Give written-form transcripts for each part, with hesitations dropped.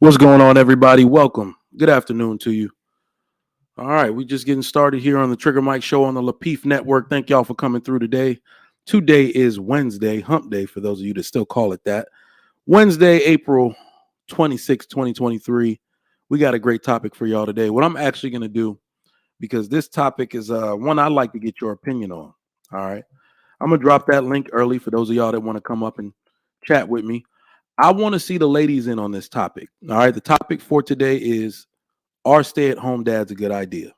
What's going on, everybody? Welcome. Good afternoon to you. All right, we just getting started here on the Trigger Mike Show on the Lapeef Network. Thank y'all for coming through today. Today is Wednesday, Hump Day, for those of you that still call it that. Wednesday, April 26, 2023. We got a great topic for y'all today. What I'm actually going to do, because this topic is one I'd like to get your opinion on. All right, I'm going to drop that link early for those of y'all that want to come up and chat with me. I want to see the ladies in on this topic. All right, the topic for today is, are stay-at-home dads a good idea?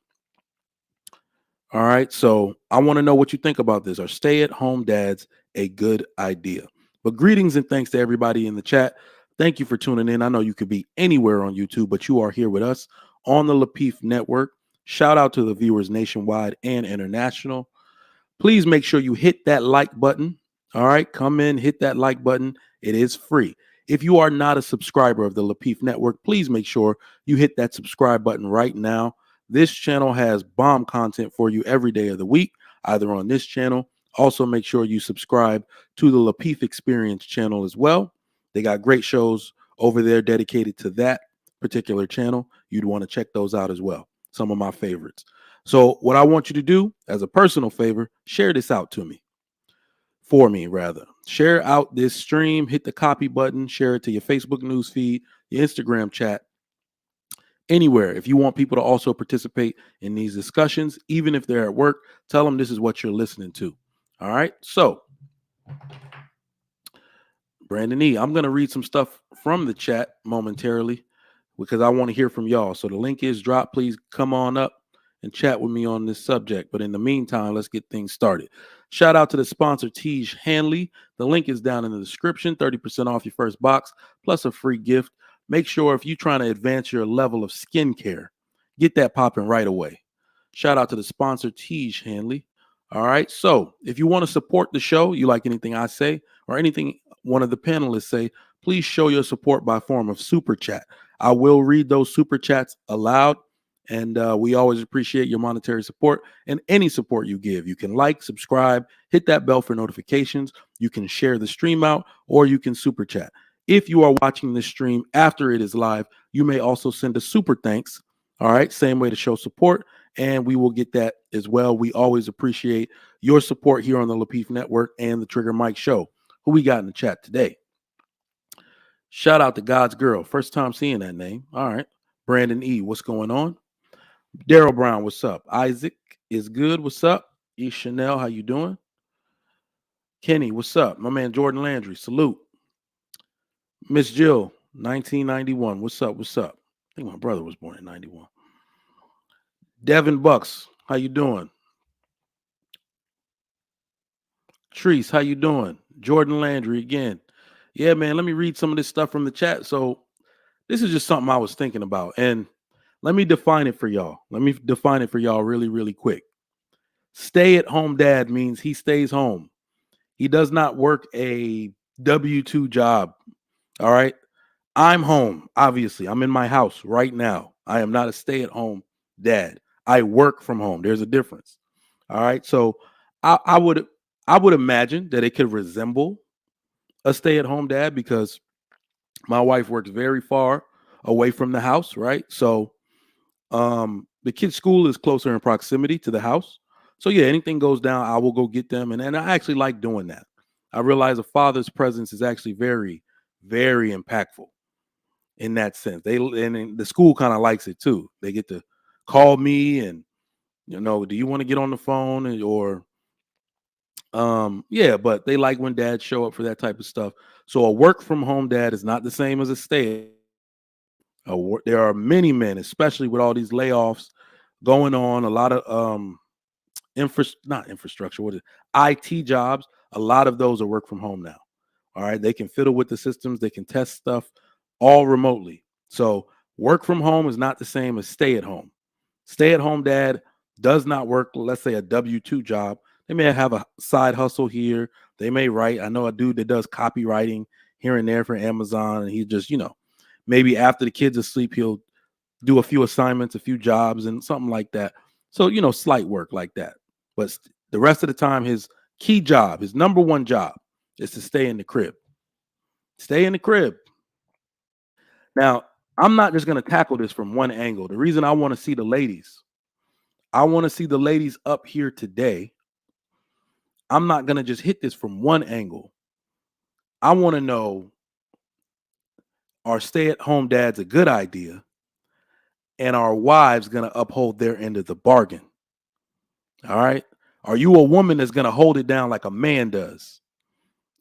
All right, so I want to know what you think about this. Are stay-at-home dads a good idea? But greetings and thanks to everybody in the chat. Thank you for tuning in. I know you could be anywhere on YouTube, but you are here with us on the Lapeef Network. Shout out to the viewers nationwide and international. Please make sure you hit that like button. All right, come in, hit that like button. It is free. If you are not a subscriber of the Lapeef Network, please make sure you hit that subscribe button right now. This channel has bomb content for you every day of the week, either on this channel. Also, make sure you subscribe to the Lapeef Experience channel as well. They got great shows over there dedicated to that particular channel. You'd want to check those out as well. Some of my favorites. So what I want you to do as a personal favor, share this out to me. For me, rather. Share out this stream, hit the copy button, share it to your Facebook news feed, your Instagram chat, anywhere. If you want people to also participate in these discussions, even if they're at work, tell them this is what you're listening to. All right. So, Brandon E., I'm going to read some stuff from the chat momentarily because I want to hear from y'all. So the link is dropped. Please come on up and chat with me on this subject. But in the meantime, let's get things started. Shout out to the sponsor, Tej Hanley. The link is down in the description. 30% off your first box, plus a free gift. Make sure if you're trying to advance your level of skincare, get that popping right away. Shout out to the sponsor, Tej Hanley. All right. So if you want to support the show, you like anything I say or anything one of the panelists say, please show your support by form of super chat. I will read those super chats aloud. And we always appreciate your monetary support and any support you give. You can like, subscribe, hit that bell for notifications. You can share the stream out, or you can super chat. If you are watching this stream after it is live, you may also send a super thanks. All right, same way to show support, and we will get that as well. We always appreciate your support here on the Lapeef Network and the Trigger Mike Show. Who we got in the chat today? Shout out to God's Girl. First time seeing that name. All right. Brandon E., what's going on? Daryl Brown, what's up? Isaac is good. What's up? E. Chanel, how you doing? Kenny, what's up? My man Jordan Landry, salute. Miss Jill, 1991. What's up? What's up? I think my brother was born in 91. Devin Bucks, how you doing? Treese, how you doing? Jordan Landry again. Yeah, man, let me read some of this stuff from the chat. So this is just something I was thinking about. And let me define it for y'all. Let me define it for y'all really, really quick. Stay-at-home dad means he stays home. He does not work a W-2 job. All right. I'm home. Obviously, I'm in my house right now. I am not a stay-at-home dad. I work from home. There's a difference. All right. So I would imagine that it could resemble a stay-at-home dad because my wife works very far away from the house, right? So the kids' school is closer in proximity to the house. So yeah, anything goes down, I will go get them. And I actually like doing that. I realize a father's presence is actually very, very impactful in that sense. And the school kind of likes it too. They get to call me and, do you want to get on the phone? Or yeah, but they like when dads show up for that type of stuff. So a work from home dad is not the same as a stay. There are many men, especially with all these layoffs going on, a lot of not infrastructure, what is it? IT jobs. A lot of those are work from home now. All right. They can fiddle with the systems, they can test stuff all remotely. So work from home is not the same as stay at home. Stay at home dad does not work, let's say, a W-2 job. They may have a side hustle here. They may write. I know a dude that does copywriting here and there for Amazon, and he just, maybe after the kids asleep, he'll do a few assignments, a few jobs, and something like that. So, slight work like that. But the rest of the time, his key job, his number one job, is to stay in the crib. Stay in the crib. Now, I'm not just going to tackle this from one angle. The reason I want to see the ladies, I want to see the ladies up here today. I'm not going to just hit this from one angle. I want to know, are stay-at-home dads a good idea? And are wives going to uphold their end of the bargain? All right. Are you a woman that's going to hold it down like a man does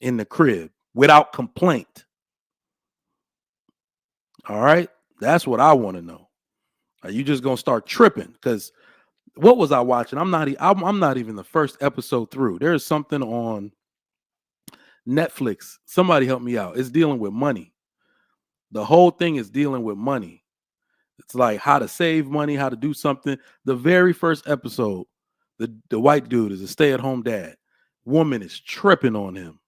in the crib without complaint? All right. That's what I want to know. Are you just going to start tripping? Because what was I watching? I'm not even the first episode through. There's something on Netflix. Somebody help me out. It's dealing with money. The whole thing is dealing with money. It's like how to save money, how to do something. The very first episode, the white dude is a stay-at-home dad. Woman is tripping on him.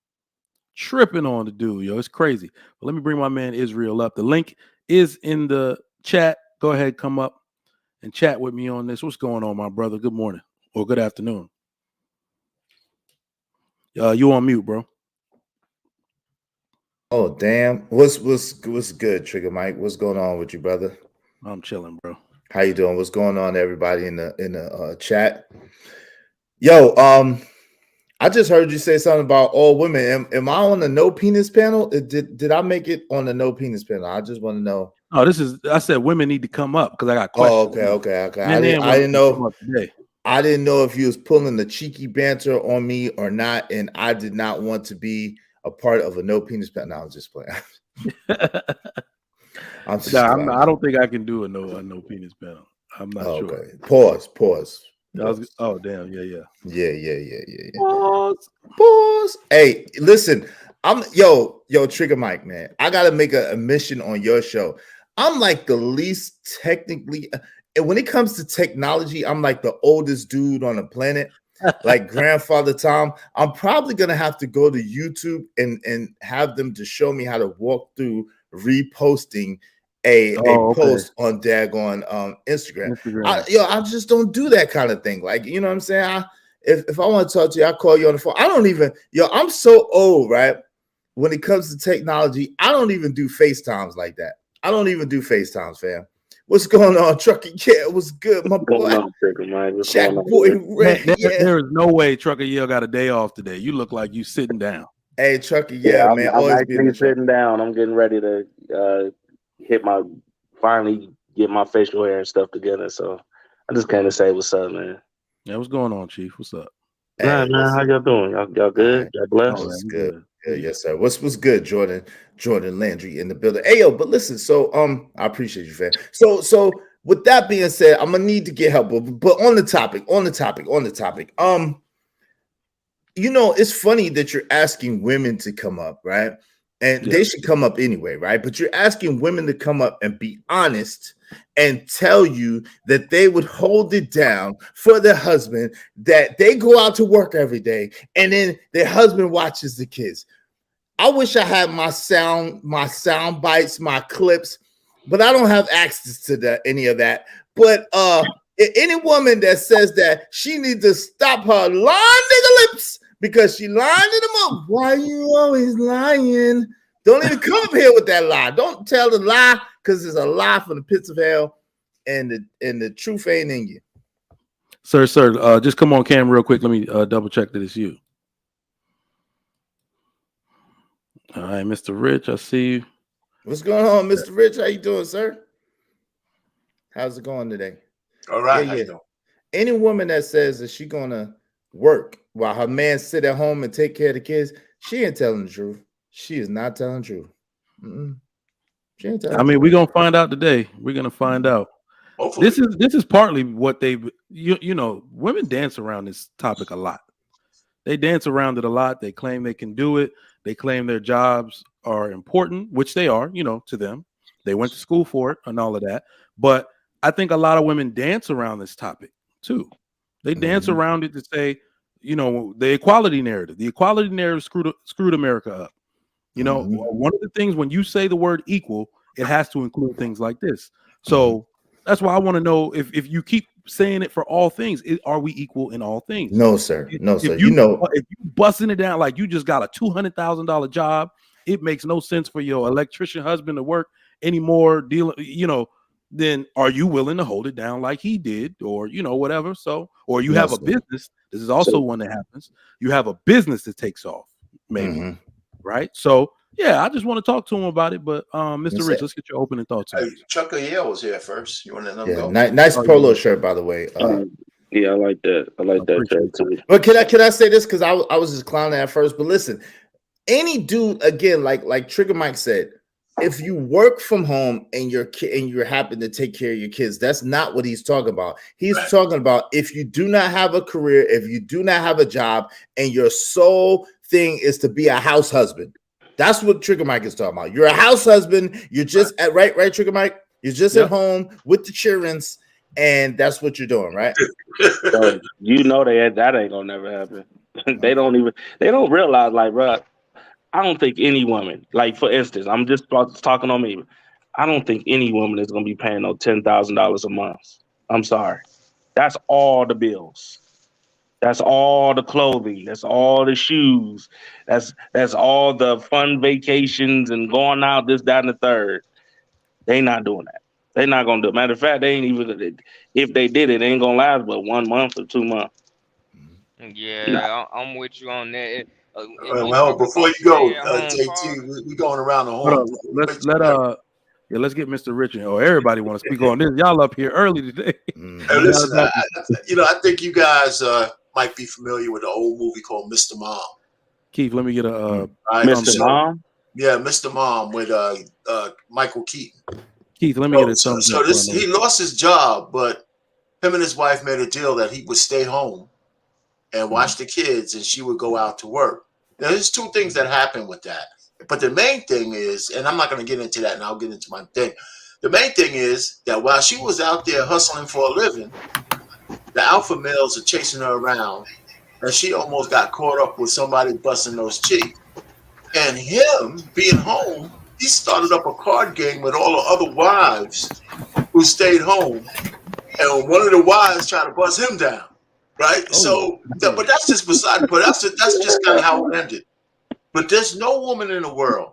Tripping on the dude, yo. It's crazy. But let me bring my man Israel up. The link is in the chat. Go ahead, come up and chat with me on this. What's going on, my brother? Good morning or good afternoon. You on mute, bro. Oh, damn. What's good, Trigger Mike? What's going on with you, brother? I'm chilling, bro. How you doing? What's going on, everybody in the chat? Yo, I just heard you say something about all women. Am I on the no penis panel? Did I make it on the no penis panel? I just want to know. Oh, I said women need to come up because I got questions. Oh, okay. I didn't know. I didn't know if you was pulling the cheeky banter on me or not, and I did not want to be a part of a no penis panel. No, I was just playing. I don't think I can do a no penis panel. I'm not sure. Okay. Pause. Oh, damn. Yeah. Pause. Hey, listen, I'm yo, Trigger Mike, man. I gotta make a mission on your show. I'm like the least technically, and when it comes to technology, I'm like the oldest dude on the planet, like Grandfather Tom. I'm probably gonna have to go to YouTube and have them to show me how to walk through reposting a post on daggone Instagram. I just don't do that kind of thing. Like, you know what I'm saying? If I want to talk to you, I call you on the phone. I don't even, I'm so old, right? When it comes to technology, I don't even do FaceTimes like that. I don't even do FaceTimes, fam. What's going on, Trucker? Yeah, what's good, my boy? Jack boy, there is no way Trucker Yale got a day off today. You look like you sitting down. Hey, Trucker, yeah, man. I'm actually sitting down. I'm getting ready to finally get my facial hair and stuff together. So I just came to say what's up, man. Yeah, what's going on, Chief? What's up? Hey, man, how y'all doing? Y'all good? Y'all blessed? Oh, good. Yes, sir. What's good, Jordan Landry in the building. Hey, yo, but listen, so I appreciate you, fam. So with that being said, I'm gonna need to get help, but on the topic, it's funny that you're asking women to come up, right? And they should come up anyway, right? But you're asking women to come up and be honest and tell you that they would hold it down for their husband, that they go out to work every day, and then their husband watches the kids. I wish I had my sound bites, my clips, but I don't have access to any of that. But any woman that says that she needs to stop her lying nigga lips because she lying to them up. Why you always lying? Don't even come up here with that lie. Don't tell the lie because it's a lie from the pits of hell, and the truth ain't in you. Sir, just come on cam real quick. Let me double check that it's you. All right, Mr. Rich, I see you. What's going on, Mr. Rich? How you doing, sir? How's it going today? All right. Yeah. Any woman that says that she's gonna work while her man sit at home and take care of the kids, she ain't telling the truth. She is not telling the truth. She ain't telling. We're gonna find out today. We're gonna find out. Hopefully. This is partly what they've women dance around this topic a lot. They dance around it a lot. They claim they can do it. They claim their jobs are important, which they are, to them. They went to school for it and all of that. But I think a lot of women dance around this topic too. They dance around it to say, the equality narrative. The equality narrative screwed America up. One of the things when you say the word equal, it has to include things like this. So that's why I want to know if you keep saying it for all things, are we equal in all things? No, sir. No, sir. If you busting it down like you just got a $200,000 job, it makes no sense for your electrician husband to work any more deal, then are you willing to hold it down like he did, or whatever? So, or you have a business. This is also one that happens. You have a business that takes off, maybe, right? So, yeah, I just want to talk to him about it. But, Mr. Rich, let's get your opening thoughts on this. Chuck Yale was here first. You want to let him go? Nice polo shirt, by the way. Yeah, I like that. I like that shirt too. But can I say this, because I was just clowning at first? But listen, any dude, again, like Trigger Mike said, if you work from home and you're happy to take care of your kids, that's not what he's talking about. He's talking about if you do not have a career, if you do not have a job, and your sole thing is to be a house husband. That's what Trigger Mike is talking about. You're a house husband. You're just at right, Trigger Mike. You're just at home with the children, and that's what you're doing, right? So, that ain't gonna never happen. They don't realize, like, bro. I don't think any woman, like, for instance, I'm just talking on me. I don't think any woman is gonna be paying no $10,000 a month. I'm sorry. That's all the bills. That's all the clothing. That's all the shoes. That's all the fun vacations and going out, this, that, and the third. They not doing that. They not gonna do it. Matter of fact, they ain't even. If they did it ain't gonna last but 1 month or 2 months. Yeah, I'm with you on that. Well, before you go, JT, we going around the horn. Let's get Mr. Rich in. Everybody want to speak on this. Y'all up here early today. Hey, listen, I think you guys might be familiar with an old movie called Mr. Mom. Keith, let me get a Mr. Mom. Yeah, Mr. Mom with Michael Keaton. Keith, let me get a thumbs up. So he lost his job, but him and his wife made a deal that he would stay home and watch the kids, and she would go out to work. Now, there's two things that happen with that. But the main thing is, and I'm not going to get into that, and I'll get into my thing. The main thing is that while she was out there hustling for a living, the alpha males are chasing her around, and she almost got caught up with somebody busting those cheeks. And him being home, he started up a card game with all the other wives who stayed home, and one of the wives tried to bust him down. Right, but that's just beside the point. That's just kind of how it ended. But there's no woman in the world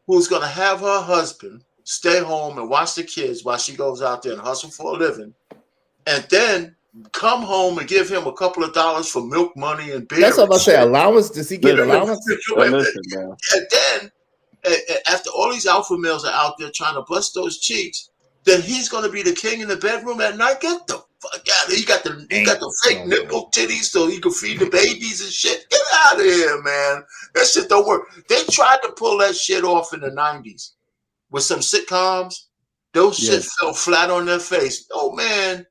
who's gonna have her husband stay home and watch the kids while she goes out there and hustle for a living, and then come home and give him a couple of dollars for milk money and beer. That's what I say. Allowance? Does he get allowance? And then, after all these alpha males are out there trying to bust those cheeks, then he's gonna be the king in the bedroom at night. Get the fuck out of here. He got the fake nipple titties so he can feed the babies and shit. Get out of here, man. That shit don't work. They tried to pull that shit off in the 90s with some sitcoms. Those shit fell flat on their face. Oh, man.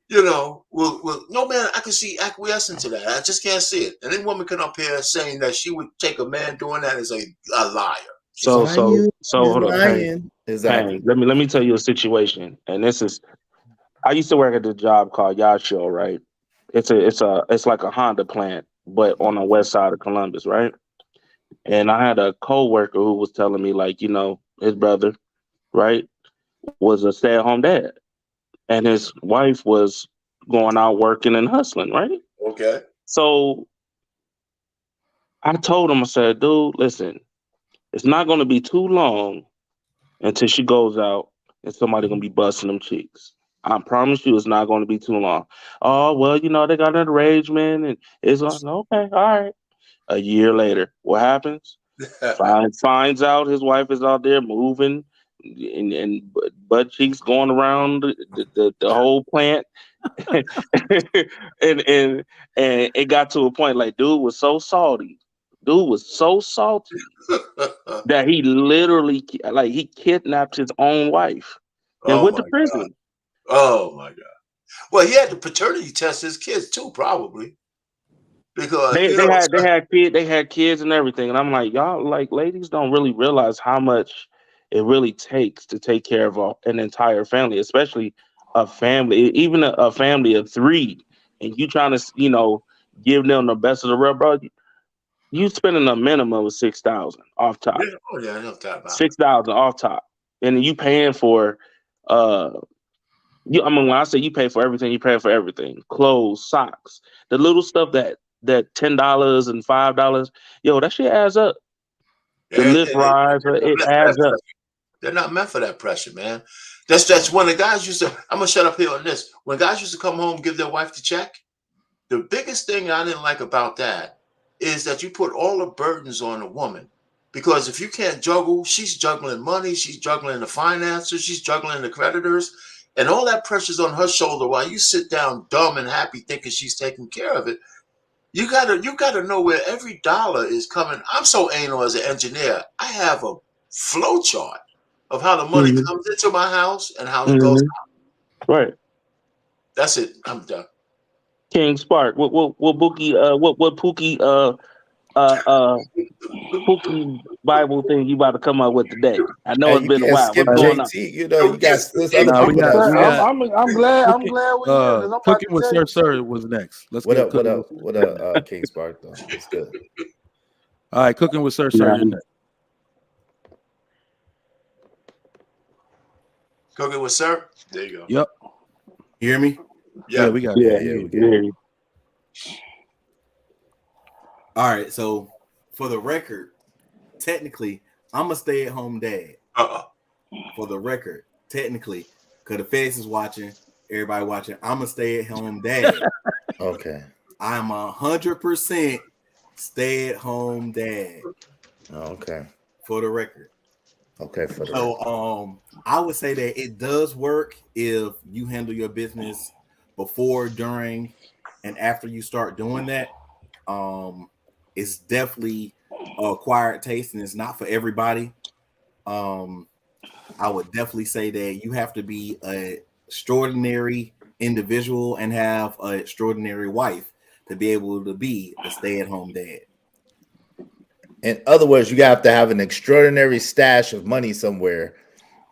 No, man, I can see acquiescing to that. I just can't see it. And any woman come up here saying that she would take a man doing that is a liar. So hold on. Exactly. Let me tell you a situation. And this is, I used to work at this job called Yacht Show, right? It's like a Honda plant, but on the west side of Columbus, right? And I had a coworker who was telling me, like, his brother, right, was a stay-at-home dad, and his wife was going out working and hustling, right? Okay. So I told him, I said, dude, listen, it's not going to be too long until she goes out and somebody going to be busting them cheeks. I promise you it's not going to be too long. Oh, well, they got an arrangement, and it's like, okay, all right. A year later, what happens? Finds out his wife is out there moving and butt cheeks going around the whole plant. and it got to a point like dude was so salty that he literally, like, he kidnapped his own wife and went to prison. God. Oh my God. Well, he had to paternity test his kids too, probably. Because they had kids and everything. And I'm like, y'all, like, ladies don't really realize how much it really takes to take care of an entire family, especially a family, even a family of 3. And you trying to, give them the best of the rub, bro. You spending a minimum of $6,000 off top. Oh yeah, I know that. $6,000 off top, and you paying for when I say you pay for everything, you pay for everything: clothes, socks, the little stuff that $10 and $5. Yo, that shit adds up. The lift rides, it adds up. They're not meant for that pressure, man. That's when the guys used to. I'm gonna shut up here on this. When guys used to come home, give their wife the check. The biggest thing I didn't like about that is that you put all the burdens on a woman. Because if you can't juggle, she's juggling money, she's juggling the finances, she's juggling the creditors, and all that pressure's on her shoulder while you sit down dumb and happy thinking she's taking care of it. You gotta know where every dollar is coming. I'm so anal as an engineer. I have a flow chart of how the money comes into my house and how it goes out. Right. That's it. I'm done. King Spark. What Pookie Pookie Bible thing you about to come up with today? I know it's been a while. Skip What's going on? JT, you know, you got this No, other we people. got- I'm glad we're here. 'Cause I'm about Cooking to with tell Sir you Sir was next. Let's What get up? Cooking What up? King Spark though. It's good. All right, Cooking with Sir Sir. You're next. Cooking with Sir. There you go. Yep. You hear me? Yeah, we got. Yeah, we yeah. All right. So for the record, technically, I'm a stay-at-home dad. For the record, technically, because the feds is watching, everybody watching, I'm a stay-at-home dad. Okay. I'm 100% stay-at-home dad. Okay. For the record. Okay. For the So I would say that it does work if you handle your business before, during, and after you start doing that. It's definitely acquired taste, and it's not for everybody. I would definitely say that you have to be an extraordinary individual and have an extraordinary wife to be able to be a stay-at-home dad. In other words, you have to have an extraordinary stash of money somewhere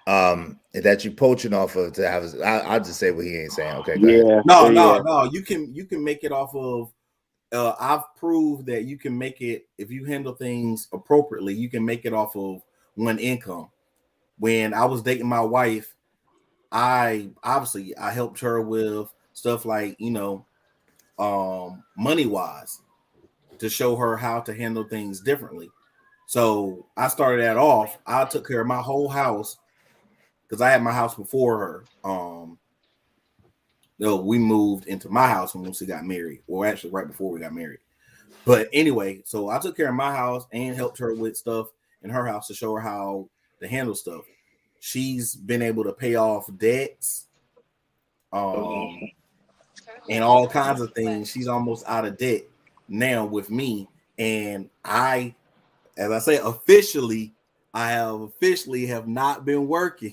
that you're poaching off of to have. I'll just say what he ain't saying. Okay, go ahead. No. You can make it off of. I've proved that you can make it if you handle things appropriately. You can make it off of one income. When I was dating my wife, I helped her with stuff like money wise to show her how to handle things differently. So I started that off. I took care of my whole house because I had my house before her. We moved into my house once we got married. Well, actually, right before we got married. But anyway, so I took care of my house and helped her with stuff in her house to show her how to handle stuff. She's been able to pay off debts, and all kinds of things. She's almost out of debt now with me. And I, as I say, officially have not been working.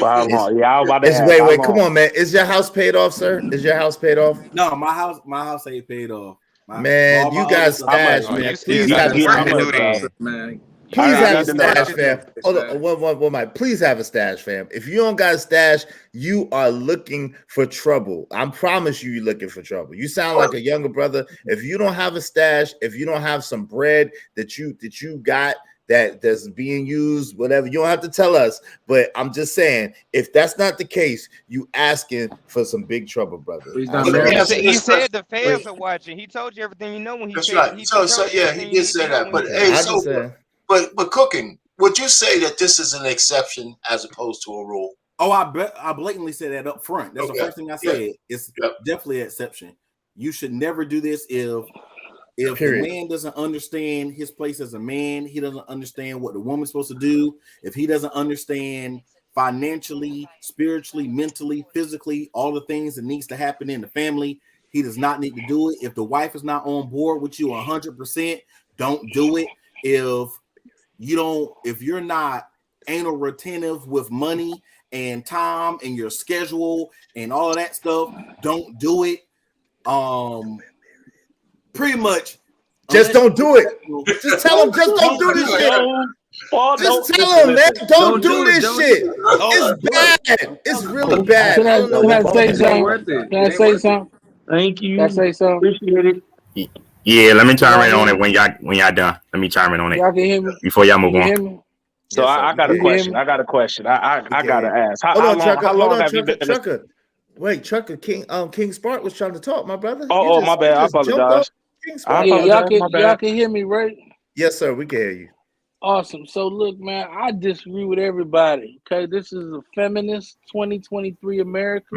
Wow, yeah, I was about to ask, Wait, come on, man. Is your house paid off, sir? Is your house paid off? No, my house ain't paid off. Man, you got stash, man. Please have a stash, man. Please have a stash, fam. Hold on, one mic. Please have a stash, fam. If you don't got a stash, you are looking for trouble. I promise you, you're looking for trouble. You sound like a younger brother. If you don't have a stash, if you don't have some bread that you got that's being used, whatever, you don't have to tell us. But I'm just saying, if that's not the case, you asking for some big trouble, brother. He said the fans are watching. He told you everything you know when he said. Right. So yeah, he did say that. But hey, but Cooking, would you say that this is an exception as opposed to a rule? Oh, I blatantly said that up front. That's the first thing I said. It's definitely an exception. You should never do this if the man doesn't understand his place as a man. He doesn't understand what the woman's supposed to do. If he doesn't understand financially, spiritually, mentally, physically, all the things that needs to happen in the family, he does not need to do it. If the wife is not on board with you 100%, don't do it. If you're not anal retentive with money and time and your schedule and all of that stuff, don't do it. Pretty much, just don't do it. Just tell them, just don't do this shit. Just tell them, man, don't do this shit. It's bad. It's really bad. Can I say something? Can I say something? Thank you. Can I say something? Appreciate it. Yeah, let me chime in on it when y'all done. Let me chime in on it. Y'all can hear me before y'all move on. So I got a question. I gotta ask. How long have you been? Trucker. Wait, Trucker, King Spark was trying to talk, my brother. Oh, my bad. I apologize. Y'all can hear me, right? Yes, sir. We can hear you. Awesome. So look, man, I disagree with everybody. Okay, this is a feminist 2023 America.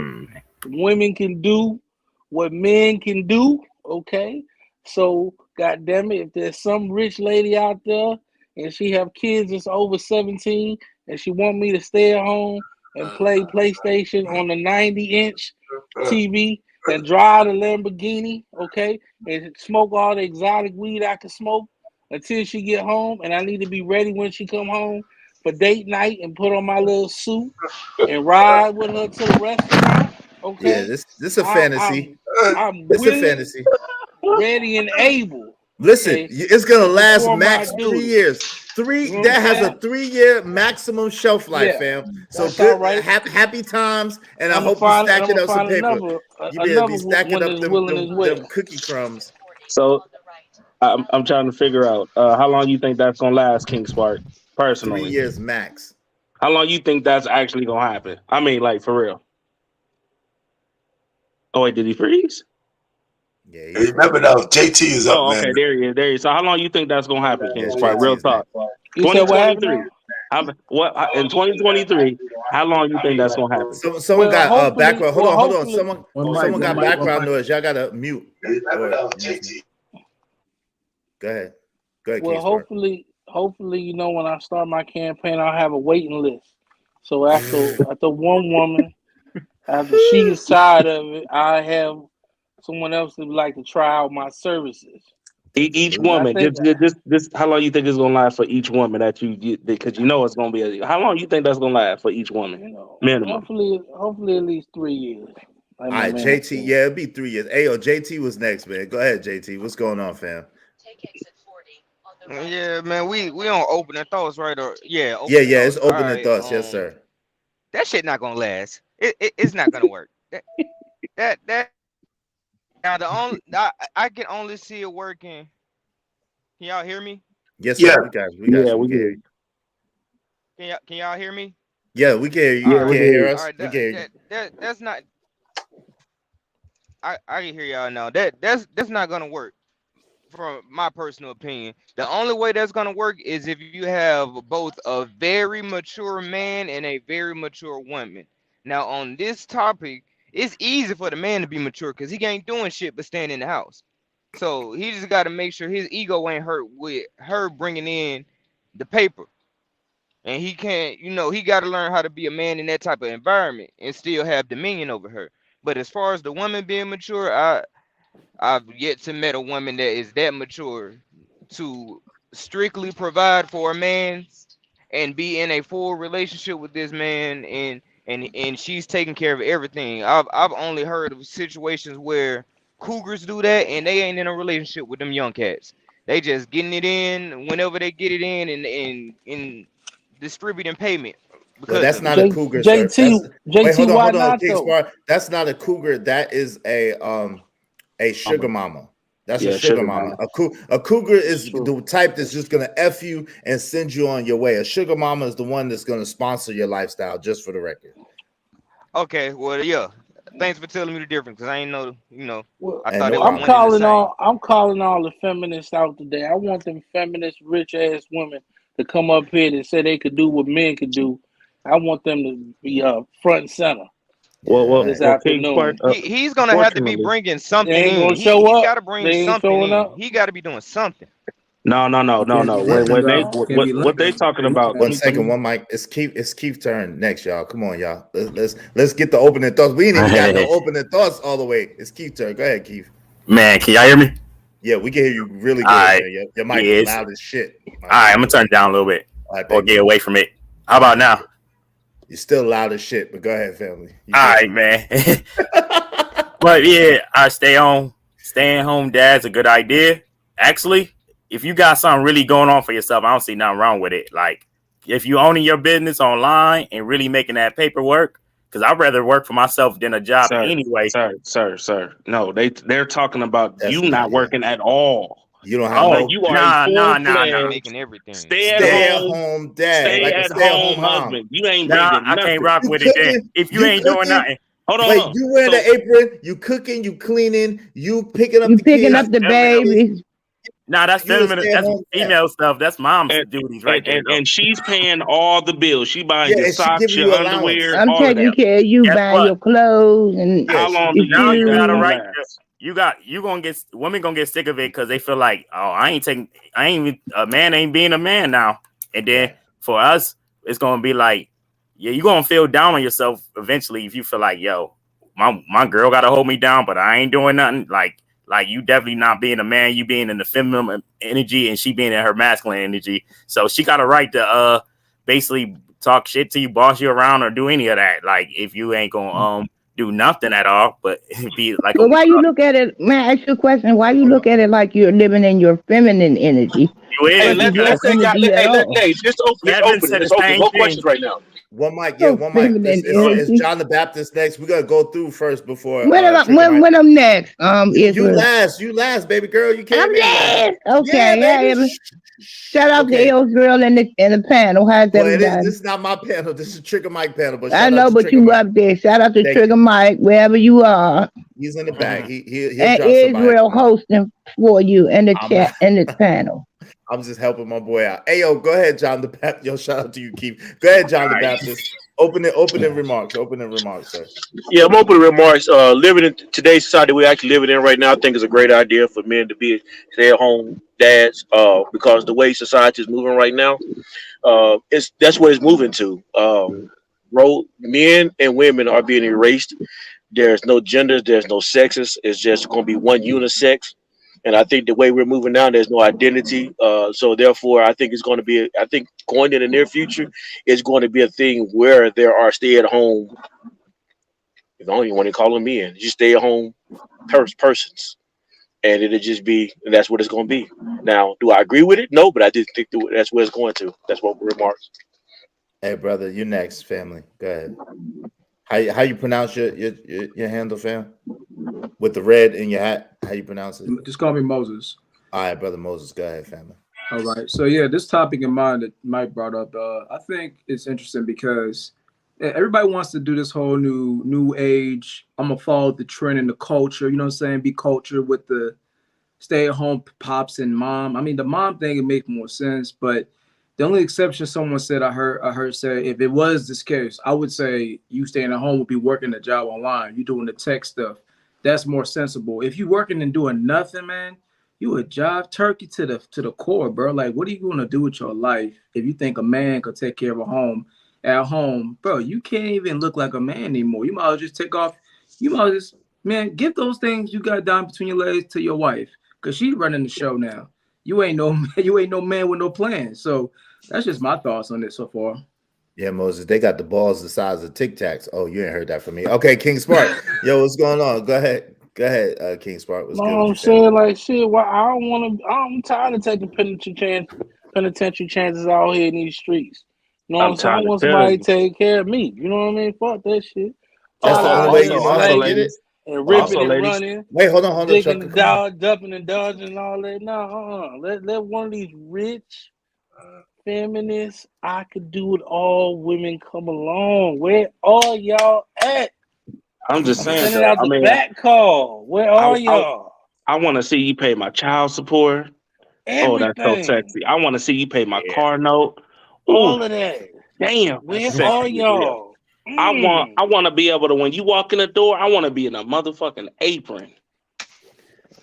Women can do what men can do. Okay, so goddamn it, if there's some rich lady out there and she have kids that's over 17 and she want me to stay at home and play PlayStation on the 90-inch TV and drive the Lamborghini, okay, and smoke all the exotic weed I can smoke until she get home, and I need to be ready when she come home for date night and put on my little suit and ride with her to the restaurant. Okay, Yeah, this a fantasy. I'm It's a willing, fantasy. ready, and able. Listen, Okay, it's gonna last perform max my 3 duty. years. You know what That I'm has a saying? 3-year maximum shelf life, Yeah, fam. So that's good, all right. happy times, and I I'm hope you gonna stacking find up some paper. another You better be one stacking up that's willing as well. them cookie crumbs. So I'm trying to figure out how long you think that's gonna last, King Spark. 3 Personally, years max. how long you think that's actually gonna happen? I mean, like for real. Oh wait, did he freeze? Yeah, remember now, JT is up, Oh, man. okay, there he is. There he is. So how long you think that's gonna happen, King Spark? JT Real is talk. You said what happened 2023. What in 2023? How long you think that's gonna happen? Someone Well, got hopefully- background. Hold well, on. hopefully- Someone got background noise. Y'all gotta mute. Remember now, JT. Go ahead. Go ahead, Well, King Spark. hopefully, you know, when I start my campaign, I'll have a waiting list. So after one woman, after she's tired of it, I have someone else that would like to try out my services. Each And I woman, think this. How long you think it's gonna last for each woman that you get? Because you know it's gonna be. How long you think that's gonna last for each woman? you know, Minimum. hopefully at least 3 years. Like All my right, man JT. said. Yeah, it'll be 3 years. Hey, yo, JT was next, man. Go ahead, JT. What's going on, fam? Yeah, man, we on opening thoughts, right? Or Yeah, opening it's thoughts. opening Alright, thoughts. Yes, sir. That shit not gonna last. It's not gonna work. That now the only I can only see it working. Can y'all hear me? Yes, sir. Yeah. We got you. We got Yeah, you. we can hear do. you. Can y'all hear me? Yeah, we can hear you. Yeah, You we can can hear hear us. All right, We can hear you. that's not. I can hear y'all now. That's not gonna work. From my personal opinion, the only way that's gonna work is if you have both a very mature man and a very mature woman. Now, on this topic, it's easy for the man to be mature because he ain't doing shit but staying in the house. So he just got to make sure his ego ain't hurt with her bringing in the paper. And he can't, he got to learn how to be a man in that type of environment and still have dominion over her. But as far as the woman being mature, I've yet to meet a woman that is that mature to strictly provide for a man and be in a full relationship with this man, and she's taking care of everything. I've only heard of situations where cougars do that and they ain't in a relationship with them young cats. They just getting it in whenever they get it in distributing payment. Well, Because that's of not it. a cougar, sir. JT, Wait, hold why on, not King though? Spark. That's not a cougar. That is a sugar mama. That's Yeah, a sugar sugar mama. mama. A cougar is True. the type that's just gonna F you and send you on your way. A sugar mama is the one that's gonna sponsor your lifestyle, just for the record. Okay, well, yeah. Thanks for telling me the difference, because I ain't know, Well, I And thought no it was I'm one and the calling same. I'm calling all the feminists out today. I want them feminist, rich ass women to come up here and say they could do what men could do. I want them to be front and center this King Spark. afternoon. He's gonna have to be Fortunately, bringing They something ain't in. gonna show He up. got to bring They ain't something showing in. up. He got to be doing something. no. When they what they talking about? One second, one mic. It's Keith's turn next, y'all. Come on, y'all. Let's get the opening thoughts. We ain't even got no opening thoughts all the way. It's Keith's turn. Go ahead, Keith. Man, can y'all hear me? Yeah, we can hear you really good. All right. Man. Your mic Yeah, is it's- loud as shit. All right, I'm gonna turn it down a little bit All right, or thank get you. away from it. How about now? You're still loud as shit, but go ahead, family. All right, man. But yeah, staying home dad's a good idea. Actually, if you got something really going on for yourself, I don't see nothing wrong with it. Like if you owning your business online and really making that paperwork, because I'd rather work for myself than a job anyway. Sir. No, they're talking about That's you not not working at all. You don't have Like you are a full-fledged Making everything. stay stay at at home home dad, stay like a at stay-at-home home mom. husband. You ain't Nah, bringing I nothing. can't rock You with it then. cooking, If you ain't doing nothing. Hold on. Wait, you wearing the apron, you cooking, you cleaning, you picking up the kids. baby. Nah, that's You a feminine. That's stay-at-home dad. female stuff. That's mom's And, duties right there. though. and she's paying all the bills. She buying Yeah, your and she socks, giving your you underwear, allowance. I'm all of taking that. care of you, Guess buying what? your clothes and Yeah, How long do your you Now think you that's got a gonna right. last? Women gonna get sick of it because they feel like, oh, a man ain't being a man now. And then for us, it's gonna be like, yeah, you gonna feel down on yourself eventually if you feel like, yo, my girl gotta hold me down, but I ain't doing nothing. Like you definitely not being a man, you being in the feminine energy and she being in her masculine energy. So she got a right to basically talk shit to you, boss you around, or do any of that. Like if you ain't gonna do nothing at all, but be like But why you look at it, man, I ask you a question. Why you look at it like you're living in your feminine energy? you Hey, is let's because say, energy at all. let's open Kevin it. said Let's the open same no thing. questions right now. One mic, So feminine It's energy. John the Baptist next. We gotta go through first before When am Trigger Mike. when I'm next? You Israel. last, baby girl. You I'm came in last. next. Okay, Yeah, yeah. baby. Shout out Okay. to Israel and the panel. How's Well, everybody? this is not my panel. This is Trigger Mike panel. But I shout know, out to but Trigger you Mike. up there. Shout out to Thank Trigger you. Mike, wherever you are. He's in the back. He'll And drop somebody. Israel hosting for you in the I'm- chat in this panel. I'm just helping my boy out. Hey, yo, go ahead, John the Baptist. Yo, shout out to you, Keith. Go ahead, John the Baptist. Opening remarks, sir. Yeah, I'm opening remarks. Living in today's society we're actually living in right now, I think is a great idea for men to be stay-at-home dads. Because the way society is moving right now, that's what it's moving to. Men and women are being erased. There's no genders, there's no sexes. It's just going to be one unisex. And I think the way we're moving now, there's no identity. So therefore, I think it's going to be. I think going in the near future, it's going to be a thing where there are stay-at-home. You don't even want to call them men. Just stay-at-home persons, and it'll just be. And that's what it's going to be. Now, do I agree with it? No, but I just think that's where it's going to. That's what remarks. Hey, brother, you're next, family. Go ahead. How you pronounce your handle, fam? With the red in your hat, how you pronounce it? Just call me Moses. All right, brother Moses. Go ahead, family. All right. So yeah, this topic in mind that Mike brought up, I think it's interesting because everybody wants to do this whole new age. I'm gonna follow the trend and the culture. You know what I'm saying? Be culture with the stay-at-home pops and mom. I mean, the mom thing, it makes more sense, but the only exception someone said I heard say, if it was this case, I would say you staying at home would be working the job online. You doing the tech stuff. That's more sensible. If you working and doing nothing, man, you a job turkey to the core, bro. Like, what are you gonna do with your life if you think a man could take care of a home at home, bro? You can't even look like a man anymore. You might as well just take off. You might as well just, man, give those things you got down between your legs to your wife, cause she's running the show now. You ain't no man with no plans. So that's just my thoughts on this so far. Yeah, Moses, they got the balls the size of Tic Tacs. Oh, you ain't heard that from me. Okay, King Spark. Yo, what's going on? Go ahead, King Spark. What's good? I'm saying, like, shit. Why I don't want to. I'm tired of taking penitentiary chances out here in these streets. You know what I'm saying? I want somebody to take care of me. You know what I mean? Fuck that shit. That's the only way you know how to get it. And ripping and running. Wait, hold on, digging Chuck. and dumping and dodging and all that. No, let one of these rich feminists, I could do it all, women come along. Where are y'all at? I'm just saying. Sending out the back call. Where are y'all? I want to see you pay my child support. Everything. Oh, that's so sexy. I want to see you pay my car note. All of that. Damn. Where are y'all? I want to be able to, when you walk in the door, I want to be in a motherfucking apron.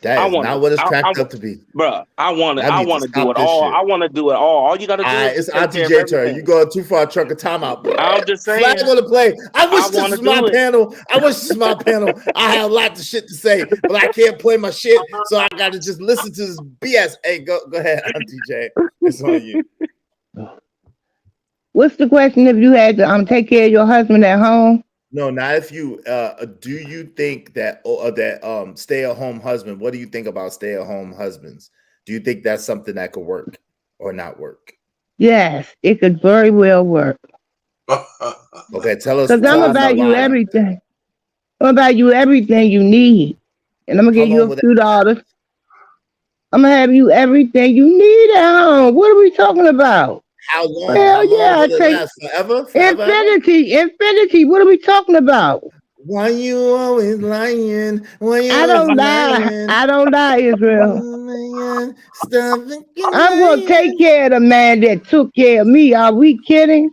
That is not what it's cracked up to be, bro. I want to do it all. I want to do it all. All you gotta do is it's Auntie J turn. You going too far, truck a timeout, bro. I'm just saying. Flag on the play. I wish this was my panel. I have a lot of shit to say, but I can't play my shit, so I got to just listen to this BS. Hey, go ahead, Auntie J. It's on you. What's the question? If you had to take care of your husband at home? No, not if you. Do you think that stay-at-home husband? What do you think about stay-at-home husbands? Do you think that's something that could work or not work? Yes, it could very well work. Okay, tell us. Because I'm about you everything. I'm about you everything you need, and I'm gonna give you a few dollars. I'm gonna have you everything you need at home. What are we talking about? How long? Hell yeah, I take forever? Infinity. What are we talking about? Why you always lying? Why you I don't lie. I don't lie, Israel. I'm gonna take care of the man that took care of me. Are we kidding?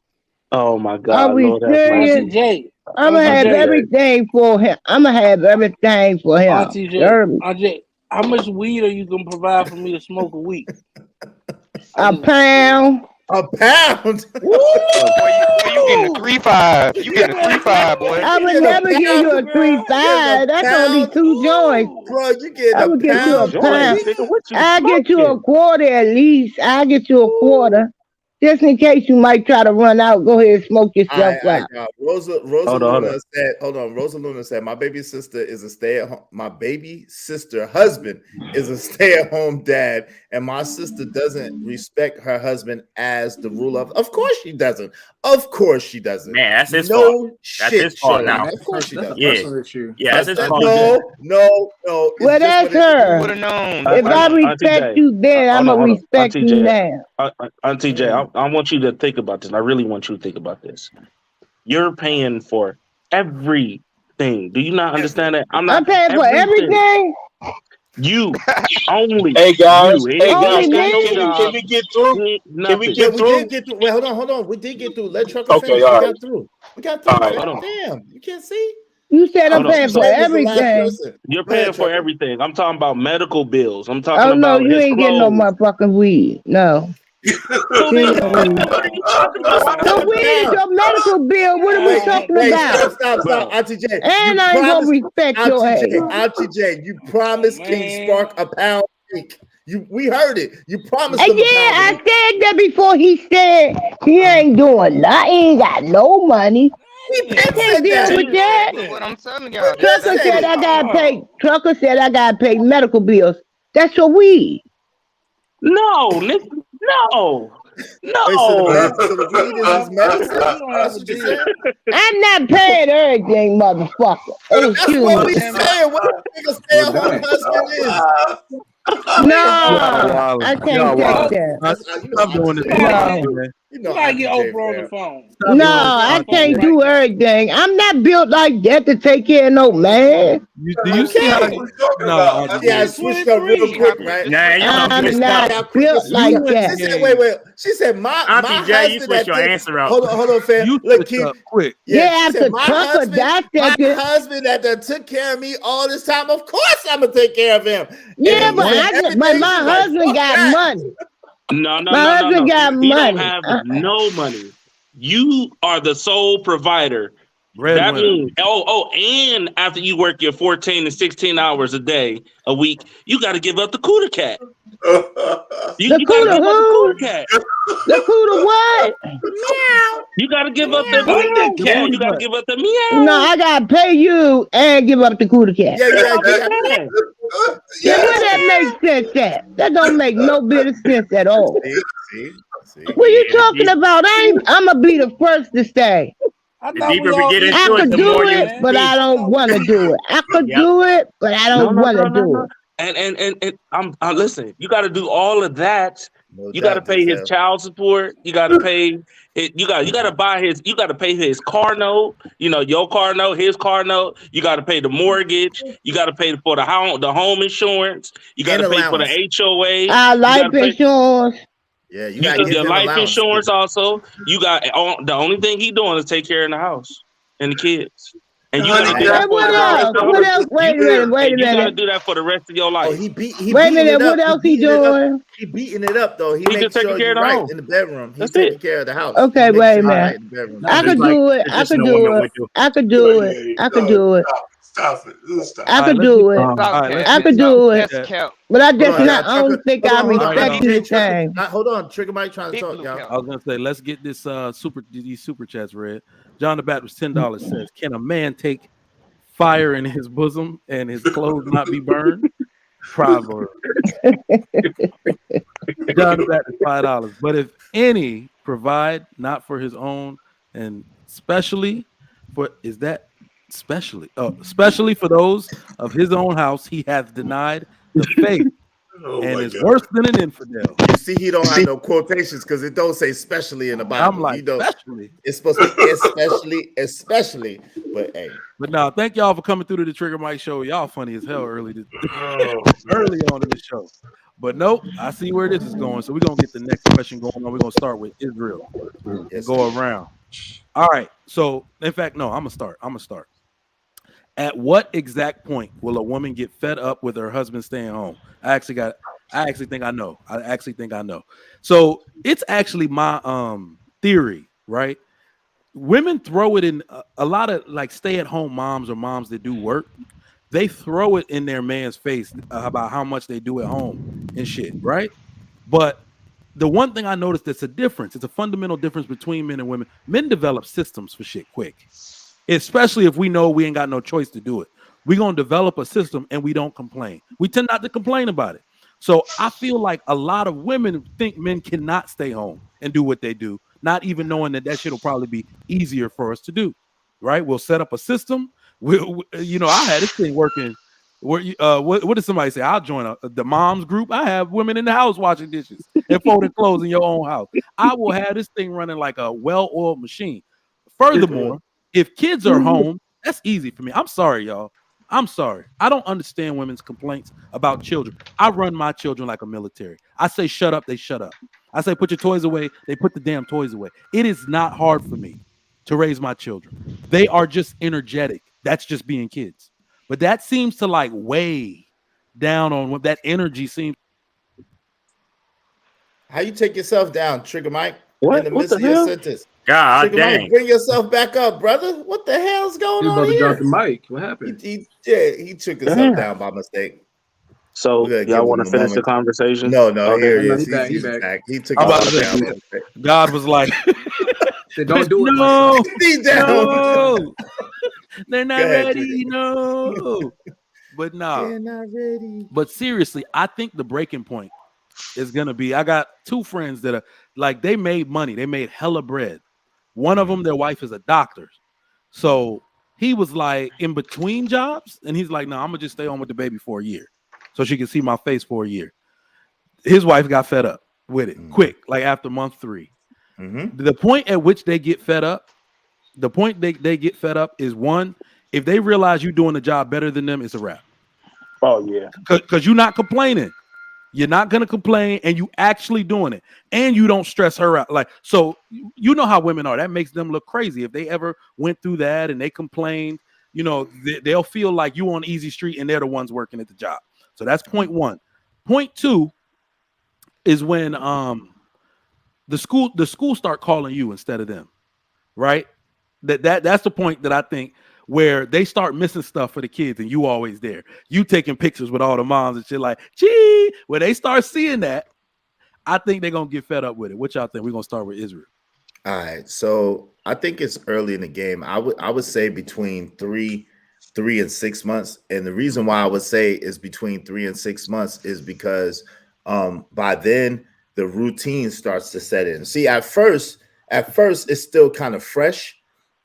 Oh my Are God, we Lord have serious? mercy. Auntie J. I'm gonna Auntie have J. everything for him. I'm gonna have everything for him. Auntie J. Heard me? Auntie J. How much weed are you gonna provide for me to smoke a week? A pound. A pound. Boy, you getting a 3-5. You getting a 3-5, boy. I would never give you a 3-5. That's only 2 joints. Bro, you get I a would get you a pound. pound. Nigga, what you I'll get you a smoking? quarter at least. I'll get you a quarter. Just in case you might try to run out, go ahead and smoke yourself out. Rosa Hold on. Luna said, hold on. Rosa Luna said, my baby sister is a stay-at-home. My baby sister husband is a stay-at-home dad, and my sister doesn't respect her husband as the rule of course she doesn't. Of course she doesn't. Man, that's his no fault. Shit, That's his fault Shirley. now. Of course she doesn't. Yeah, that's his fault. No. Well, that's her. Would have known. If I respect you then, I'm going to respect you now. Auntie J, I want you to think about this. I really want you to think about this. You're paying for everything. Do you not understand that? I'm paying for everything. You only. Hey guys, you. can we get through? Can we get through? We did get through. Wait, hold on. We did get through. Let Trucker finish. all We right. got through. We got through. All right. Fam. Damn, you can't see. You said I'm paying for everything. You're paying for everything. I'm talking about medical bills. I'm talking Oh no, about you his ain't getting no clothes. motherfucking weed. No. What are you talking about? So weed is your medical bill. What are we talking about? Stop, Auntie J. And I ain't gonna respect your ass. Auntie J, you promised King Spark a pound a week. We heard it. You promised him Yeah, I said that before. He said he ain't doing nothing. He ain't got no money. He can't deal with that. That's what I'm telling y'all. Trucker said I gotta pay. Trucker said I gotta pay medical bills. That's for weed. No, nigga, no. So the weed is his medicine. That's what you said. I'm not paying everything, motherfucker. That's what we saying. What the nigga stay-at-home husband is. No, I can't take that. I'm doing this. No. You gotta get Oprah on the phone. No, I can't do everything. I'm not built like that to take care of no man. Do you see how? No, I switched up real quick, right? I'm not built like that. She said, wait. She said, my Auntie J, you husband. switch your answer out. Hold on, fam. You Look, switch up quick. Yeah, she said, after Trucker my husband that took care of me all this time. Of course, I'm gonna take care of him. Yeah, And but my husband got money. No. My husband got He money. don't have no money. You are the sole provider. That means, and after you work your 14 to 16 hours a day, a week, you got to give up the cooter cat. You got to give up the cooter cat. The cooter what? Meow. You got to give up the cooter cat. You got to give up the meow. No, I got to pay you and give up the cooter cat. Yeah. Yeah, where that makes sense at? That don't make no bit of sense at all. See? What you talking about? I'm gonna be the first to say. The deeper we get into I it, could the do more you it, but I don't want to do it. I could do it, but I don't want to do it. And I'm listen. You got to do all of that. You got to pay his child support. You got to pay it. You got to buy his. You got to pay his car note. You know, your car note, his car note. You got to pay the mortgage. You got to pay for the home insurance. You got to pay for the HOA. Life insurance. Yeah, you got your life insurance also. You got the only thing he doing is take care of the house and the kids. And you got to do that for what else? Wait a minute. You got to do that for the rest of your life. He wait a minute. What else he doing? He beating it up though. He just makes taking sure care you're of the right home. in the bedroom. He's That's taking it. care of the house. Okay, wait a minute. I could do it. It's I just could no do woman it. with you. I could do it. I could do it. Stop it. Stop. I could do it. I could do it. But I just not. I don't think I respect you the same. Hold on, Trigger Mike trying to talk, y'all. I was gonna say, let's get this these super chats read. John the Baptist $10 says, "Can a man take fire in his bosom and his clothes not be burned?" Proverb. John the Baptist $5. But if any provide not for his own, and especially for especially for those of his own house, he hath denied the faith Oh and my it's God. worse than an infidel. You see, he don't have no quotations because it don't say especially in the Bible. I'm like, You know, especially. it's supposed to be especially. But hey, But no, thank y'all for coming through to the Trigger Mike show. Y'all funny as hell early Oh, early on in the show. But nope, I see where this is going. So we're gonna get the next question going on. We're gonna start with Israel and yes, go around. All right. So in fact, no, I'm gonna start. At what exact point will a woman get fed up with her husband staying home? I actually think I know. I actually think I know. So it's actually my theory, right? Women throw it in a lot of like stay-at-home moms or moms that do work. They throw it in their man's face about how much they do at home and shit, right? But the one thing I noticed that's a difference, it's a fundamental difference between men and women. Men develop systems for shit quick, especially if we know we ain't got no choice to do it. We're going to develop a system and we don't complain. We tend not to complain about it. So I feel like a lot of women think men cannot stay home and do what they do, not even knowing that shit will probably be easier for us to do, right? We'll set up a system. I had this thing working. What did somebody say? I'll join the moms group. I have women in the house washing dishes and folding clothes in your own house. I will have this thing running like a well-oiled machine. Furthermore, if kids are home, that's easy for me. I'm sorry, y'all. I'm sorry. I don't understand women's complaints about children. I run my children like a military. I say shut up, they shut up. I say put your toys away, they put the damn toys away. It is not hard for me to raise my children. They are just energetic. That's just being kids. But that seems to like weigh down on what that energy seems. how you take yourself down, Trigger Mike, What? in the What midst the of your hell? sentence? God Trigger dang. Mike, bring yourself back up, brother. What the hell's going He was on about to drop here? the mic. What happened? He took himself Damn. down by mistake. So We're gonna y'all give want him to a finish the moment. conversation? No, Okay. here he No, is. he back, he He's back. back. He took I'm about himself to down say, by mistake. God was like, Say, don't do it, my no, son. Knee down. no, they're not Go ahead, ready. No, but nah. They're not ready. But seriously, I think the breaking point is gonna be. I got two friends that are like they made money. They made hella bread. One of them, their wife is a doctor. So he was like in between jobs, and he's like, "No, I'm gonna just stay home with the baby for a year, so she can see my face for a year." His wife got fed up with it quick, like after month 3. The point at which they get fed up, is one, if they realize you're doing the job better than them, it's a wrap. Oh yeah. Because you're not complaining. You're not gonna complain, and you actually doing it, and you don't stress her out. Like, so you know how women are. That makes them look crazy. If they ever went through that and they complained, they'll feel like you on easy street and they're the ones working at the job. So that's point one. Point two is when the school start calling you instead of them, right? That's the point that I think where they start missing stuff for the kids and you always there. You taking pictures with all the moms and shit like, gee, when they start seeing that, I think they're gonna get fed up with it. What y'all think? We're gonna start with Israel. All right. So I think it's early in the game. I would say between 3 and 6 months. And the reason why I would say is between 3 and 6 months is because by then the routine starts to set in. See, at first it's still kind of fresh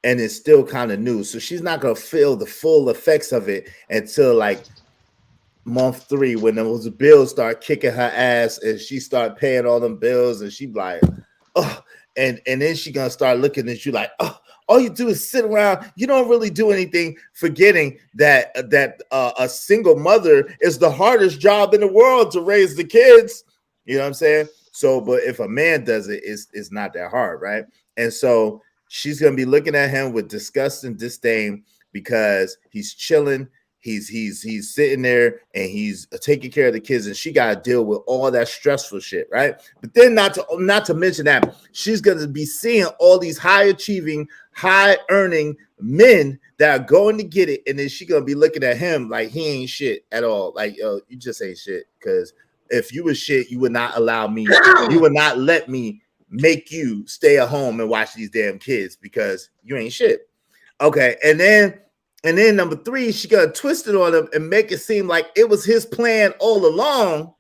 and it's still kind of new. So she's not gonna feel the full effects of it until like month 3, when those bills start kicking her ass and she start paying all them bills and she like, oh, and then she gonna start looking at you like, oh, all you do is sit around. You don't really do anything, forgetting that a single mother is the hardest job in the world to raise the kids. You know what I'm saying? So, but if a man does it, it's not that hard, right? And so she's gonna be looking at him with disgust and disdain because he's chilling. He's sitting there and he's taking care of the kids, and she got to deal with all that stressful shit, right? But then not to mention that she's going to be seeing all these high achieving, high earning men that are going to get it, and then she's going to be looking at him like he ain't shit at all. Like, yo, you just ain't shit, because if you was shit, you would not allow me, you would not let me make you stay at home and watch these damn kids because you ain't shit. Okay, and then number 3, she gonna twist it on him and make it seem like it was his plan all along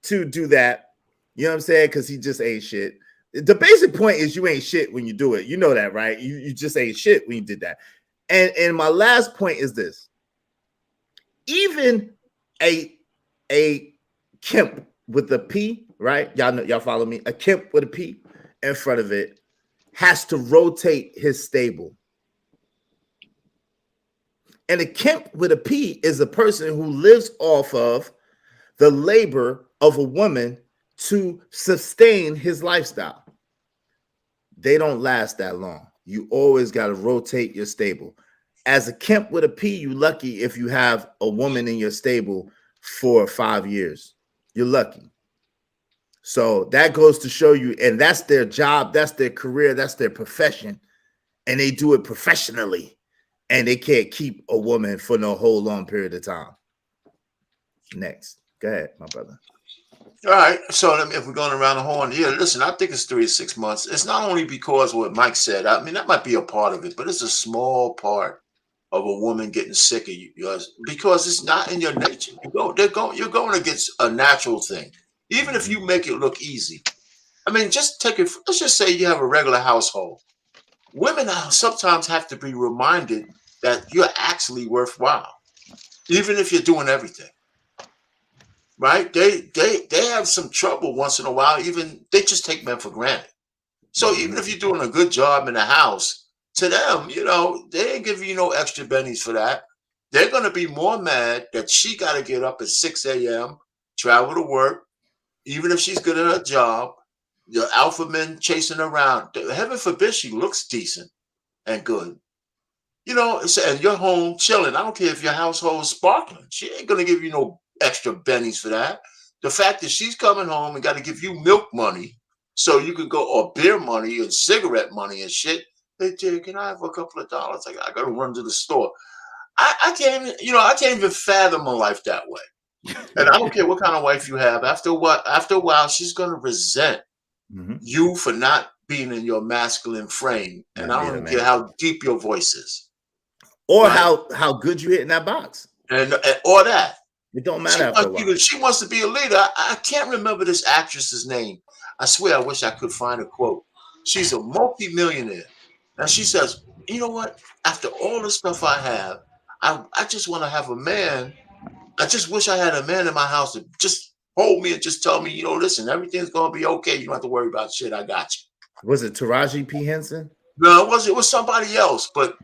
to do that. You know what I'm saying? Because he just ain't shit. The basic point is you ain't shit when you do it. You know that, right? You just ain't shit when you did that. And my last point is this: even a Kemp with a P, right? Y'all know, y'all follow me. A Kemp with a P in front of it has to rotate his stable. And a Kemp with a P is a person who lives off of the labor of a woman to sustain his lifestyle. They don't last that long. You always got to rotate your stable. As a Kemp with a P, you're lucky if you have a woman in your stable for 5 years. You're lucky. So that goes to show you, and that's their job, that's their career, that's their profession, and they do it professionally, and they can't keep a woman for no whole long period of time. Next. Go ahead, my brother. All right. So if we're going around the horn, yeah, listen, I think it's 3 to 6 months. It's not only because what Mike said. I mean, that might be a part of it, but it's a small part of a woman getting sick of you because it's not in your nature. You're going against a natural thing, even if you make it look easy. I mean, just take it. Let's just say you have a regular household. Women sometimes have to be reminded that you're actually worthwhile, even if you're doing everything. Right? They have some trouble once in a while. Even they just take men for granted. So even if you're doing a good job in the house, to them, they ain't giving you no extra bennies for that. They're going to be more mad that she got to get up at 6 a.m., travel to work, even if she's good at her job. The alpha men chasing her around. Heaven forbid she looks decent and good. And you're home chilling. I don't care if your household is sparkling. She ain't going to give you no extra bennies for that. The fact that she's coming home and got to give you milk money so you can go, or beer money and cigarette money and shit. Hey, Jay, can I have a couple of dollars? I got to run to the store. I can't even fathom a life that way. And I don't care what kind of wife you have. After a while, she's going to resent you for not being in your masculine frame. And I don't care how deep your voice is. Or right? how good you hit in that box. And or that. It don't matter after a while. She wants to be a leader. I can't remember this actress's name. I swear I wish I could find a quote. She's a multi-millionaire. And she says, you know what? After all the stuff I have, I just want to have a man. I just wish I had a man in my house to just hold me and just tell me, listen, everything's going to be okay. You don't have to worry about shit. I got you. Was it Taraji P. Henson? No, it was somebody else. But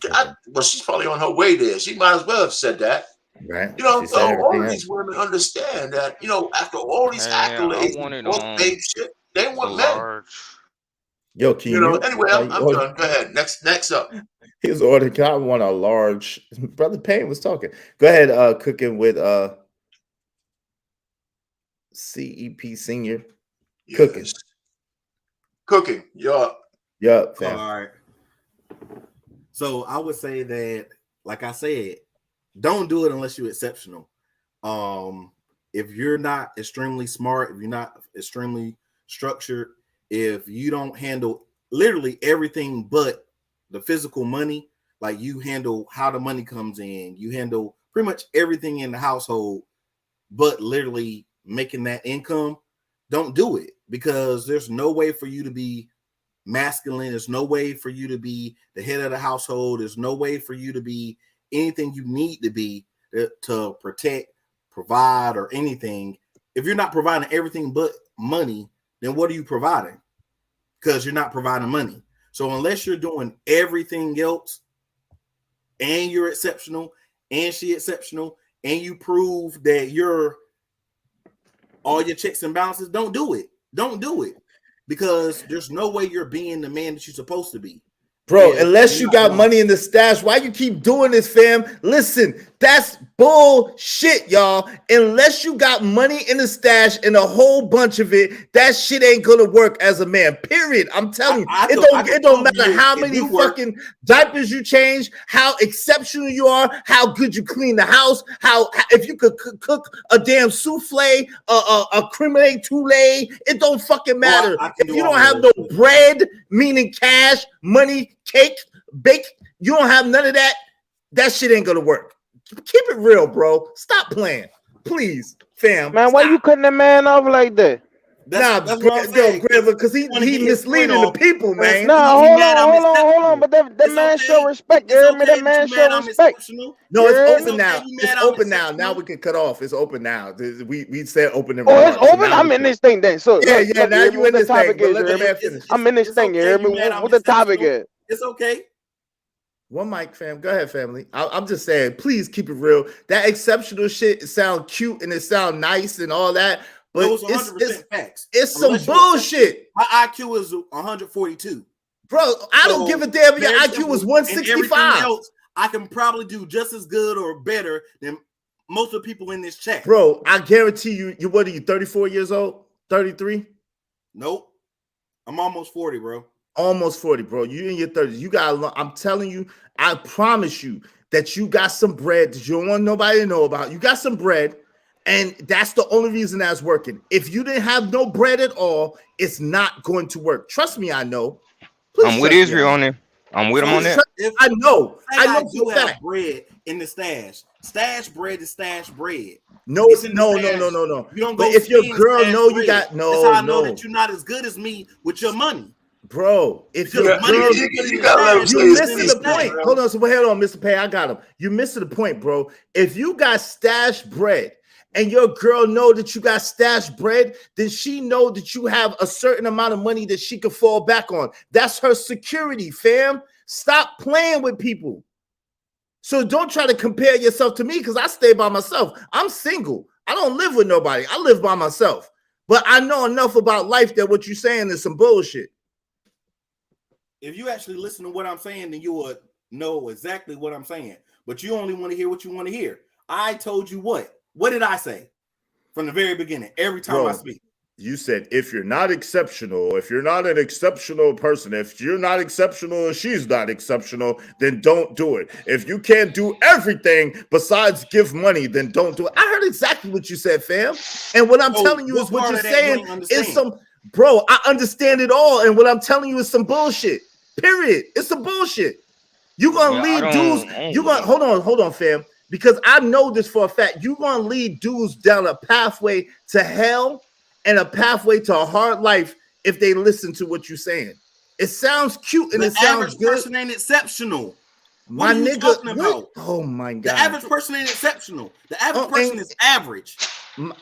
she's probably on her way there. She might as well have said that. Right. So all of these women understand that, after all these accolades, shit, they want men. Yo, can anyway, I'm done. Go ahead. Next up. He was ordering. I want a large. Brother Payne was talking. Go ahead. Cooking with CEP Senior. Yes. Cooking. Yup. Fam. All right. So I would say that, like I said, don't do it unless you're exceptional. If you're not extremely smart, if you're not extremely structured, if you don't handle literally everything but the physical money, like you handle how the money comes in, you handle pretty much everything in the household, but literally making that income, don't do it, because there's no way for you to be masculine. There's no way for you to be the head of the household. There's no way for you to be anything you need to be to protect, provide, or anything. If you're not providing everything but money, then what are you providing? Because you're not providing money. So unless you're doing everything else and you're exceptional and she exceptional and you prove that you're all your checks and balances, don't do it. Don't do it, because there's no way you're being the man that you're supposed to be. Bro, unless you got money in the stash, why you keep doing this, fam? Listen, that's bullshit, y'all. Unless you got money in the stash and a whole bunch of it, that shit ain't gonna work as a man. Period. I'm telling you, it don't matter how many fucking diapers you change, how exceptional you are, how good you clean the house, how if you could cook a damn souffle, a creme brulee, it don't fucking matter. If you don't have no bread, meaning cash, money, cake, bake, you don't have none of that, that shit ain't gonna work. Keep it real, bro. Stop playing, please, fam. Man, why you cutting that man off like that? That's what I'm saying. Because he misleading the people, man. Nah, hold on. But that man show respect. You heard me? That man show respect. No, it's open now. It's open now. Now we can cut off. It's open now. We said open. Oh, it's open. I'm in this thing then. So yeah. Now you in this thing. But let the man finish. I'm in this thing. You hear me? What the topic is? It's okay. One mic, fam. Go ahead, family. I'm just saying, please keep it real. That exceptional shit sound cute and it sound nice and all that, but Those 100% facts. It's some bullshit. My IQ is 142. Bro, I don't give a damn if your IQ is 165. Else, I can probably do just as good or better than most of the people in this chat. Bro, I guarantee you, what are you, 34 years old? 33? Nope. I'm almost 40, bro. Almost 40, bro. You in your 30s. You got, I'm telling you, I promise you that you got some bread that you don't want nobody to know about. You got some bread, and that's the only reason that's working. If you didn't have no bread at all, it's not going to work. Trust me, I know. Please I'm with Israel on it. I'm with him on that. I know. I do have bread in the stash. Stash bread is stash bread. No. You don't go. If your girl know you got that's how I know that you're not as good as me with your money. Bro, if your girl, you missing the point. Hold on, Mr. Pay. I got him. You missing the point, bro. If you got stash bread and your girl know that you got stash bread, then she know that you have a certain amount of money that she can fall back on. That's her security, fam. Stop playing with people. So don't try to compare yourself to me because I stay by myself. I'm single. I don't live with nobody. I live by myself. But I know enough about life that what you're saying is some bullshit. If you actually listen to what I'm saying, then you would know exactly what I'm saying. But you only want to hear what you want to hear. I told you what? What did I say from the very beginning? Every time I speak. You said, if you're not exceptional, if you're not an exceptional person, if you're not exceptional and she's not exceptional, then don't do it. If you can't do everything besides give money, then don't do it. I heard exactly what you said, fam. And what I'm telling you is what you're saying is some... Bro, I understand it all, and what I'm telling you is some bullshit. Period. It's some bullshit. You're gonna lead dudes. You're gonna hold on, fam. Because I know this for a fact. You're gonna lead dudes down a pathway to hell and a pathway to a hard life if they listen to what you're saying. It sounds cute and it sounds good. The average person ain't exceptional. My nigga, talking about? Oh my god. The average person ain't exceptional. The average person is average.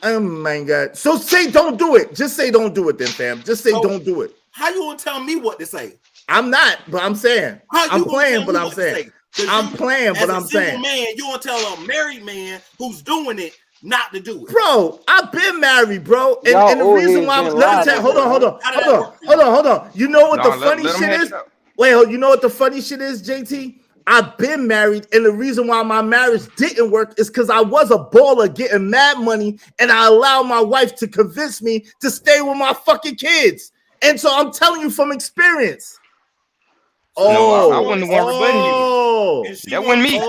Oh my god. So say don't do it. Just say don't do it then, fam. Just say don't do it. How you gonna tell me what to say? I'm not, but I'm saying. I'm playing, but I'm saying. I'm playing, but I'm saying. Man, you gonna tell a married man who's doing it not to do it. Bro, I've been married, bro. And the reason why hold on. You know what the funny shit is? Wait, you know what the funny shit is, JT? I've been married, and the reason why my marriage didn't work is because I was a baller getting mad money, and I allowed my wife to convince me to stay with my fucking kids. And so I'm telling you from experience. No, I wasn't the one rebutting you. That wasn't me.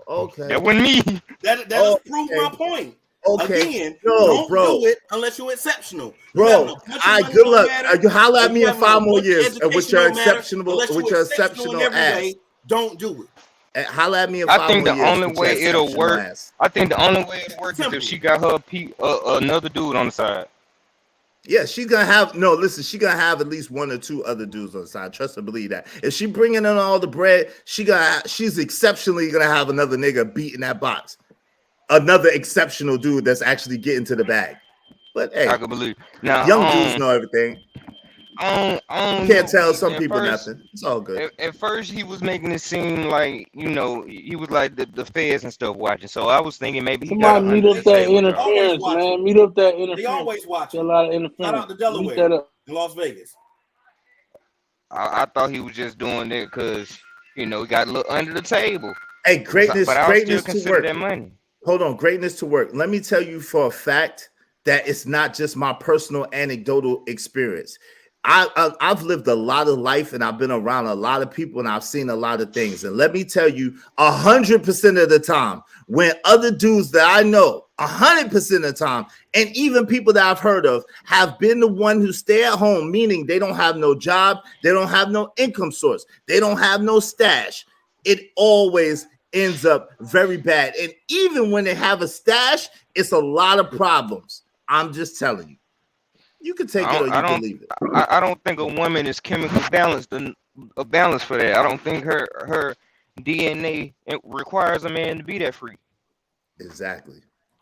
Okay. That wasn't me. That just proved my point. Okay. Again, don't do it unless you're exceptional. Bro, good luck. You holler at me in 5 more years with your exceptional ass. Don't do it. Holler at me in 5 more years. I think the only way it'll work. I think the only way it'll work is if she got her another dude on the side. Yeah, she's gonna have she's gonna have at least 1 or 2 other dudes on the side. Trust and believe that. If she bringing in all the bread, she's exceptionally gonna have another nigga beating that box. Another exceptional dude that's actually getting to the bag. But hey, I can believe. Now, young dudes know everything. I don't can't tell some people nothing. It's all good. At first, he was making it seem like, he was like the feds and stuff watching. So I was thinking maybe he got mute up that interference, man. Mute up that interference. They always watch. A lot of interference. Shout out to Delaware in Las Vegas. I thought he was just doing it because he got a little under the table. Hey, greatness to work. That money. Hold on, greatness to work. Let me tell you for a fact that it's not just my personal anecdotal experience. I've lived a lot of life and I've been around a lot of people and I've seen a lot of things. And let me tell you, 100% of the time, when other dudes that I know, 100% of the time, and even people that I've heard of have been the one who stay at home, meaning they don't have no job, they don't have no income source, they don't have no stash. It always ends up very bad. And even when they have a stash, it's a lot of problems. I'm just telling you. You can take it or you can leave it. I don't think a woman is chemically balanced for that. I don't think her DNA requires a man to be that free. Exactly.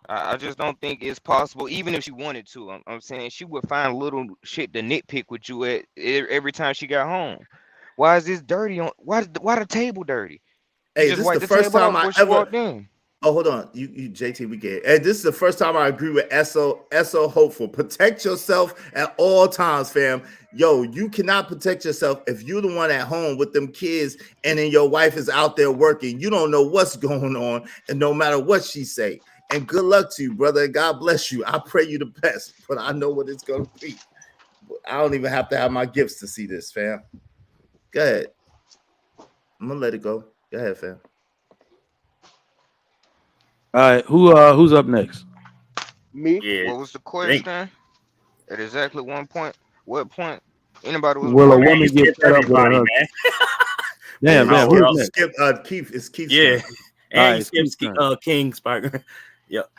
I just don't think it's possible, even if she wanted to. I'm saying she would find little shit to nitpick with you at every time she got home. Why is this dirty? Why the table dirty? Hey, this is the first time I ever. Oh, hold on, you JT, we get it. Hey, this is the first time I agree with SO Hopeful. Protect yourself at all times, fam. Yo, you cannot protect yourself if you're the one at home with them kids, and then your wife is out there working. You don't know what's going on, and no matter what she say. And good luck to you, brother. God bless you. I pray you the best, but I know what it's gonna be. I don't even have to have my gifts to see this, fam. Go ahead. I'm gonna let it go. Go ahead, fam. All right, who's up next? Me. Yeah. What was the question? At exactly one point. What point? Anybody was? Will a woman get fed up with her husband? Man, who's next? Skip, Keith. It's Keith. Yeah. And King Spiker. Yep.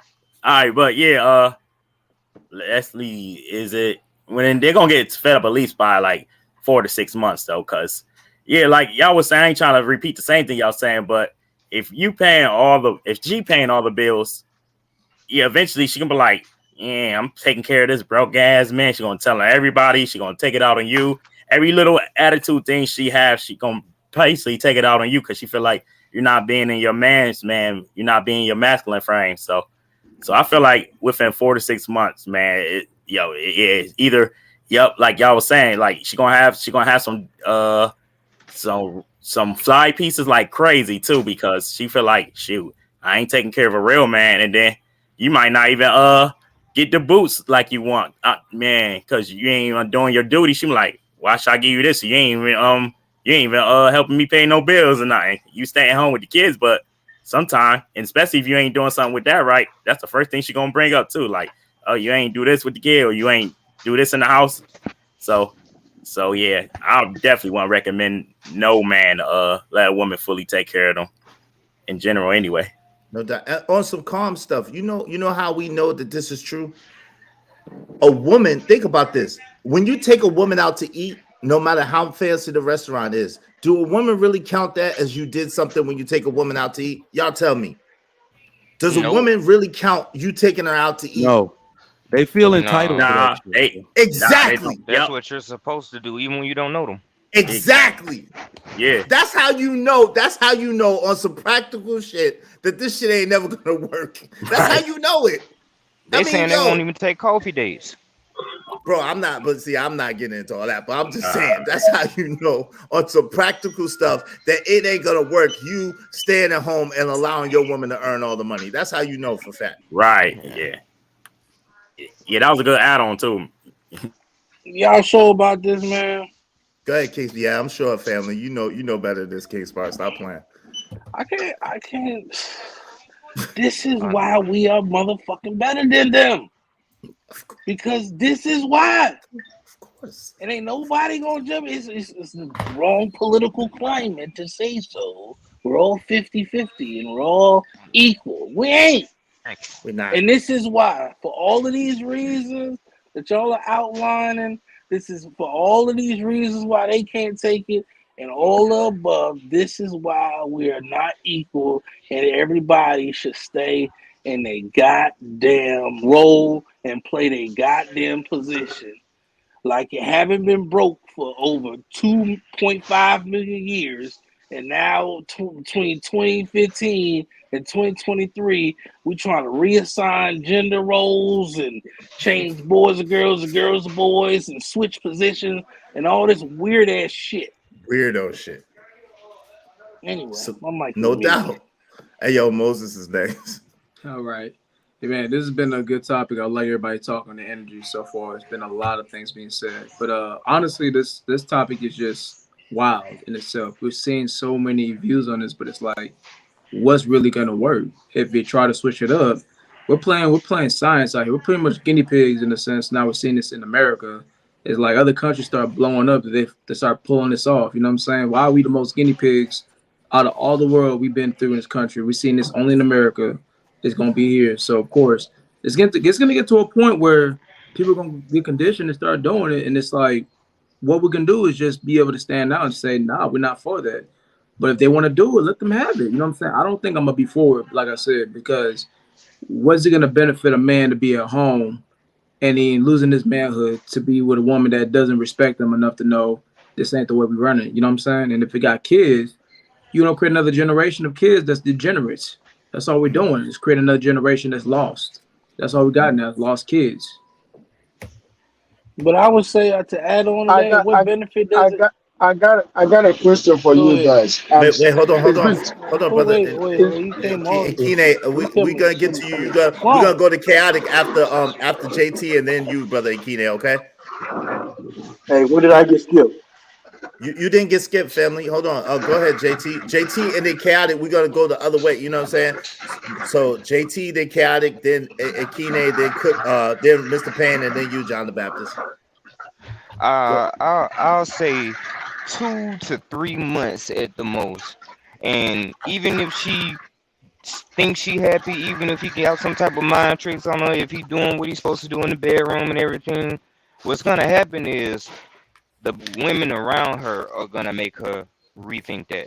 All right, but yeah, Leslie, is it when they're gonna get fed up at least by like 4 to 6 months though? Because like y'all was saying, I ain't trying to repeat the same thing y'all saying, but if she paying all the bills, eventually she can be like, yeah, I'm taking care of this broke ass man. She's gonna tell everybody. She's gonna take it out on you. Every little attitude thing she has, she gonna basically take it out on you because she feel like you're not being in your man's man. You're not being your masculine frame. So I feel like within 4 to 6 months, man, it is either like y'all was saying, like she gonna have some fly pieces like crazy too, because she feel like, shoot, I ain't taking care of a real man, and then you might not even get the boots like you want, man, because you ain't even doing your duty. She be like, why should I give you this? You ain't even helping me pay no bills or nothing. You staying home with the kids, but sometimes, and especially if you ain't doing something with that right, that's the first thing she gonna bring up too. Like, oh, you ain't do this with the kid, or you ain't do this in the house. So yeah, I definitely want to recommend no man let a woman fully take care of them in general anyway. No doubt. On some calm stuff, you know how we know that this is true? A woman, think about this. When you take a woman out to eat, no matter how fancy the restaurant is, do a woman really count that as you did something when you take a woman out to eat? Y'all tell me. Does a woman really count you taking her out to eat? No. They feel entitled to that shit. Exactly. That's what you're supposed to do, even when you don't know them. Exactly. Yeah. That's how you know. That's how you know on some practical shit that this shit ain't never gonna work. That's how you know it. They saying they won't even take coffee dates. Bro, I'm not getting into all that, but I'm just saying that's how you know on some practical stuff that it ain't gonna work. You staying at home and allowing your woman to earn all the money. That's how you know for fact. Right. Yeah, that was a good add-on too. Y'all sure about this, man? Go ahead, Case. Yeah, I'm sure, family. You know better than this, Case Spark. Stop playing. I can't. This is why we are motherfucking better than them. Because this is why. Of course. It ain't nobody gonna jump. It's the wrong political climate to say so. We're all 50-50 and we're all equal. We ain't. We're not. And this is why, for all of these reasons that y'all are outlining, this is for all of these reasons why they can't take it, and all the above, this is why we are not equal, and everybody should stay in their goddamn role and play their goddamn position. Like it haven't been broke for over 2.5 million years, and now between 2015 and 2023, we trying to reassign gender roles and change boys to girls and girls to boys and switch positions and all this weird ass shit. Weirdo shit. Anyway, no doubt. Hey, yo, Moses is next. All right. Hey, man, this has been a good topic. I'll let everybody talk on the energy so far. It's been a lot of things being said. But honestly, this topic is just wild in itself. We're seeing so many views on this, but it's like, what's really gonna work? If you try to switch it up, we're playing science out here. We're pretty much guinea pigs in a sense. Now we're seeing this in America. It's like other countries start blowing up, they start pulling this off. You know what I'm saying? Why are we the most guinea pigs out of all the world we've been through in this country? We're seeing this only in America. It's gonna be here. So of course, It's going to get to a point where people are going to get conditioned and start doing it. And it's like, what we can do is just be able to stand out and say, nah, we're not for that. But if they want to do it, let them have it. You know what I'm saying? I don't think I'm going to be for it, like I said, because what's it going to benefit a man to be at home and then losing his manhood to be with a woman that doesn't respect him enough to know this ain't the way we run it? You know what I'm saying? And if we got kids, you don't create another generation of kids that's degenerates. That's all we're doing is create another generation that's lost. That's all we got now is lost kids. But I would say to add on to that, what benefit does it? I got a question for you guys. Wait, hold on, brother. He came on. Akine, we gonna get to you. We're gonna go to chaotic after JT and then you, brother Akine. Okay. Hey, what did I get skipped? You didn't get skipped, family. Hold on. Go ahead, JT. JT and then chaotic. We're gonna go the other way. You know what I'm saying? So JT, then chaotic, then Akine, then Mr. Payne, and then you, John the Baptist. I'll say 2 to 3 months at the most. And even if she thinks she happy, even if he got some type of mind tricks on her, if he doing what he's supposed to do in the bedroom and everything, what's gonna happen is the women around her are gonna make her rethink that.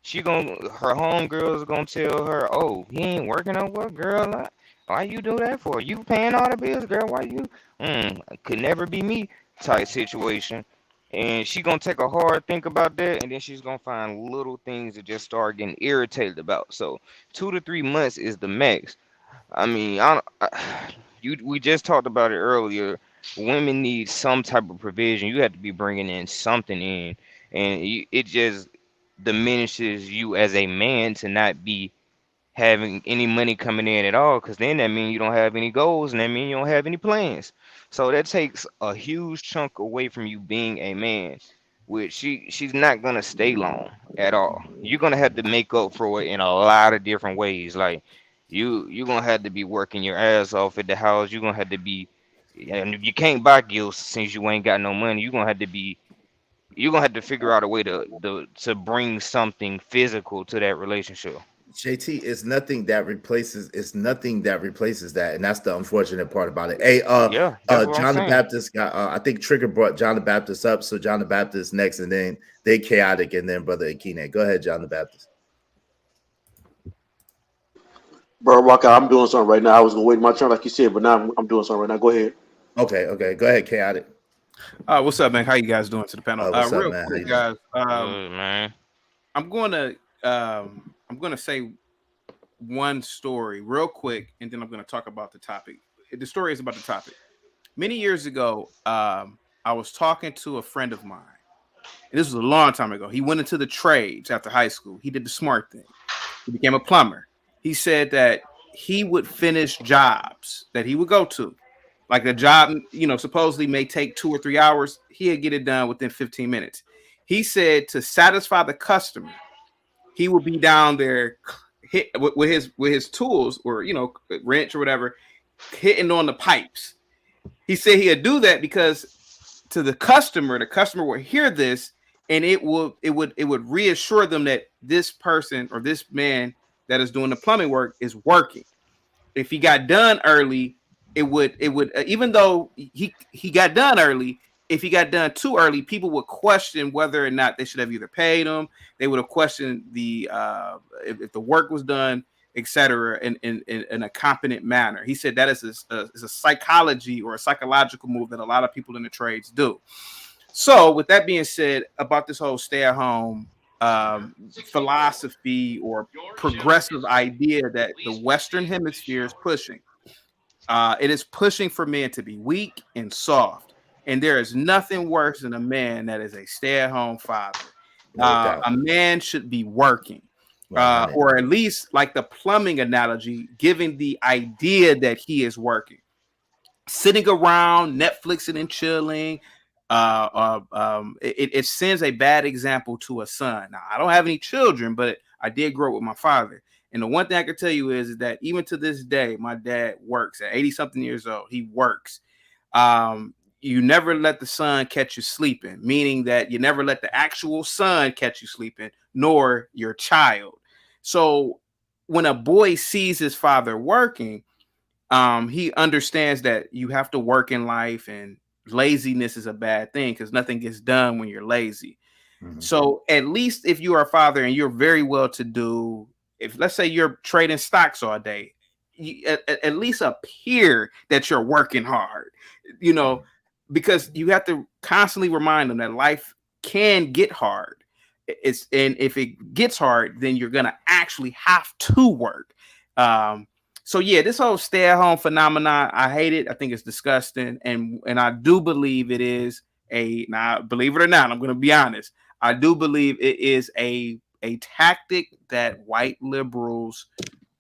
Her homegirls are gonna tell her, "Oh, he ain't working on what, girl? Why you do that for? You paying all the bills, girl? Why you? Could never be me." Type situation. And she gonna take a hard think about that, and then she's gonna find little things to just start getting irritated about. So 2 to 3 months is the max. I mean, we just talked about it earlier. Women need some type of provision. You have to be bringing in something in, and it just diminishes you as a man to not be having any money coming in at all, because then that means you don't have any goals, and that means you don't have any plans. So that takes a huge chunk away from you being a man, which she's not gonna stay long at all. You're gonna have to make up for it in a lot of different ways. Like you're gonna have to be working your ass off at the house. You're gonna have to be, and if you can't buy gifts since you ain't got no money, you're gonna have to figure out a way to bring something physical to that relationship. JT is nothing that replaces. It's nothing that replaces that, and that's the unfortunate part about it. Hey, John the Baptist got. I think Trigger brought John the Baptist up, so John the Baptist next, and then they chaotic, and then Brother Akine. Go ahead, John the Baptist. Bro, Rock, I'm doing something right now. I was gonna wait my turn, like you said, but now I'm doing something right now. Go ahead. Okay. Go ahead, chaotic. What's up, man? How you guys doing to the panel? Real man? quick, guys. Man. I'm gonna say one story real quick, and then I'm gonna talk about the topic. The story is about the topic. Many years ago, I was talking to a friend of mine, and this was a long time ago. He went into the trades after high school. He did the smart thing. He became a plumber. He said that he would finish jobs that he would go to. Like a job, supposedly may take 2 or 3 hours. He'd get it done within 15 minutes. He said to satisfy the customer, he would be down there with his tools or wrench or whatever, hitting on the pipes. He said he'd do that because to the customer would hear this, and it would reassure them that this person or this man that is doing the plumbing work is working. If he got done early, it would even though he got done early, if he got done too early, people would question whether or not they should have either paid him. They would have questioned if the work was done, etc., in a competent manner. He said that is a psychology or a psychological move that a lot of people in the trades do. So, with that being said, about this whole stay-at-home philosophy or progressive idea that the Western Hemisphere is pushing, it is pushing for men to be weak and soft. And there is nothing worse than a man that is a stay-at-home father. A man should be working, or at least, like the plumbing analogy, giving the idea that he is working. Sitting around Netflixing and chilling, it sends a bad example to a son. Now, I don't have any children, but I did grow up with my father. And the one thing I can tell you is that even to this day, my dad works at 80-something years old. He works. You never let the sun catch you sleeping, meaning that you never let the actual sun catch you sleeping, nor your child. So when a boy sees his father working, he understands that you have to work in life, and laziness is a bad thing because nothing gets done when you're lazy. So at least if you are a father and you're very well to do, if let's say you're trading stocks all day, you at least appear that you're working hard, because you have to constantly remind them that life can get hard. And if it gets hard, then you're gonna actually have to work. So yeah, this whole stay-at-home phenomenon, I hate it. I think it's disgusting, and I do believe it is now, believe it or not, I'm gonna be honest. I do believe it is a tactic that white liberals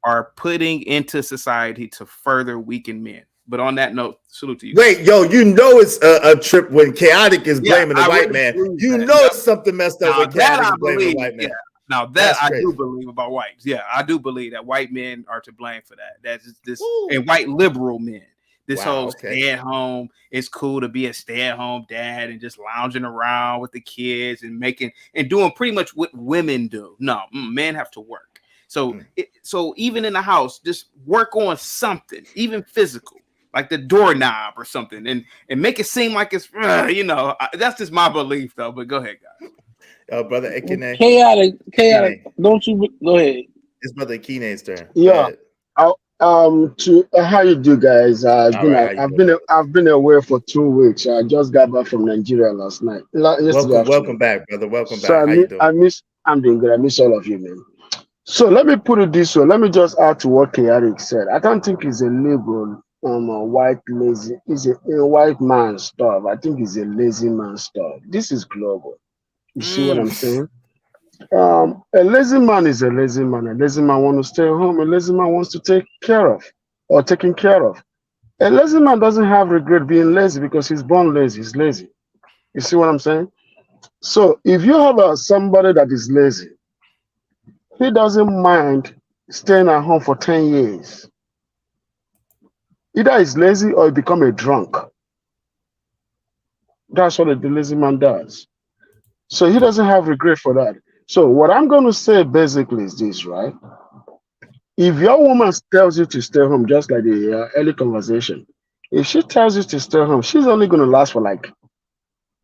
are putting into society to further weaken men. But on that note, salute to you. Wait, yo, it's a trip when Chaotic is blaming the white man. It's something messed up when Chaotic is blaming the white man. Now that I do believe about whites. Yeah, I do believe that white men are to blame for that. That's this and white liberal men. This whole stay at home, it's cool to be a stay-at-home dad and just lounging around with the kids and doing pretty much what women do. No, men have to work. So so even in the house, just work on something, even physical, like the doorknob or something, and make it seem like it's that's just my belief though. But go ahead, guys. Brother Ekene. Chaotic. Don't you go ahead. It's Brother Ekene's turn. Yeah. How you do, guys? I've been away for 2 weeks. I just got back from Nigeria last night. Welcome back, brother. Welcome back. How you doing? I'm doing good. I miss all of you, man. So let me put it this way. Let me just add to what Chaotic said. I don't think it's a liberal white lazy. It's a white man stuff. I think it's a lazy man stuff. This is global. You see what I'm saying? A lazy man is a lazy man. A lazy man wants to stay home. A lazy man wants to take care of or taken care of. A lazy man doesn't have regret being lazy because he's born lazy. He's lazy. You see what I'm saying? So if you have somebody that is lazy, he doesn't mind staying at home for 10 years. Either he's lazy or he become a drunk. That's what the lazy man does. So he doesn't have regret for that. So what I'm going to say basically is this, right? If your woman tells you to stay home, just like the early conversation, if she tells you to stay home, she's only going to last for like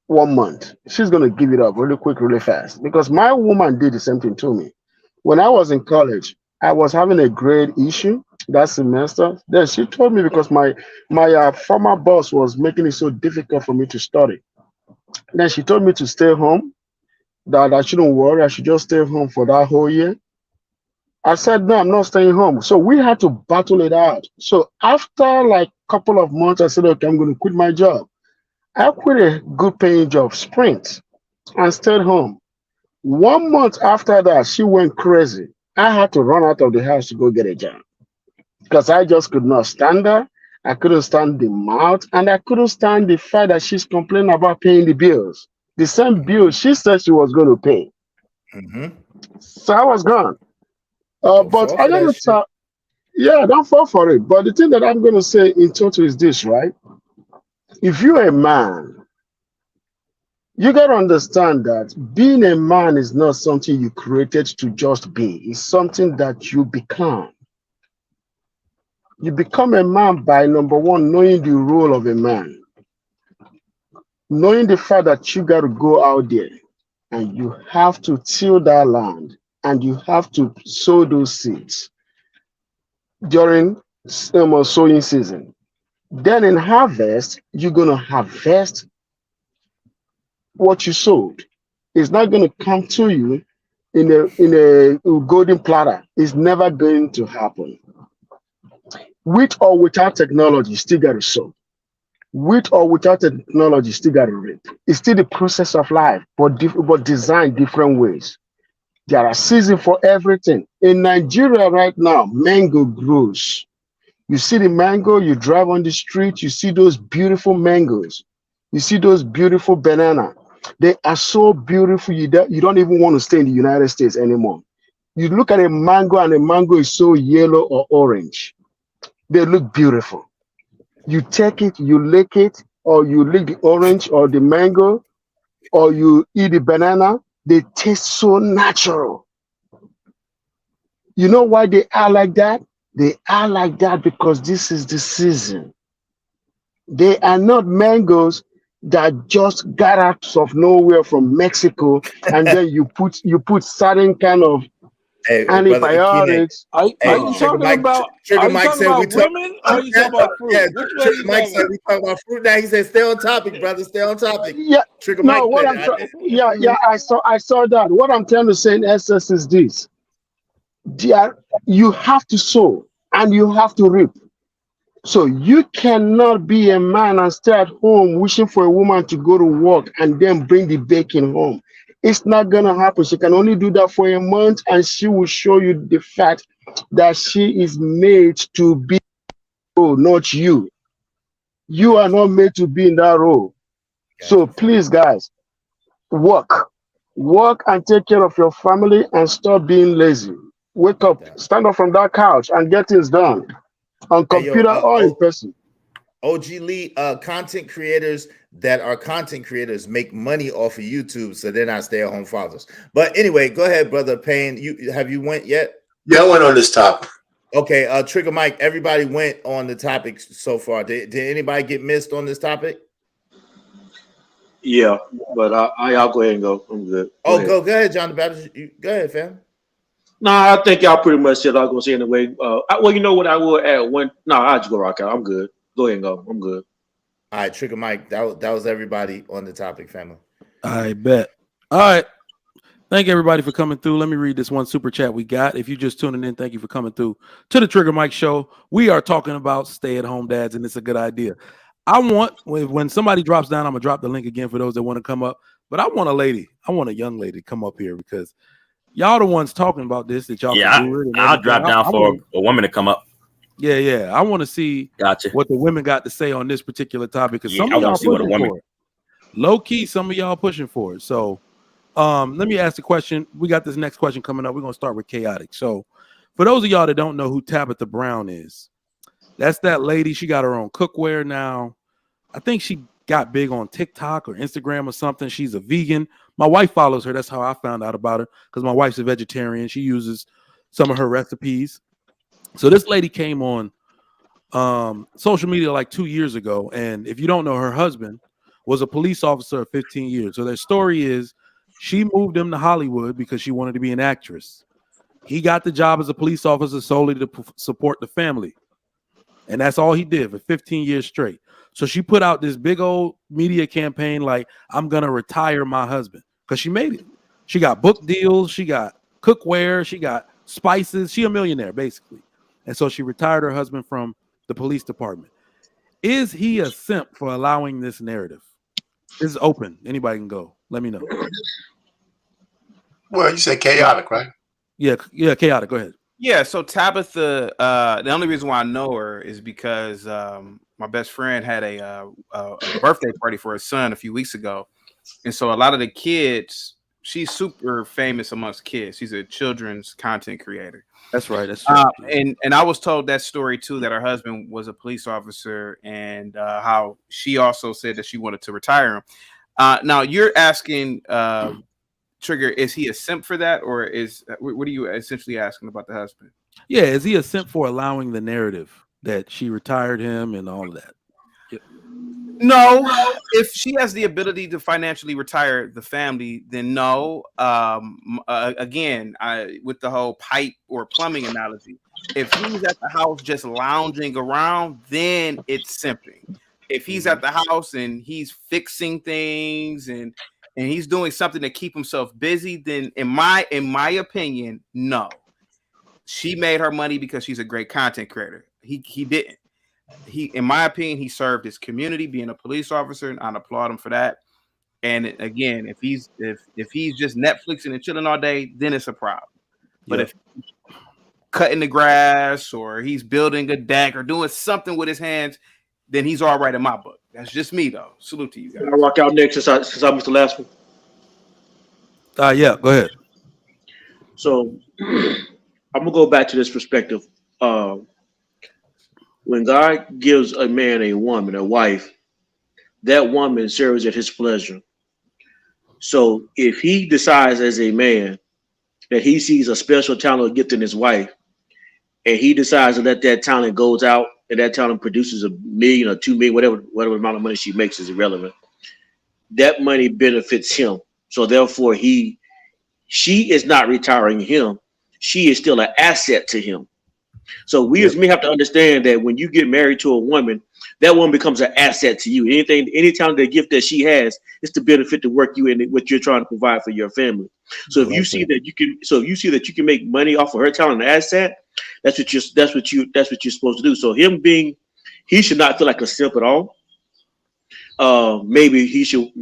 1 month. She's going to give it up really quick, really fast. Because my woman did the same thing to me. When I was in college, I was having a grade issue that semester. Then she told me because my former boss was making it so difficult for me to study. Then she told me to stay home. That I shouldn't worry, I should just stay home for that whole year. I said, no, I'm not staying home. So we had to battle it out. So after like a couple of months, I said, okay, I'm going to quit my job. I quit a good paying job, Sprint, and stayed home. 1 month after that, she went crazy. I had to run out of the house to go get a job because I just could not stand her. I couldn't stand the mouth, and I couldn't stand the fact that she's complaining about paying the bills. The same bill she said she was going to pay. So I was gone. But I don't know. Yeah, don't fall for it. But the thing that I'm going to say in total is this, right? If you're a man, you got to understand that being a man is not something you created to just be. It's something that you become. You become a man by, number one, knowing the role of a man. Knowing the fact that you got to go out there and you have to till that land and you have to sow those seeds during sowing season. Then in harvest, you're going to harvest what you sowed. It's not going to come to you in a golden platter. It's never going to happen. With or without technology, you still got to sow. With or without technology, still got to reap. It's still the process of life, but designed different ways. There are seasons for everything. In Nigeria right now, mango grows. You see the mango, you drive on the street, you see those beautiful mangoes. You see those beautiful bananas. They are so beautiful, you don't even want to stay in the United States anymore. You look at a mango and the mango is so yellow or orange. They look beautiful. You take it, you lick it, or you lick the orange or the mango, or you eat the banana. They taste so natural. You know why they are like that? They are like that because this is the season. They are not mangoes that just got out of nowhere from Mexico, and then you put certain kind of Hey, brother Akine. antibiotics. Are Hey, you Trigger talking Mike. about? Trigger Are you Mike talking said we about talk. women? Or are you talking about fruit? Yeah, Which one are Trigger you Mike talking said about? we talk about fruit. Now he said, "Stay on topic, brother. Stay on topic." Yeah, Trigger no, Mike what said, I'm trying, yeah, I saw that. What I'm trying to say in essence is this: you have to sow and you have to reap. So you cannot be a man and stay at home wishing for a woman to go to work and then bring the bacon home. It's not gonna happen. She can only do that for a month, and she will show you the fact that she is made to be role, not you. You are not made to be in that role. So please, guys, work. Work and take care of your family and stop being lazy. Wake up, stand up from that couch and get things done on Hey, yo, computer or in person. OG Lee, content creators that are content creators make money off of YouTube, so they're not stay-at-home fathers. But anyway, go ahead, brother Payne. You went yet? Yeah, I went on this topic. Okay, Trigger Mike, everybody went on the topic so far. Did anybody get missed on this topic? Yeah, but I'll go ahead and go. I'm good. Go ahead, John the Baptist. Go ahead, fam. Nah, I think y'all pretty much said I was gonna say anyway. Well, you know what I will add one. No, I'll just go rock out. I'm good. Go ahead and go. I'm good. All right, Trigger Mike. That was everybody on the topic, family. I bet. All right. Thank everybody for coming through. Let me read this one super chat we got. If you're just tuning in, thank you for coming through to the Trigger Mike Show. We are talking about stay-at-home dads, and it's a good idea. I want, when somebody drops down, I'm going to drop the link again for those that want to come up. But I want a young lady to come up here because y'all the ones talking about this, that y'all can do it. And I'll drop down for a woman to come up. Yeah. I want to see what the women got to say on this particular topic. Because some of y'all pushing for it. Low key, some of y'all pushing for it. So let me ask the question. We got this next question coming up. We're going to start with chaotic. So for those of y'all that don't know who Tabitha Brown is, that's that lady. She got her own cookware now. I think she got big on TikTok or Instagram or something. She's a vegan. My wife follows her. That's how I found out about her, because my wife's a vegetarian. She uses some of her recipes. So this lady came on social media like 2 years ago. And if you don't know, her husband was a police officer of 15 years. So their story is she moved him to Hollywood because she wanted to be an actress. He got the job as a police officer solely to support the family. And that's all he did for 15 years straight. So she put out this big old media campaign like, I'm going to retire my husband, because she made it. She got book deals. She got cookware. She got spices. She a millionaire, basically. And so she retired her husband from the police department. Is he a simp for allowing this narrative? This is open. Anybody can go. Let me know. Well, you said chaotic, right? Yeah, chaotic. Go ahead. Yeah, so Tabitha, the only reason why I know her is because my best friend had a birthday party for his son a few weeks ago. And so a lot of the kids, she's super famous amongst kids. She's a children's content creator. That's right. That's right. And I was told that story too, that her husband was a police officer, and how she also said that she wanted to retire him. Now you're asking, Trigger, is he a simp for that, or what are you essentially asking about the husband? Yeah, is he a simp for allowing the narrative that she retired him and all of that? Yeah. No, if she has the ability to financially retire the family, then no. Again, with the whole pipe or plumbing analogy, if he's at the house just lounging around, then it's simping. If he's at the house and he's fixing things and he's doing something to keep himself busy, then in my opinion, no. She made her money because she's a great content creator. He didn't. In my opinion, he served his community being a police officer, and I applaud him for that. And again, if he's just Netflixing and chilling all day, then it's a problem. But if he's cutting the grass or he's building a deck or doing something with his hands, then he's all right in my book. That's just me, though. Salute to you guys. Can I rock out next since I missed the last one? Yeah, go ahead. So I'm gonna go back to this perspective. When God gives a man a woman, a wife, that woman serves at his pleasure. So if he decides as a man that he sees a special talent or gift in his wife, and he decides to let that talent goes out, and that talent produces $1 million or $2 million, whatever amount of money she makes is irrelevant. That money benefits him. So therefore, she is not retiring him. She is still an asset to him. So we as men have to understand that when you get married to a woman, that woman becomes an asset to you. Any talent, the gift that she has is to benefit the work you and what you're trying to provide for your family. So if you see that you can make money off of her talent and asset, that's what you're supposed to do. So he should not feel like a simp at all. Maybe she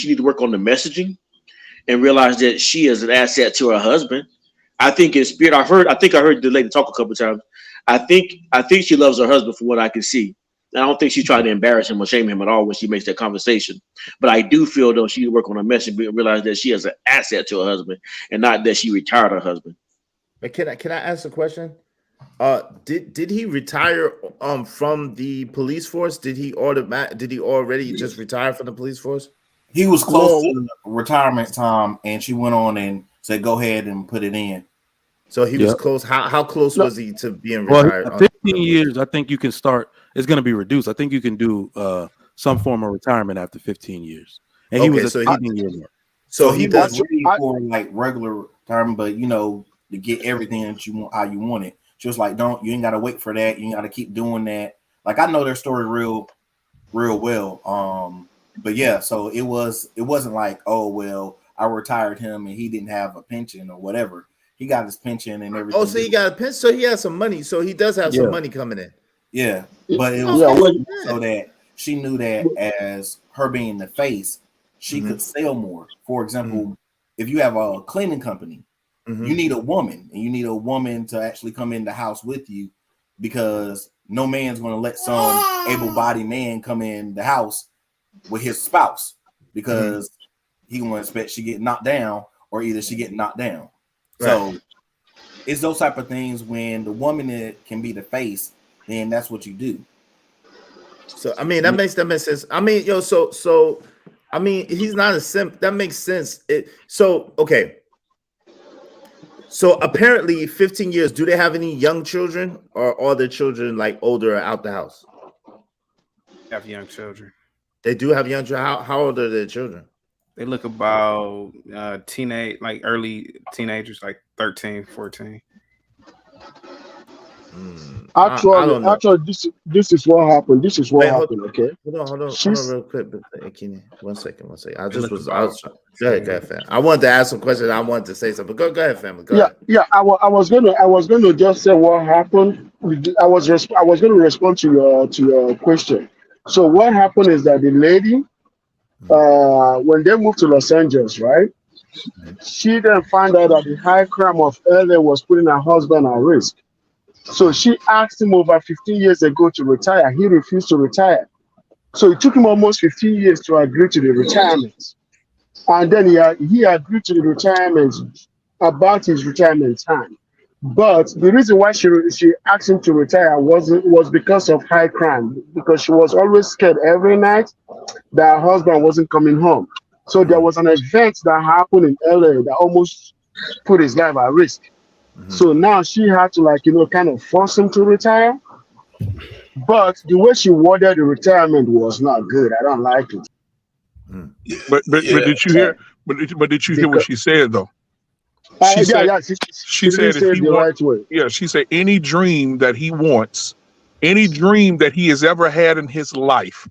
need to work on the messaging and realize that she is an asset to her husband. I think in spirit, I think I heard the lady talk a couple of times. I think she loves her husband from what I can see. I don't think she's trying to embarrass him or shame him at all when she makes that conversation. But I do feel though she need to work on her message and realize that she is an asset to her husband and not that she retired her husband. But can I ask a question? Did he retire from the police force? Did he already just retire from the police force? He was close to retirement time, and she went on and said, "Go ahead and put it in." So he was close. How close was he to being retired? 15 years, I think you can start. It's going to be reduced. I think you can do some form of retirement after 15 years. And he was a 15-year mark. So he was ready for like regular retirement, but to get everything that you want, how you want it. She was like, you ain't got to wait for that. You ain't got to keep doing that. Like, I know their story real well. But yeah, so it wasn't like, oh, well, I retired him and he didn't have a pension or whatever. He got his pension and everything. Oh, so he got a pension. So he has some money. So he does have some money coming in. Yeah, but it was so that she knew that as her being the face, she could sell more. For example, if you have a cleaning company, you need a woman, and you need a woman to actually come in the house with you, because no man's going to let some able-bodied man come in the house with his spouse, because he going to expect she get knocked down, or either she get knocked down. Right. So it's those type of things. When the woman can be the face, then that's what you do. So I mean that makes sense. I mean, so I mean, he's not a simp. That makes sense. Okay. So apparently 15 years, do they have any young children, or are their children like older or out the house? Have young children. They do have young children. How old are their children? They look about early teenagers, like 13, 14. Actually, this is what happened. This is what happened. Okay. Hold on, real quick. One second. Go ahead, fam. I wanted to ask some questions. I wanted to say something. Go ahead, family. Go ahead. Yeah. I was gonna just say what happened. I was gonna respond to your question. So what happened is that the lady, when they moved to Los Angeles, right? She then found out that the high crime of LA was putting her husband at risk. So she asked him over 15 years ago to retire. He refused to retire. So it took him almost 15 years to agree to the retirement. And then he agreed to the retirement about his retirement time. But the reason why she asked him to retire was because of high crime, because she was always scared every night that her husband wasn't coming home. So there was an event that happened in LA that almost put his life at risk. So now she had to kind of force him to retire. But the way she worded the retirement was not good. I don't like it. But did you hear? But did you hear what she said though? She said if he wants, she said any dream that he wants, any dream that he has ever had in his life,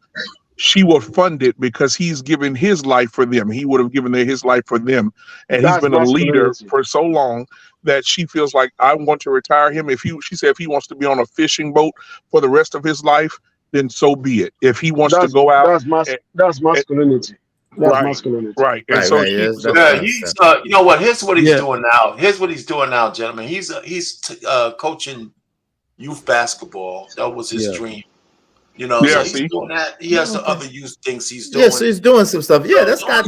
she will fund it because he's given his life for them. He would have given his life for them, and he's been a leader for so long that she feels like I want to retire him. She said if he wants to be on a fishing boat for the rest of his life, then so be it. If he wants to go out, that's masculinity. That's masculinity. Right. And so he's you know what? Here's what he's doing now. Here's what he's doing now, gentlemen. He's coaching youth basketball. That was his dream. So he's doing that. He has some other youth things he's doing. Yes, he's doing some stuff. Yeah, that's not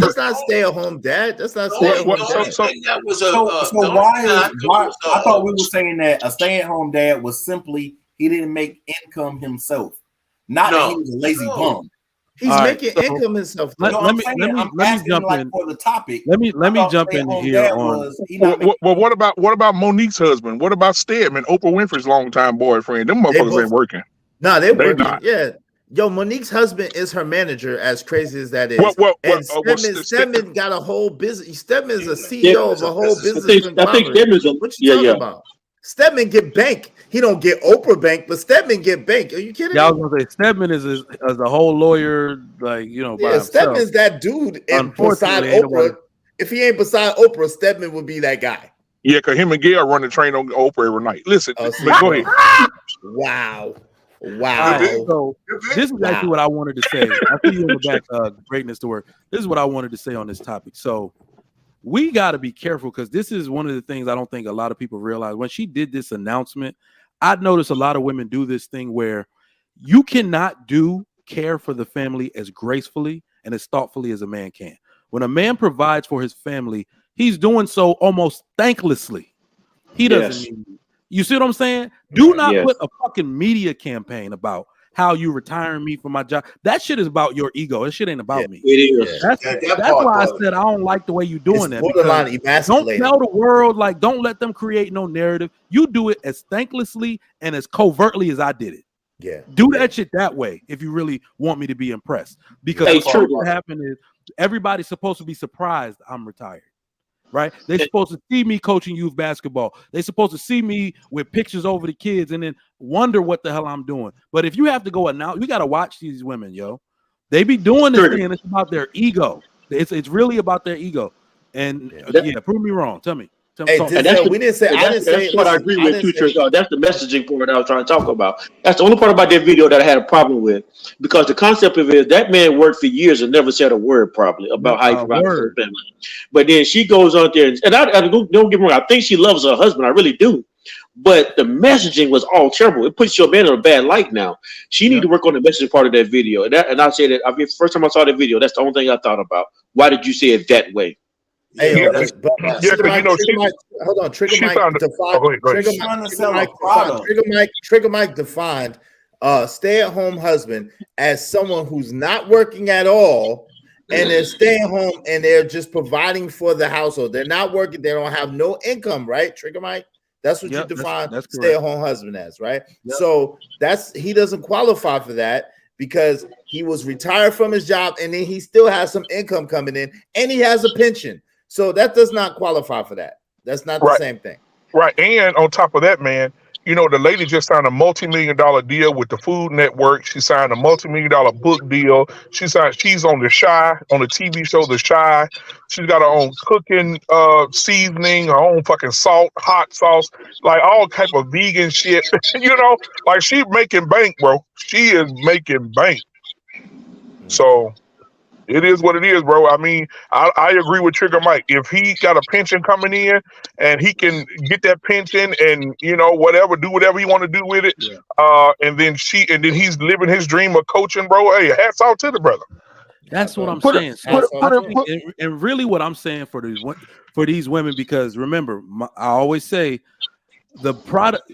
stay-at-home dad. That's not stay-at-home dad. So why? I thought we were saying that a stay-at-home dad was simply he didn't make income himself, not that he was a lazy bum. He's All right, making so income himself. let I'm me asking jump like in. for the topic. Let me thought jump in stay-at-home here dad on. was he not Well, making what about Monique's husband? What about Stedman, Oprah Winfrey's longtime boyfriend? Them They motherfuckers both, ain't working. nah, they're They working. not. Yeah. Yo, Monique's husband is her manager, as crazy as that is. And Stedman got a whole business. Stedman is a CEO of a whole business conglomerate. What you talking about? Stedman get bank. He don't get Oprah bank, but Stedman get bank. Are you kidding Yeah, I me? was gonna say Stedman is a whole lawyer, like by himself. Stedman's that dude beside Oprah. If he ain't beside Oprah, Stedman would be that guy. Yeah, because him and Gail run the train on Oprah every night. Listen, go ahead. Wow. Right, so this is actually what I wanted to say. I see you in the back, greatness to work. This is what I wanted to say on this topic. So we got to be careful because this is one of the things I don't think a lot of people realize. When she did this announcement, I'd noticed a lot of women do this thing where you cannot care for the family as gracefully and as thoughtfully as a man can. When a man provides for his family, he's doing so almost thanklessly. He doesn't need you. You see what I'm saying? Do not put a fucking media campaign about how you retiring me from my job. That shit is about your ego. That shit ain't about me. It is. That's why I said I don't like the way you're doing that. Don't tell the world, like, don't let them create no narrative. You do it as thanklessly and as covertly as I did it. Yeah. Do that shit that way if you really want me to be impressed. Because what's supposed to happen is everybody's supposed to be surprised I'm retired. Right? They're supposed to see me coaching youth basketball. They're supposed to see me with pictures over the kids and then wonder what the hell I'm doing. But if you have to go announce, we got to watch these women, yo. They be doing this thing. It's about their ego. It's really about their ego. And prove me wrong. Tell me. That's what I agree with too, Trish. That's the messaging part I was trying to talk about. That's the only part about that video that I had a problem with, because the concept of it is that man worked for years and never said a word probably about how he provides for the family. But then she goes out there and I don't get me wrong, I think she loves her husband, I really do. But the messaging was all terrible. It puts your man in a bad light now. She need to work on the messaging part of that video. And I say that first time I saw that video, that's the only thing I thought about. Why did you say it that way? Hey, hold on. Trigger Mike defined stay-at-home husband as someone who's not working at all and they're staying home and they're just providing for the household. They're not working, they don't have no income, right? Trigger Mike? That's what you define stay-at-home husband as, right? Yep. So he doesn't qualify for that because he was retired from his job and then he still has some income coming in and he has a pension. So that does not qualify for that. That's not the same thing. Right. And on top of that, man, the lady just signed a multi-million-dollar deal with the Food Network. She signed a multi-million-dollar book deal. She's on The Chi, on the TV show The Chi. She's got her own cooking seasoning, her own fucking salt, hot sauce, like all type of vegan shit. Like she's making bank, bro. She is making bank. So it is what it is, bro. I mean, I agree with Trigger Mike. If he got a pension coming in and he can get that pension and do whatever he want to do with it, and then he's living his dream of coaching, bro. Hey, hats off to the brother. That's what I'm saying. And really, what I'm saying for these women, because remember, I always say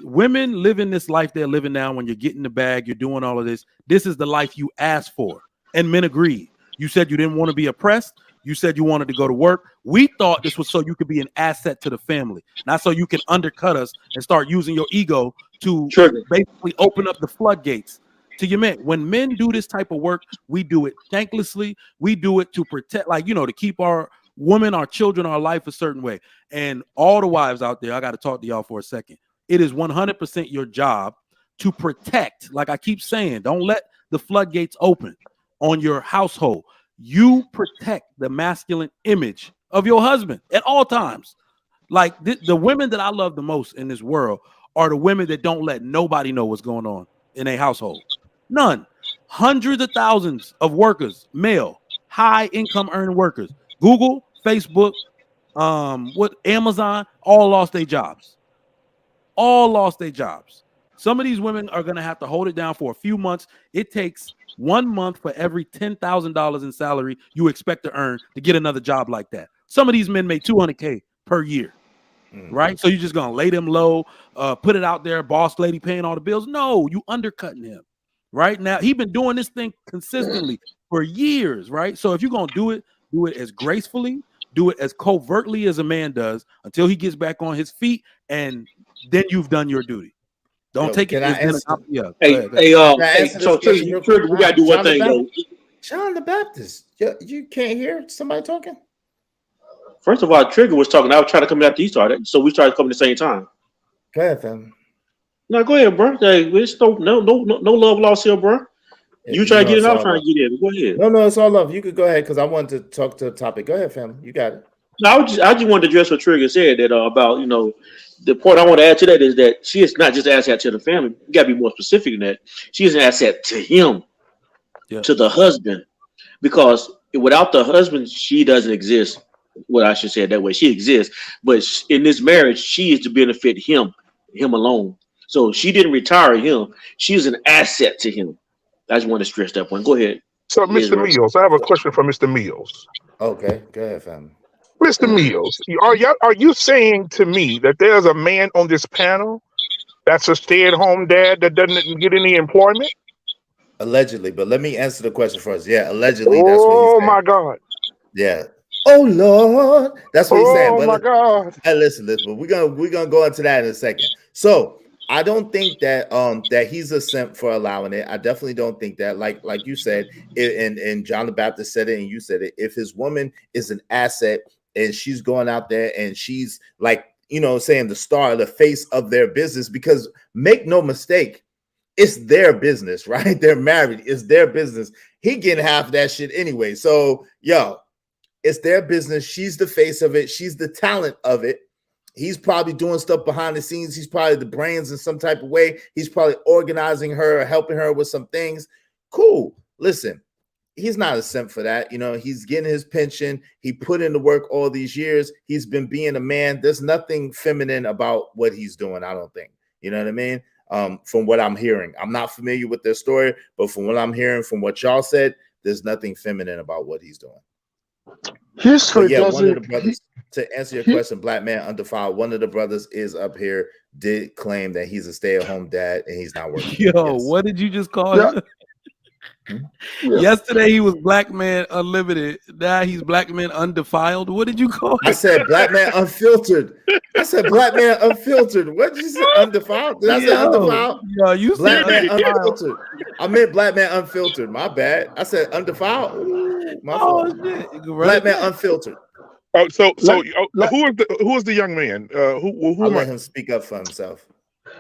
women living this life they're living now. When you're getting the bag, you're doing all of this. This is the life you asked for, and men agreed. You said you didn't want to be oppressed. You said you wanted to go to work. We thought this was so you could be an asset to the family, not so you can undercut us and start using your ego to basically open up the floodgates to your men. When men do this type of work, we do it thanklessly. We do it to protect, to keep our women, our children, our life a certain way. And all the wives out there, I got to talk to y'all for a second. It is 100% your job to protect. Like I keep saying, don't let the floodgates open on your household. You protect the masculine image of your husband at all times. Like the women that I love the most in this world are the women that don't let nobody know what's going on in a household. None. Hundreds of thousands of workers, male, high income earning workers. Google, Facebook, Amazon, all lost their jobs. All lost their jobs. Some of these women are going to have to hold it down for a few months. It takes 1 month for every $10,000 in salary you expect to earn to get another job like that. Some of these men make $200K per year, right? So you're just going to lay them low, put it out there, boss lady paying all the bills. No, you undercutting him, right? Now, he's been doing this thing consistently for years, right? So if you're gonna do it as gracefully, do it as covertly as a man does until he gets back on his feet, and then you've done your duty. Don't take it as being yeah. So Trigger, we gotta do one thing though. John the Baptist, you can't hear somebody talking? First of all, Trigger was talking. I was trying to come after he started, so we started coming at the same time. Go ahead, fam. No, go ahead, bro. Hey, it's no love lost here, bro. You try to get it, I'm trying to get in. Go ahead. No, it's all love. You could go ahead because I wanted to talk to the topic. Go ahead, fam. You got it. No, I just wanted to address what Trigger said that about the point I want to add to that is that she is not just an asset to the family. You got to be more specific than that. She is an asset to him, to the husband, because without the husband, she doesn't exist. Well, I should say it that way. She exists, but in this marriage, she is to benefit him alone. So she didn't retire him. She is an asset to him. I just want to stress that point. Go ahead. So, Mr. Mills, I have a question for Mr. Mills. Okay, go ahead, fam. Mr. Mills, are you saying to me that there's a man on this panel that's a stay-at-home dad that doesn't get any employment? Allegedly, but let me answer the question first. Yeah, allegedly. That's what he's Oh saying. my God. Yeah. Oh Lord, that's what he's saying. Oh my God. Hey, listen. We're gonna go into that in a second. So I don't think that that he's a simp for allowing it. I definitely don't think that. Like you said, and John the Baptist said it, and you said it. If his woman is an asset and she's going out there and she's like, saying the star, the face of their business, because make no mistake, it's their business, right? They're married. It's their business. He getting half of that shit anyway. So it's their business. She's the face of it. She's the talent of it. He's probably doing stuff behind the scenes. He's probably the brains in some type of way. He's probably organizing her or helping her with some things. Cool. Listen, he's not a simp for that. He's getting his pension. He put in the work all these years. He's been being a man. There's nothing feminine about what he's doing, I don't think. You know what I mean? From what I'm hearing. I'm not familiar with their story, but from what I'm hearing, from what y'all said, there's nothing feminine about what he's doing. History one doesn't. of the brothers, to answer your question, Black Man Undefiled, one of the brothers is up here, did claim that he's a stay-at-home dad and he's not working. What did you just call him? Yesterday he was Black Man Unlimited. Now he's Black Man Undefiled. What did you call him? I said Black Man Unfiltered. I said Black Man Unfiltered. What did you say? Undefiled? Did I say undefiled? Yeah, you Black said Man Unfiltered. I meant Black Man Unfiltered. My bad. I said undefiled. My fault. Black Man Unfiltered. Oh, so who is the young man? Who I'll let him speak up for himself.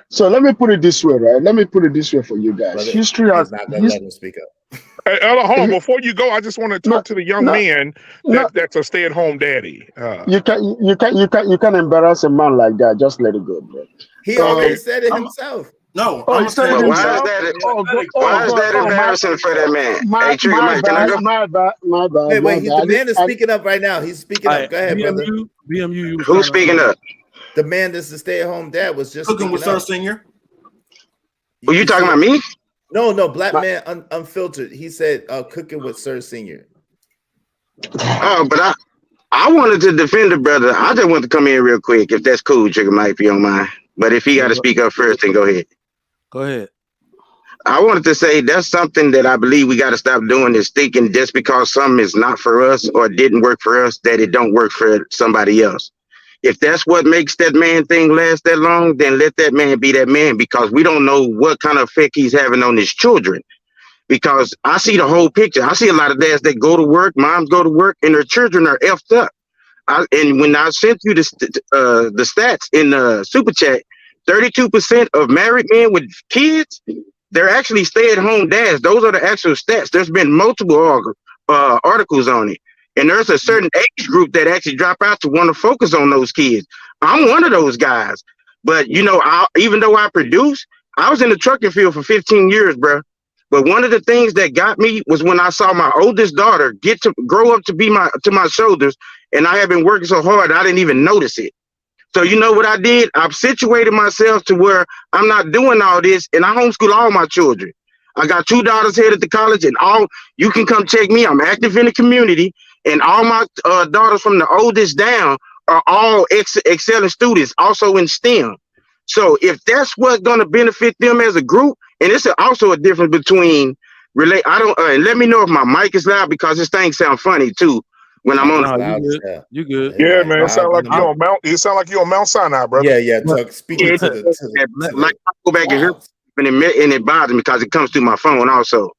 So let me put it this way, right? Let me put it this way for you guys. Brother, History has not gonna let him speak up. Hey, hold on. Before you go, I just want to talk to the young man that's a stay-at-home daddy. You can embarrass a man like that. Just let it go, bro. He already said it himself. No, he said it himself. Why is that embarrassing for that man? Hey, Trigger Mike, can I go? My bad. Wait, the man is speaking up right now. He's speaking up. Go ahead, brother. BMU. Who's speaking up? The man that's the stay-at-home dad was just Cooking with Sir Senior. Were you talking about me? No, Black Man Unfiltered. He said cooking with Sir Senior. Oh, but I wanted to defend the brother. I just want to come in real quick, if that's cool, Trigger Mike, if you don't mind. But if he got to speak up first, then go ahead. Go ahead. I wanted to say that's something that I believe we got to stop doing, is thinking just because something is not for us or didn't work for us, that it don't work for somebody else. If that's what makes that man thing last that long, then let that man be that man, because we don't know what kind of effect he's having on his children. Because I see the whole picture. I see a lot of dads that go to work, moms go to work, and their children are effed up. And when I sent you the stats in the super chat, 32% of married men with kids, they're actually stay-at-home dads. Those are the actual stats. There's been multiple articles on it. And there's a certain age group that actually drop out to want to focus on those kids. I'm one of those guys. But, even though I produce, I was in the trucking field for 15 years, bro. But one of the things that got me was when I saw my oldest daughter grow up to be to my shoulders, and I had been working so hard, I didn't even notice it. So you know what I did? I've situated myself to where I'm not doing all this, and I homeschool all my children. I got 2 daughters headed to college, and you can come check me. I'm active in the community, and all my daughters from the oldest down are all excelling students, also in STEM. So if that's what's going to benefit them as a group, and it's also a difference between relate. I don't. And let me know if my mic is loud because this thing sounds funny too when I'm on. No, you good. You good. Yeah, man. It sound like you on Mount. It sound like you on Mount Sinai, brother. Yeah. Speaking to the like I go back and hear, and it bothers me because it comes through my phone also.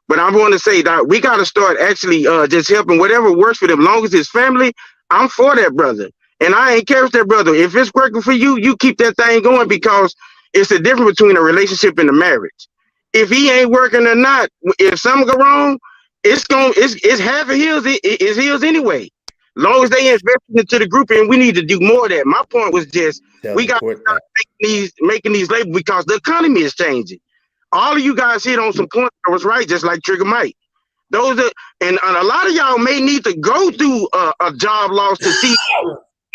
But I want to say that we got to start actually just helping whatever works for them. As long as it's family, I'm for that brother, and I ain't care if that brother. If it's working for you, you keep that thing going because it's the difference between a relationship and a marriage. If he ain't working or not, if something go wrong, it's half of his. It's his anyway. Long as they invest into the group, and we need to do more of that. My point was just we got to start making these labels because the economy is changing. All of you guys hit on some points that was right, just like Trigger Mike. Those are, and a lot of y'all may need to go through a job loss to see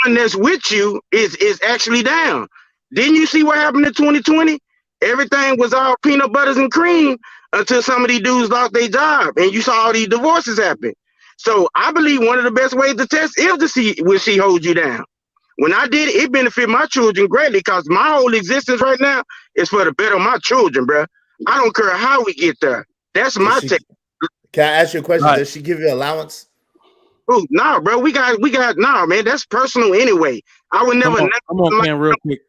one that's with you is actually down. Didn't you see what happened in 2020? Everything was all peanut butters and cream until some of these dudes lost their job, and you saw all these divorces happen. So I believe one of the best ways to test is to see will she hold you down. When I did it, it benefited my children greatly because my whole existence right now is for the better of my children, bro. I don't care how we get there. That's my take. Can I ask you a question? Does she give you allowance? Oh, no, bro. We got no, man. That's personal anyway. I would never. Come on, Cam, real quick,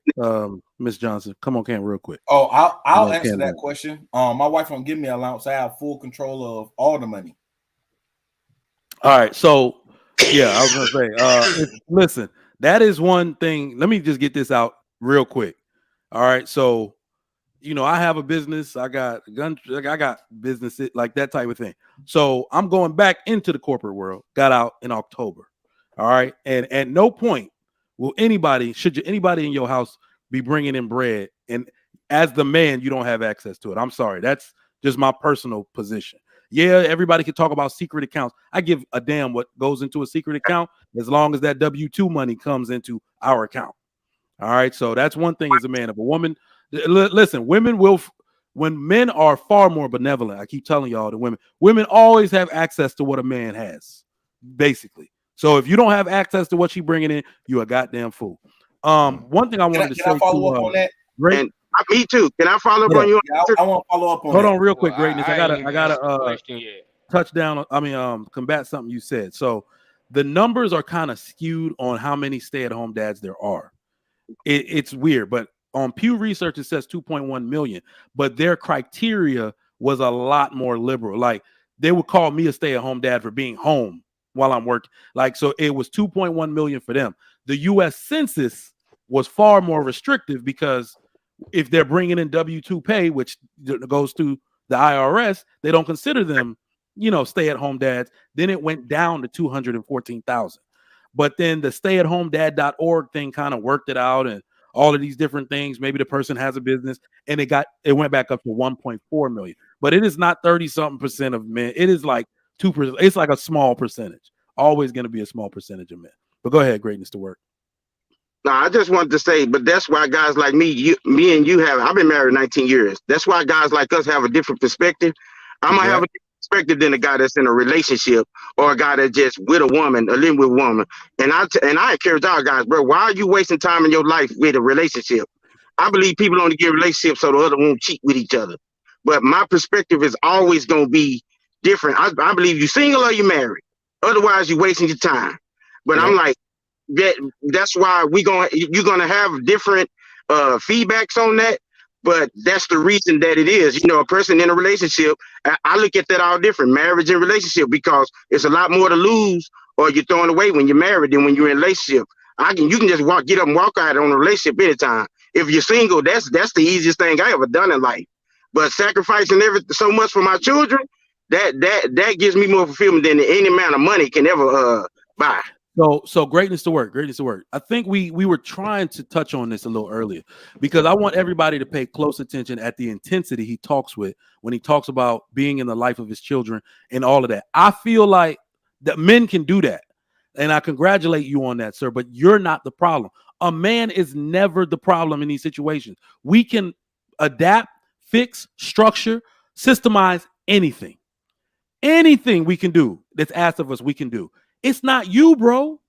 Miss Johnson. Come on, Cam, real quick. Oh, I'll answer that question. My wife don't give me allowance. I have full control of all the money. All right, so yeah, I was gonna say, listen, that is one thing. Let me just get this out real quick. All right, so I have a business. I got business like that type of thing. So I'm going back into the corporate world. Got out in October. All right, and at no point will anybody in your house be bringing in bread, and as the man, you don't have access to it. I'm sorry, that's just my personal position. Yeah, everybody can talk about secret accounts. I give a damn what goes into a secret account as long as that W-2 money comes into our account. All right, so that's one thing as a man. If a woman, listen, women will, when men are far more benevolent, I keep telling y'all, the women always have access to what a man has, basically. So if you don't have access to what she bringing in, you a goddamn fool. One thing I wanted to say. Can I follow up on that? Great. Me too. Can I follow up on you? Yeah, I want to follow up on. Hold on, real quick, Greatness. I gotta touch down. Combat something you said. So the numbers are kind of skewed on how many stay-at-home dads there are. It's weird, but on Pew Research it says 2.1 million, but their criteria was a lot more liberal. Like they would call me a stay-at-home dad for being home while I'm working. Like so, it was 2.1 million for them. The U.S. Census was far more restrictive because if they're bringing in W-2 pay, which goes to the IRS, they don't consider them, stay-at-home dads. Then it went down to 214,000. But then the stayatHomeDad.org thing kind of worked it out and all of these different things. Maybe the person has a business and it went back up to 1.4 million. But it is not 30-something% of men. It is like 2%. It's like a small percentage. Always going to be a small percentage of men. But go ahead, Greatness to work. No, I just wanted to say, but that's why guys like me and you have, I've been married 19 years. That's why guys like us have a different perspective. I'm going to have a different perspective than a guy that's in a relationship or a guy that's just with a woman, or living with a woman. And I encourage our guys, bro, why are you wasting time in your life with a relationship? I believe people only get relationships so the other won't cheat with each other. But my perspective is always going to be different. I believe you single or you married. Otherwise, you're wasting your time. But I'm like, that's why you're gonna have different feedbacks on that, but that's the reason that it is. A person in a relationship, I look at that all different, marriage and relationship, because it's a lot more to lose or you're throwing away when you're married than when you're in a relationship. You can just get up and walk out on a relationship anytime. If you're single, that's the easiest thing I ever done in life. But sacrificing so much for my children, that gives me more fulfillment than any amount of money can ever buy. So greatness to work. I think we were trying to touch on this a little earlier because I want everybody to pay close attention at the intensity he talks with when he talks about being in the life of his children and all of that. I feel like that men can do that, and I congratulate you on that, sir. But you're not the problem. A man is never the problem in these situations. We can adapt, fix, structure, systemize anything we can do that's asked of us. We can do. It's not you, bro.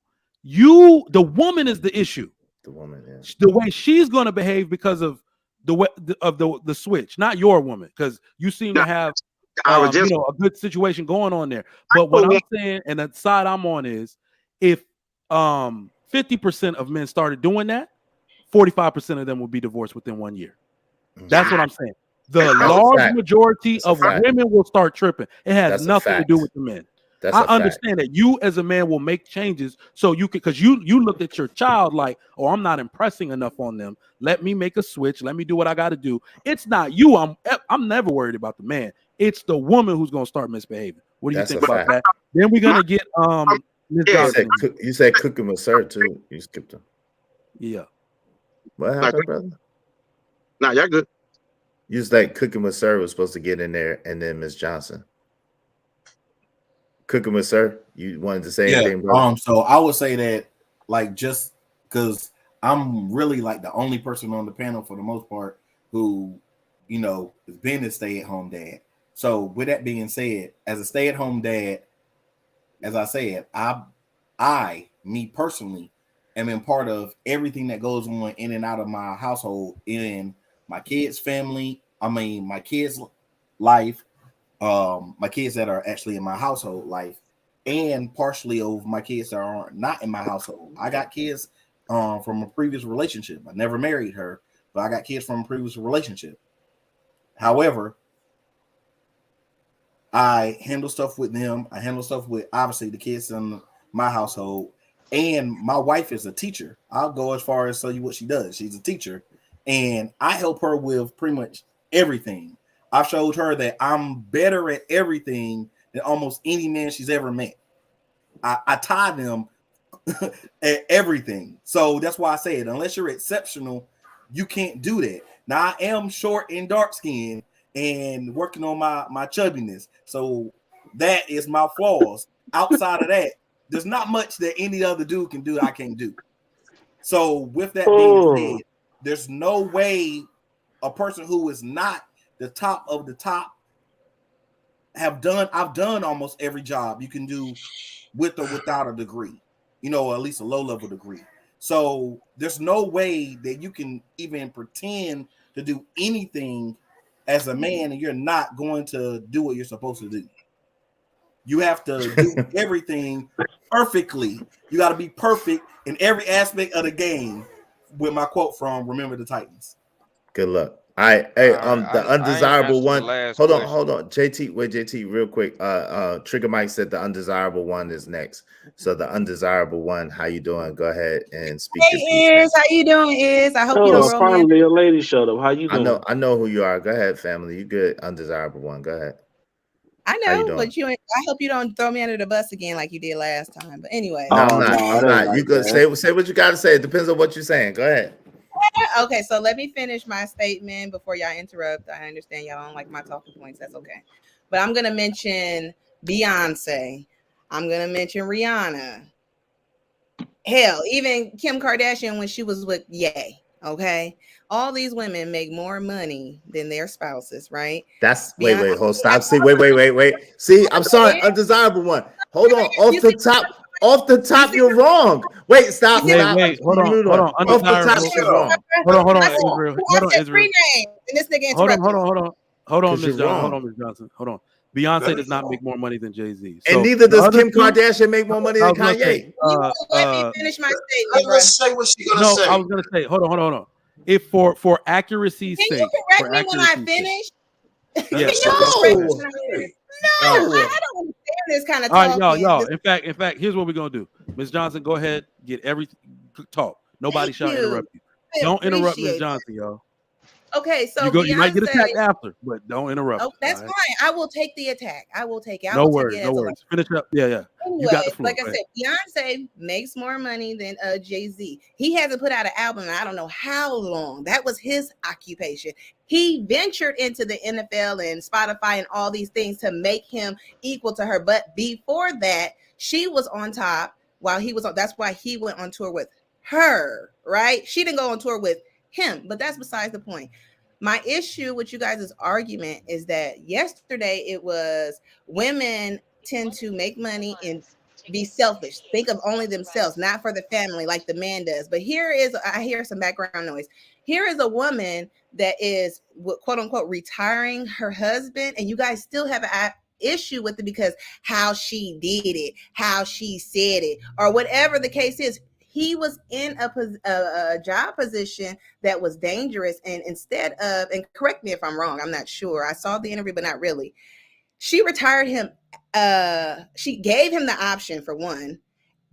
The woman is the issue. The woman, yeah. The way she's going to behave because of the switch, not your woman, because you seem to have a good situation going on there. But what I'm saying, and the side I'm on is, if 50% of men started doing that, 45% of them will be divorced within 1 year. That's what I'm saying. The large majority of women will start tripping. It has nothing to do with the men. I understand that you as a man will make changes so you could, because you looked at your child like, oh, I'm not impressing enough on them. Let me make a switch. Let me do what I got to do. It's not you. I'm never worried about the man. It's the woman who's gonna start misbehaving. What do you think about that? Then we're gonna get Ms. Johnson. You said cooking with sir too. You skipped him. Yeah. What happened, brother? Nah, y'all good. You said cooking with sir was supposed to get in there, and then Ms. Johnson. Cooking with sir, you wanted to say anything, bro? So I would say that, like, just because I'm really like the only person on the panel for the most part who, has been a stay-at-home dad. So with that being said, as a stay-at-home dad, as I said, me personally, am in part of everything that goes on in and out of my household, in my kids' family. My kids' life. My kids that are actually in my household life, and partially of my kids that are not in my household. I got kids from a previous relationship. I never married her, but I got kids from a previous relationship. However, I handle stuff with them. I handle stuff with, obviously, the kids in my household, and my wife is a teacher. I'll go as far as tell you what she does. She's a teacher, and I help her with pretty much everything. I've showed her that I'm better at everything than almost any man she's ever met. I tie them at everything. So that's why I say it. Unless you're exceptional, you can't do that. Now, I am short and dark skinned and working on my chubbiness. So that is my flaws. Outside of that, there's not much that any other dude can do I can't do. So with that being said, there's no way a person who is not the top of the top I've done almost every job you can do with or without a degree, at least a low-level degree. So there's no way that you can even pretend to do anything as a man and you're not going to do what you're supposed to do. You have to do everything perfectly. You got to be perfect in every aspect of the game, with my quote from Remember the Titans. Good luck. All right, hey, the undesirable one. Hold on, JT. Wait, JT, real quick. Trigger Mike said the undesirable one is next. So the undesirable one, how you doing? Go ahead and speak. Hey, Iz, how you doing, Iz? I hope you don't roll finally a lady showed up. How you doing? I know who you are. Go ahead, family. You good? Undesirable one. Go ahead. I know, but I hope you don't throw me under the bus again like you did last time. But anyway, no, I'm not. You good? Say what you got to say. It depends on what you're saying. Go ahead. Okay, so let me finish my statement before y'all interrupt. I understand y'all don't like my talking points. That's okay. But I'm going to mention Beyonce. I'm going to mention Rihanna. Hell, even Kim Kardashian when she was with Ye. Okay. All these women make more money than their spouses, right? Wait, hold, stop. See, wait. See, I'm sorry, undesirable one. Hold on, off the top, you're wrong. Wait, stop. Wait, hold on. Off the top, you're wrong. Hold on, Israel. Hold on, Ms. Johnson. Hold on. Beyonce does not make more money than Jay-Z. And neither does Kim Kardashian make more money than Kanye. Let me finish my statement. Let's say what she's gonna say. I was gonna say, hold on. If for accuracy's sake, you correct me when I finish? Yes. No, I don't understand this kind of talk. All right, y'all. In fact, here's what we're gonna do. Ms. Johnson, go ahead, get every talk. Nobody shall interrupt you. Don't interrupt Ms. Johnson, y'all. Okay, so you might get attacked after, but don't interrupt. Oh, that's fine. I will take the attack. I will take it. No worries. Finish up. Yeah. Anyway, you got the floor. Like I said, Beyonce makes more money than Jay-Z. He hasn't put out an album in I don't know how long. That was his occupation. He ventured into the NFL and Spotify and all these things to make him equal to her. But before that, she was on top while he was on. That's why he went on tour with her, right? She didn't go on tour with him, but that's besides the point. My issue with you guys' argument is that yesterday it was women tend to make money and be selfish, think of only themselves, not for the family like the man does. But I hear some background noise. Here is a woman that is quote unquote retiring her husband, and you guys still have an issue with it because how she did it, how she said it, or whatever the case is. He was in a job position that was dangerous, and instead of, and correct me if I'm wrong, I'm not sure, I saw the interview but not really, she retired him. She gave him the option, for one,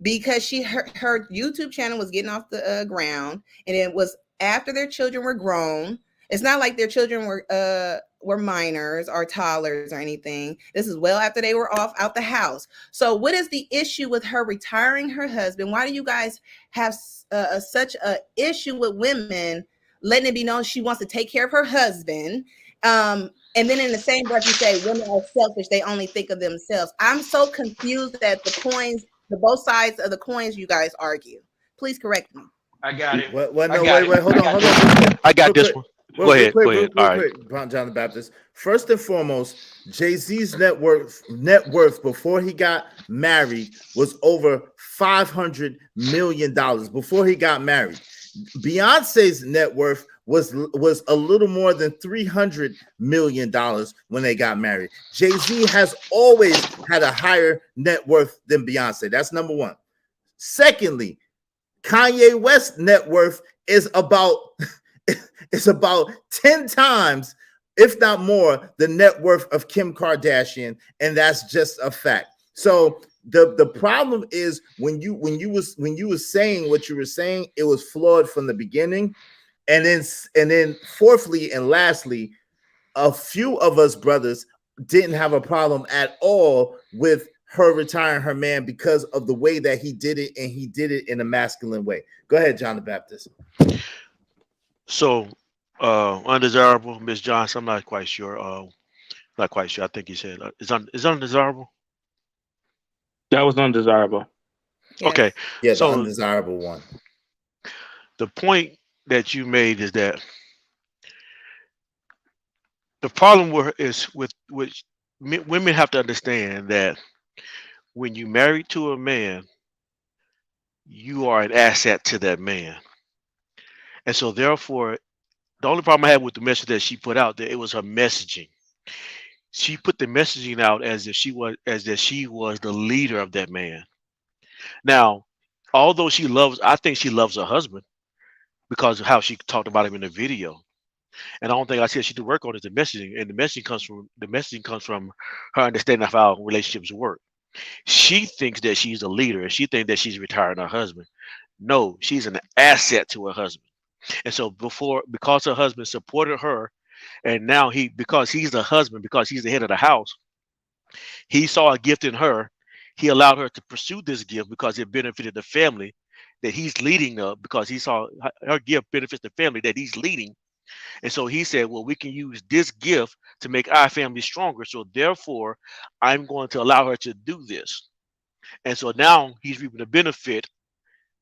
because her YouTube channel was getting off the ground, and it was after their children were grown. It's not like their children were minors or toddlers or anything. This is well after they were out the house. So what is the issue with her retiring her husband? Why do you guys have such a issue with women letting it be known she wants to take care of her husband? And then in the same breath you say women are selfish, they only think of themselves. I'm so confused at the both sides of the coins you guys argue. Please correct me. I got it. Wait, hold on. I got this one. Go ahead. All right. John the Baptist. First and foremost, Jay-Z's net worth before he got married was over $500 million before he got married. Beyonce's net worth was a little more than $300 million when they got married. Jay-Z has always had a higher net worth than Beyonce. That's number one. Secondly, Kanye West's net worth is about 10 times, if not more, the net worth of Kim Kardashian, and that's just a fact. So the problem is when you were saying what you were saying, it was flawed from the beginning. And then fourthly and lastly, a few of us brothers didn't have a problem at all with her retiring her man because of the way that he did it, and he did it in a masculine way. Go ahead, John the Baptist. So undesirable, Miss Johnson, I'm not quite sure. I think you said is undesirable. That was undesirable. Yes. Okay. Yeah, so the undesirable one. The point that you made is that the problem with women have to understand that when you married to a man, you are an asset to that man. And so therefore, the only problem I had with the message that she put out there, it was her messaging. She put the messaging out as if she was the leader of that man. Now, although I think she loves her husband because of how she talked about him in the video. And the only thing I said she did work on is the messaging, and the messaging comes from her understanding of how relationships work. She thinks that she's a leader, and she thinks that she's retiring her husband. No, she's an asset to her husband. And so because her husband supported her, and now because he's the husband, because he's the head of the house, he saw a gift in her. He allowed her to pursue this gift because it benefited the family that he's leading up, because he saw her gift benefits the family that he's leading. And so he said, well, we can use this gift to make our family stronger. So therefore, I'm going to allow her to do this. And so now he's reaping the benefit.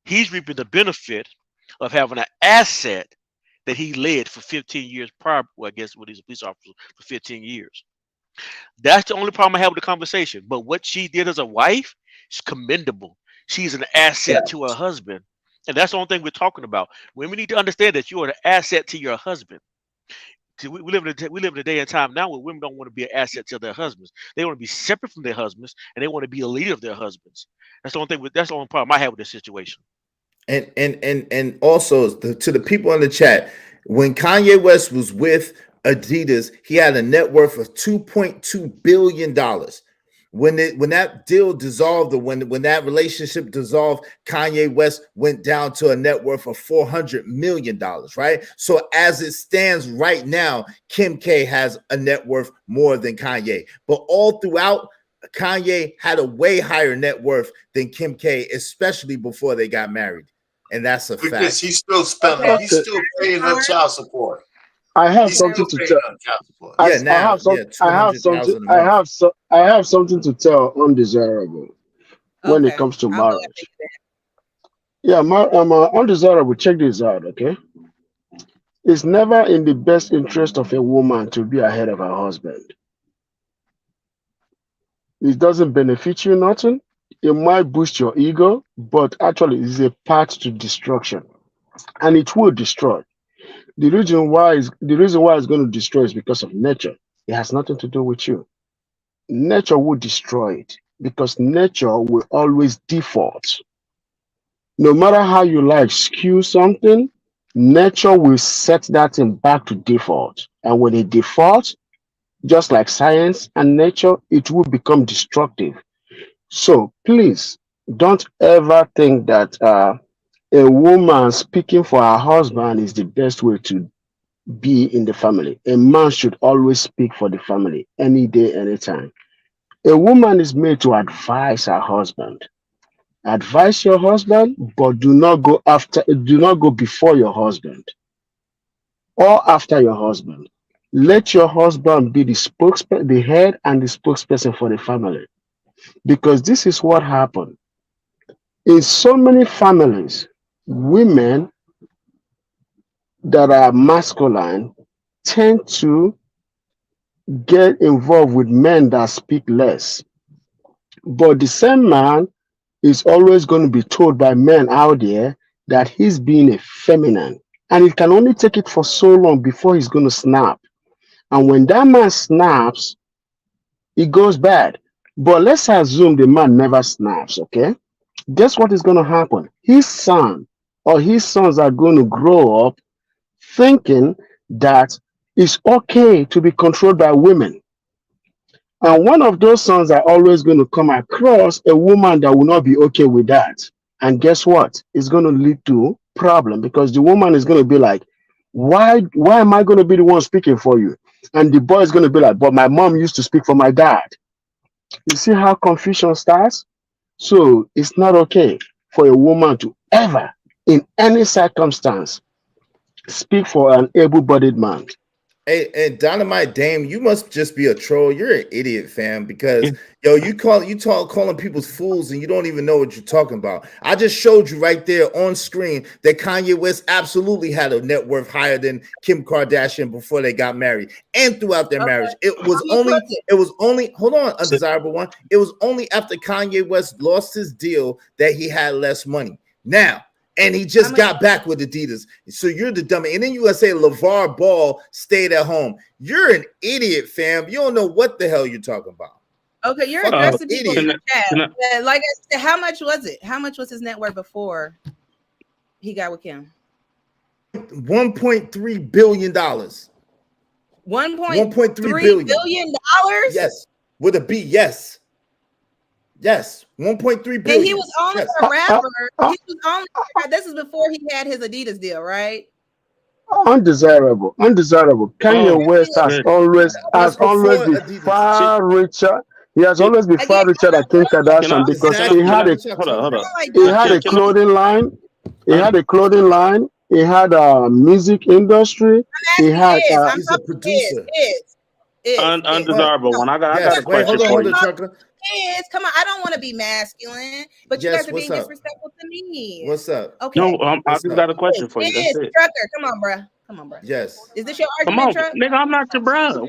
He's reaping the benefit of having an asset that he led for 15 years prior. Well, I guess when he's a police officer for 15 years. That's the only problem I have with the conversation. But what she did as a wife is commendable. She's an asset to her husband. And that's the only thing we're talking about. Women need to understand that you are an asset to your husband. See, we live in a day and time now where women don't want to be an asset to their husbands. They want to be separate from their husbands, and they want to be a leader of their husbands. That's the only thing. That's the only problem I have with this situation. And also to the people in the chat, when Kanye West was with Adidas, he had a net worth of $2.2 billion. When that deal dissolved, or when that relationship dissolved, Kanye West went down to a net worth of $400 million, right? So as it stands right now, Kim K has a net worth more than Kanye. But all throughout, Kanye had a way higher net worth than Kim K, especially before they got married. And that's a fact. Because he's still spending, he's still paying her child support. I have something to tell. I have something to tell undesirable when it comes to marriage. Yeah, undesirable. Check this out, okay? It's never in the best interest of a woman to be ahead of her husband. It doesn't benefit you nothing. It might boost your ego, but actually it's a path to destruction, and it will destroy. The reason why it's going to destroy is because of nature. It has nothing to do with you. Nature will destroy it because nature will always default. No matter how you like skew something, nature will set that thing back to default. And when it defaults, just like science and nature, it will become destructive. So please don't ever think that a woman speaking for her husband is the best way to be in the family. A man should always speak for the family any day, anytime. A woman is made to advise her husband. Advise your husband, but do not go before your husband or after your husband. Let your husband be the spokesperson, the head and the spokesperson for the family. Because this is what happened. In so many families, women that are masculine tend to get involved with men that speak less. But the same man is always going to be told by men out there that he's being a feminine. And it can only take it for so long before he's going to snap. And when that man snaps, it goes bad. But let's assume the man never snaps, okay? Guess what is going to happen? His son or his sons are going to grow up thinking that it's okay to be controlled by women. And one of those sons are always going to come across a woman that will not be okay with that. And guess what? It's going to lead to problem because the woman is going to be like, why am I going to be the one speaking for you? And the boy is going to be like, but my mom used to speak for my dad. You see how confusion starts? So it's not okay for a woman to ever, in any circumstance, speak for an able-bodied man. Hey, and Dynamite Dame, you must just be a troll. You're an idiot, fam. Because you calling people fools, and you don't even know what you're talking about. I just showed you right there on screen that Kanye West absolutely had a net worth higher than Kim Kardashian before they got married, and throughout their marriage. It was only hold on, undesirable one. It was only after Kanye West lost his deal that he had less money. Now. And he just got back with Adidas. So you're the dummy. And then you're going to say LeVar Ball stayed at home. You're an idiot, fam. You don't know what the hell you're talking about. Okay, you're addressing people in the chat. Like I said, how much was it? How much was his net worth before he got with Kim? $1.3 billion. $1.3 billion? Yes. With a B, yes. Yes, 1.3 billion. And he was only a rapper. This is before he had his Adidas deal, right? Undesirable. Kanye West has always been far richer. He has always been far richer than Kim Kardashian because he had a clothing line. He had a music industry. He had. He's a producer. Undesirable. When I got a question for you. Come on, I don't want to be masculine, but you guys are being disrespectful to me. What's up? Okay. No, I just got a question for you. That's it. Trucker, come on, bro. Yes. Is this your argument, Trucker? Nigga, I'm not your brother. Go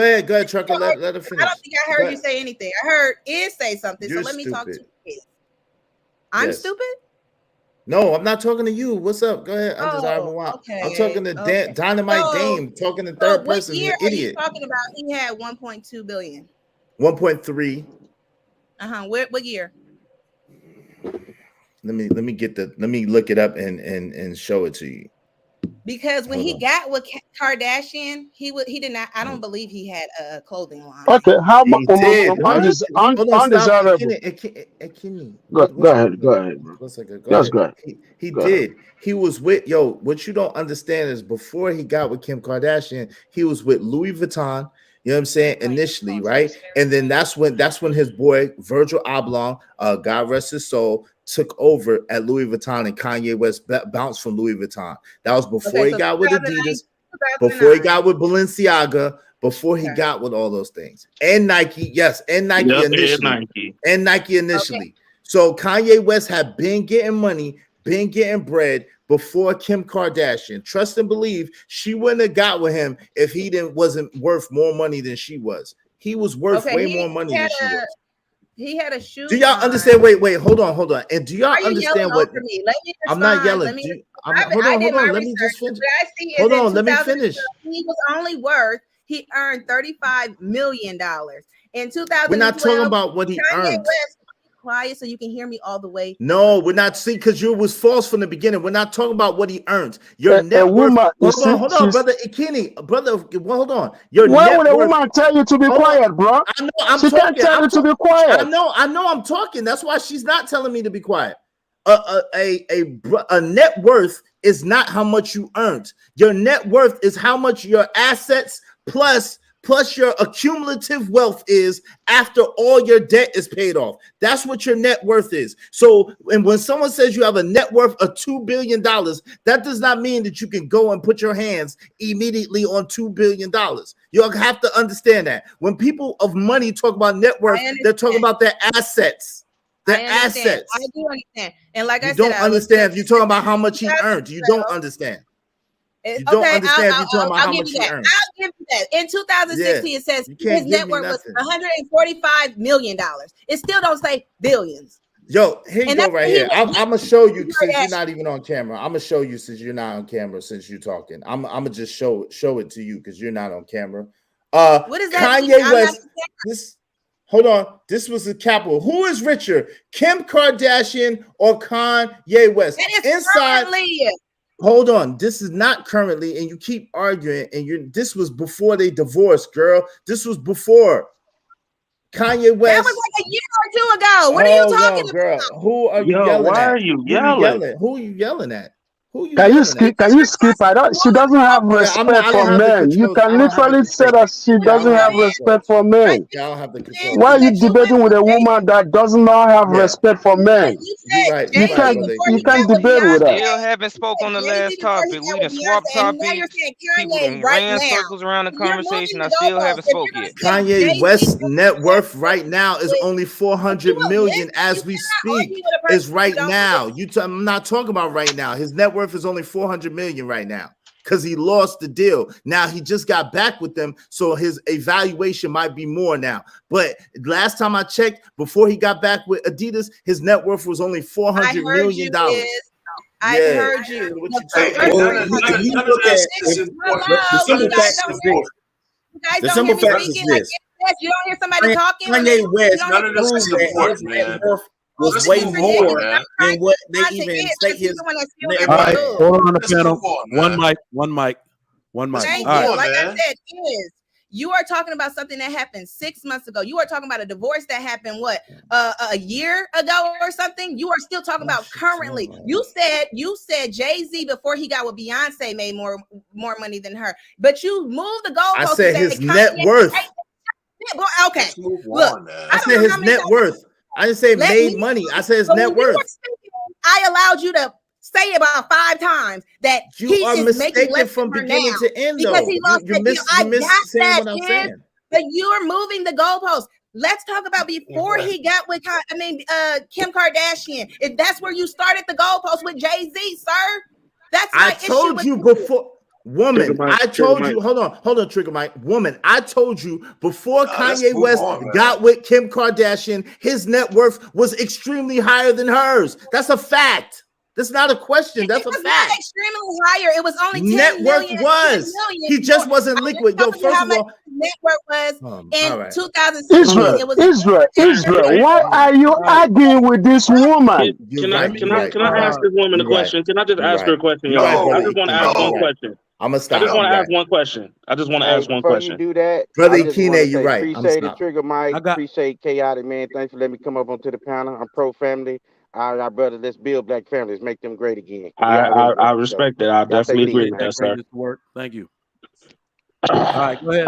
ahead, Trucker. Let her finish. I don't think I heard you say anything. I heard Iz say something. So let me talk to Iz. I'm stupid? No, I'm not talking to you. What's up? Go ahead, undesirable one. Okay. I'm talking to Dynamite Dame, talking to third person. What year are you talking about? He had 1.2 billion. 1.3. What year? Let me look it up and show it to you. Because when he got with Kardashian, he did not. I don't believe he had a clothing line. Okay, how much? Undesirable. Go ahead, bro. Go ahead. He did. He was with what you don't understand is before he got with Kim Kardashian, he was with Louis Vuitton. You know what I'm saying? Initially, right? And then that's when his boy Virgil Abloh, God rest his soul, took over at Louis Vuitton, and Kanye West bounced from Louis Vuitton. That was before he got with Adidas, before he got with Balenciaga, before he got with all those things. And Nike, yes, and Nike initially. And Nike initially. Okay. So Kanye West had been getting money, been getting bread before Kim Kardashian. Trust and believe she wouldn't have got with him if he wasn't worth more money than she was. He was worth way more money than she was. He had a shoe. Do y'all line. understand? Wait, hold on. And do y'all Why are you understand yelling what? over me? Let me I'm respond. not yelling. Let me. Hold on. Let Let me me just finish. What I see Hold is on. in Let me 2012, finish. he was only worth. He earned $35 million in 2012. We're not talking about what he Kanye earned. West. Quiet so you can hear me all the way. No, we're not. See, because you was false from the beginning. We're not talking about what he earns. Your net A worth. woman, Hold on, brother Ikini, brother. Well, hold on. Your why net would a worth. woman tell you to be quiet, bro? I know. I'm She can't talking. tell you to be quiet. I know. I'm talking. That's why she's not telling me to be quiet. A net worth is not how much you earned. Your net worth is how much your assets plus your accumulative wealth is after all your debt is paid off. That's what your net worth is. So, and when someone says you have a net worth of $2 billion, that does not mean that you can go and put your hands immediately on $2 billion. You'll have to understand that. When people of money talk about net worth, they're talking about their assets. Their assets. I do understand. And like you I said, don't understand if you're talking about how much he earned. You don't understand. You don't understand if you're talking about how much he earned. I'll give you that. In 2016, it says his net worth was $145 million. It still don't say billions. Yo, here you go right here. I'm gonna show you since you're not even on camera. I'm gonna show you since you're not on camera. Since you're talking, I'm gonna just show it to you because you're not on camera. What is that? Kanye West. This. Hold on. This was the capital. Who is richer, Kim Kardashian or Kanye West? That is currently. Hold on. This is not currently, and you keep arguing, and this was before they divorced, girl. This was before Kanye West. That was like a year or two ago. What are you talking girl? Who are you yelling why at? are you yelling? Who are you yelling at? Can you skip? She doesn't have respect for men. You can literally say that she doesn't have respect for men. I don't have the control. Why are you debating with a woman that does not have respect for men? You're right. You can't debate with her. Still haven't spoke on the last topic. We done swapped topics. People done ran circles around the conversation. I still haven't spoke yet. Kanye West's net worth right now is only 400 million as we speak. Is right now. I'm not talking about right now. His net worth is only 400 million right now because he lost the deal. Now he just got back with them, so his evaluation might be more now. But last time I checked, before he got back with Adidas, his net worth was only $400 million. I heard you. The simple fact is this. You don't hear somebody talking. Kanye West proves that his net worth was way more than what they even state his. All right, hold on the panel. One mic. Thank All you. right. Like I said, you are talking about something that happened 6 months ago. You are talking about a divorce that happened a year ago or something. You are still talking about currently. You said Jay-Z before he got with Beyonce made more money than her, but you moved the goalpost. I said his net worth. Okay, look, I said his net worth. I didn't say made money. I said his net worth. I allowed you to say about 5 times that you are mistaken from beginning to end, though. Because he lost you miss saying what I'm saying. But you're moving the goalposts. Let's talk about before he got with Kim Kardashian. If that's where you started the goalpost with Jay-Z, sir. That's my issue. I told you before. Woman, I told you, hold on, Trigger Mike. Woman, I told you before Kanye West got with Kim Kardashian, his net worth was extremely higher than hers. That's a fact. That's not a question. That's a fact. Not extremely higher. It was only 10 net million, worth was. He just wasn't liquid. Yo, first of all, net worth was in 2016. Israel, why are you arguing with this woman? Can I ask this woman a question? Can I just ask her a question, y'all? I just want to ask one question. I'm gonna stop. I just want to ask one question. Before you do that, Brother I just Kine, wanna you're say right. Appreciate the Trigger Mike. Appreciate Chaotic, man. Thanks for letting me come up onto the panel. I'm pro family. Our brother, let's build black families, make them great again. I respect that. I definitely agree with that, sir. Thank you. All right, go ahead,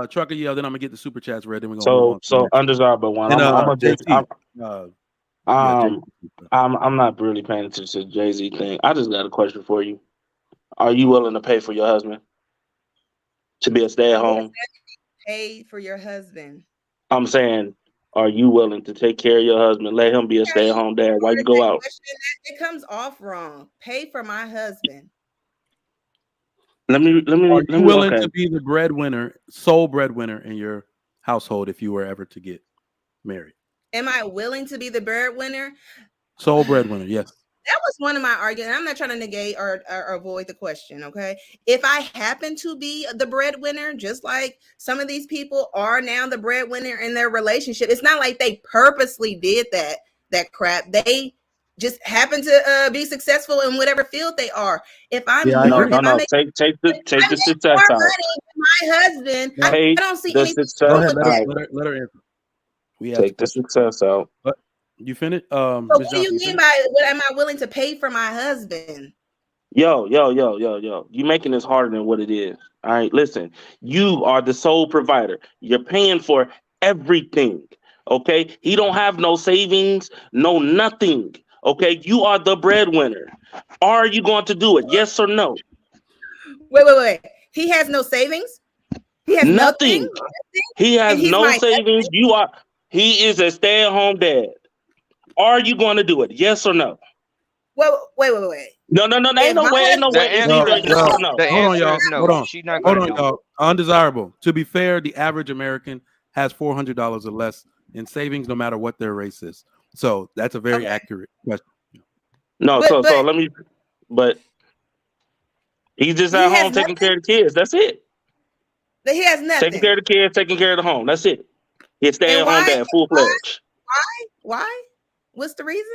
Trucker Yell. Then I'm gonna get the super chats read. Then we're gonna move on. So undesirable one. And, I'm not really paying attention to the Jay-Z thing. I just got a question for you. Are you willing to pay for your husband to be a stay-at-home? Pay for your husband. I'm saying, are you willing to take care of your husband? Let him be a stay-at-home dad while you go out. It comes off wrong. Pay for my husband. Are you willing to be the breadwinner, sole breadwinner in your household if you were ever to get married? Am I willing to be the breadwinner? Sole breadwinner, yes. That was one of my arguments. I'm not trying to negate or avoid the question, okay? If I happen to be the breadwinner, just like some of these people are now the breadwinner in their relationship, it's not like they purposely did that crap. They just happen to be successful in whatever field they are. If I'm take the success out. My husband, I don't see the anything success wrong with out. that. Let her answer. We take the success out. But you finished? So what do you mean by what am I willing to pay for my husband? Yo. You making this harder than what it is. All right, listen. You are the sole provider. You're paying for everything. Okay? He don't have no savings, no nothing. Okay? You are the breadwinner. Are you going to do it? Yes or no? Wait. He has no savings? He has nothing. He has no savings. He is a stay-at-home dad. Are you going to do it? Yes or no? Well, wait. No. Ain't no way. It's either yes or no. Hold on, y'all. No, hold on. She's not Hold gonna on, do y'all. Undesirable. To be fair, the average American has $400 or less in savings, no matter what their race is. So that's a very accurate question. No, so let me. But he's just at home taking care of the kids. That's it. But he has nothing. Taking care of the kids, taking care of the home. That's it. He's staying home dad, full fledged. Why? What's the reason?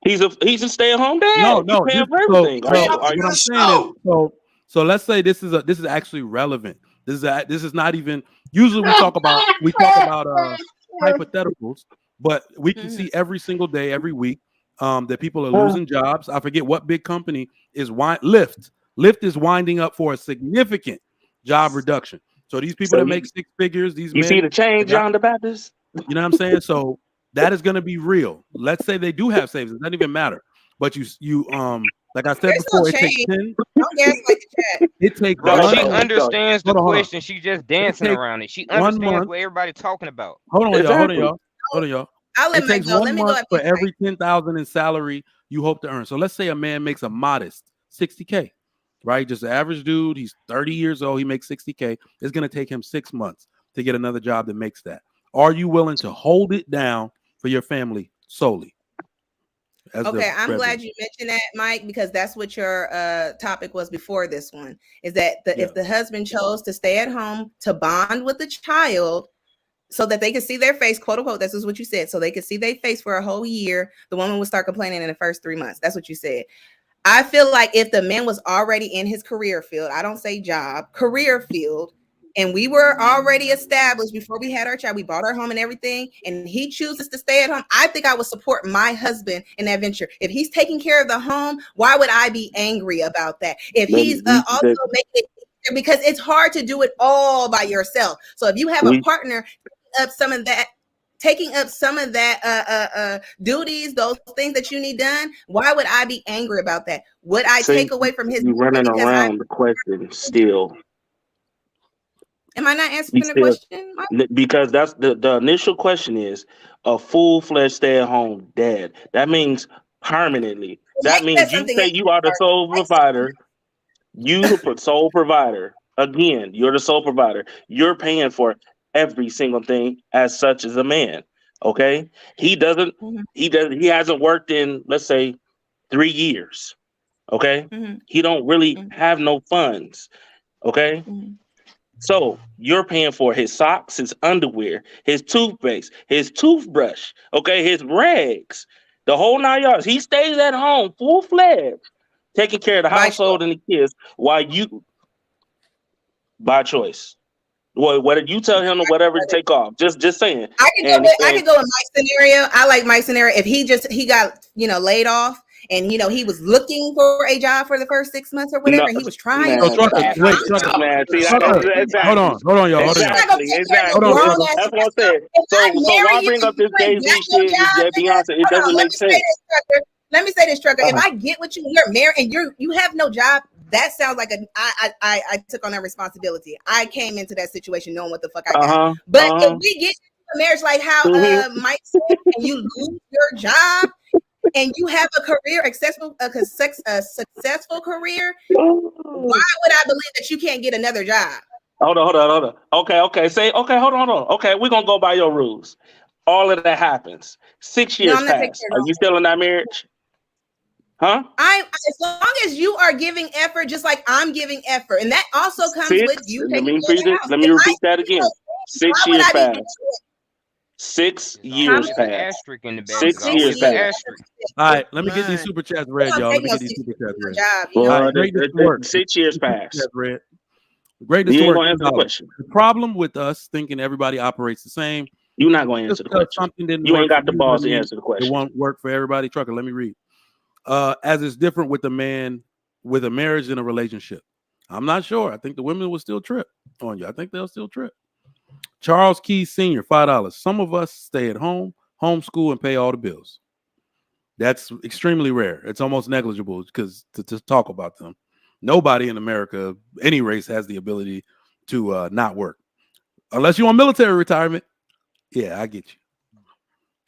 He's a stay-at-home dad. No. Paying for everything. What I'm saying is, so let's say this is actually relevant. This is not even. Usually we talk about hypotheticals, but we can see every single day, every week, that people are losing jobs. I forget what big company is Lyft. Lyft is winding up for a significant job reduction. So these people that make six figures, these you men, see the change, John the Baptist. You know what I'm saying? So that is going to be real. Let's say they do have savings. It doesn't even matter. But you like I said before, it takes 10. It takes she understands the question. She's just dancing around it. She understands what everybody's talking about. Hold on, y'all. I'll let it takes go. 1 month for every 10,000 in salary you hope to earn. So let's say a man makes a modest 60K, right? Just an average dude. He's 30 years old. He makes 60K. It's going to take him 6 months to get another job that makes that. Are you willing to hold it down for your family solely? Okay, I'm glad you mentioned that, Mike, because that's what your topic was before this one. Is that if the husband chose to stay at home to bond with the child, so that they could see their face, quote unquote, this is what you said, so they could see their face for a whole year, the woman would start complaining in the first 3 months. That's what you said. I feel like if the man was already in his career field, I don't say job, career field, and we were already established before we had our child, we bought our home and everything, and he chooses to stay at home, I think I would support my husband in that venture. If he's taking care of the home, why would I be angry about that? If he's also making it easier, because it's hard to do it all by yourself. So if you have a partner taking up some of that duties, those things that you need done, why would I be angry about that? Would I take away from his? You're running around the question still. Am I not answering the question, Mike? Because that's the initial question is a full-fledged stay-at-home dad. That means permanently. That means you say you are the sole provider. You the sole provider. Again, you're the sole provider. You're paying for every single thing as such as a man. Okay? He hasn't worked in, let's say, 3 years. Okay? He don't really have no funds. Okay? So you're paying for his socks, his underwear, his toothpaste, his toothbrush, okay, his rags, the whole 9 yards. He stays at home full-fledged, taking care of the household and the kids while you, by choice. Well, whether you tell him or whatever to take off, just saying. I could go in Mike's scenario. I like Mike's scenario. If he got laid off, and he was looking for a job for the first 6 months or whatever. He was trying. Hold on, y'all. Exactly. That's what I said. So why bring up this Jay-Z shit, Beyonce? It doesn't make sense. Let me say this, Trucker. If I get what you're married and you have no job, that sounds like I took on that responsibility. I came into that situation knowing what the fuck I got. But if we get into a marriage like how Mike said, and you lose your job, and you have a career, a successful career, why would I believe that you can't get another job? Hold on. Okay. Hold on. Okay, we're gonna go by your rules. All of that happens. 6 No, years I'm not taking pass. care Are of you still in that marriage? Huh? as long as you are giving effort, just like I'm giving effort, and that also comes with you taking care of the house. Let me repeat that again. 6 Why would years I be pass. doing 6 years It's an pass. asterisk in the back. 6 It's always years an pass. asterisk. All right, let me get these super chats read, y'all. Let me get these super chats read. All Well, right, greatness to work. 6 years Super pass. chats read. Greatness You to ain't work. gonna answer the question. The problem with us thinking everybody operates the same. You're not gonna answer the question. Something didn't You work ain't got for the you, balls doesn't to mean answer the question. It won't work for everybody. Trucker, let me read. As it's different with a man with a marriage and a relationship. I'm not sure. I think the women will still trip on you. I think they'll still trip. Charles Keys Sr., $5. Some of us stay at home, homeschool, and pay all the bills. That's extremely rare. It's almost negligible because to talk about them. Nobody in America, any race, has the ability to not work. Unless you want military retirement. Yeah, I get you.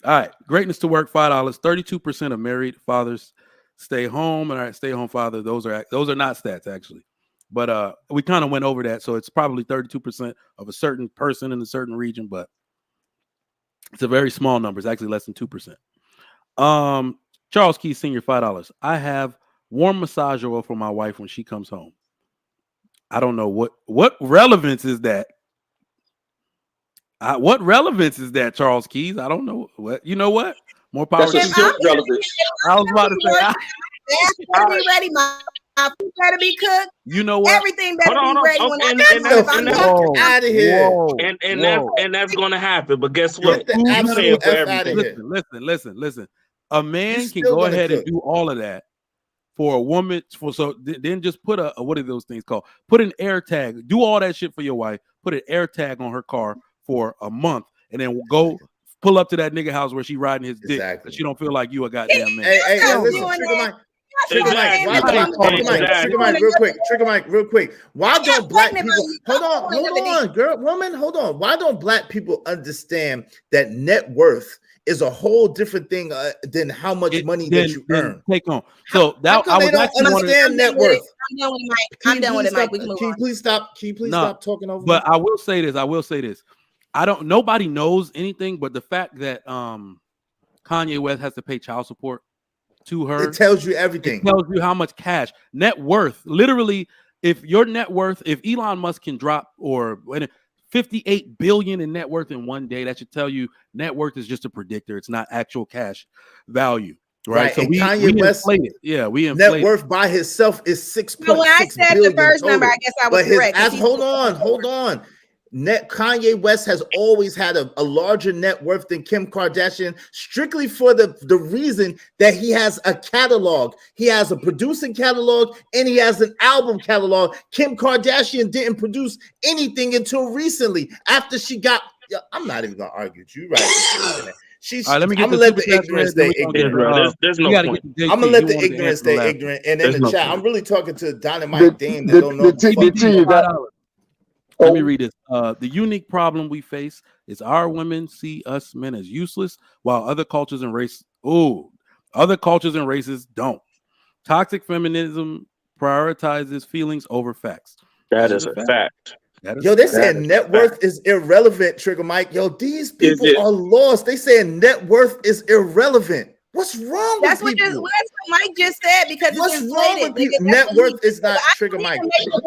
All right. Greatness to work, $5. 32% of married fathers stay home. All right, stay home father. Those are not stats, actually. But we kind of went over that. So it's probably 32% of a certain person in a certain region, but it's a very small number. It's actually less than 2%. Charles Key Sr., $5. I have warm massage oil for my wife when she comes home. I don't know what relevance is that. What relevance is that, Charles Keys? I don't know. What you know? What more power? That's a silk relevance. I was about to say. Gas better be ready. My food better be cooked. You know what? Everything better be ready when I And get home. that's out of here. And that's gonna happen. But guess what? Get the You absolute paying for F out of everything. here. Listen. A man can still go gonna ahead and cook. do all of that for a woman. Then just put a what are those things called? Put an air tag. Do all that shit for your wife. Put an air tag on her car for a month, and then go pull up to that nigga house where she riding his dick. Exactly. She don't feel like you a goddamn man. Hey, listen, Trigger Mike, real quick. Why don't black people hold on. Why don't black people understand that net worth is a whole different thing than how much money that you earn? Take on. So how come they don't understand net worth? I'm done with it, Mike. Can you please stop? Can you please stop talking over me? But I will say this. Nobody knows anything, but the fact that Kanye West has to pay child support to her, it tells you everything. It tells you how much cash, net worth. Literally, if your net worth, if Elon Musk can drop or 58 billion in net worth in one day, that should tell you net worth is just a predictor. It's not actual cash value. Right. So we inflated. Yeah, we inflated. Net worth by himself is 6.6 billion. When I said the first total. number, I guess I was correct. Hold on. Kanye West has always had a larger net worth than Kim Kardashian, strictly for the reason that he has a catalog. He has a producing catalog and he has an album catalog. Kim Kardashian didn't produce anything until recently after she got. I'm not even gonna argue with you, right? All right, let me get I'm gonna let the ignorance stay ignorant. There's no point. I'm gonna let the ignorance stay ignorant. And in the chat, I'm really talking to Dynamite Dame that don't know. Let me read this. The unique problem we face is our women see us men as useless, while other cultures and races don't. Toxic feminism prioritizes feelings over facts. That is a fact. They saying net worth is irrelevant, Trigger Mike. Yo, these people are lost. They saying net worth is irrelevant. What's wrong with people? That's what Mike just said because what's wrong with people? Net worth is not Trigger Mike.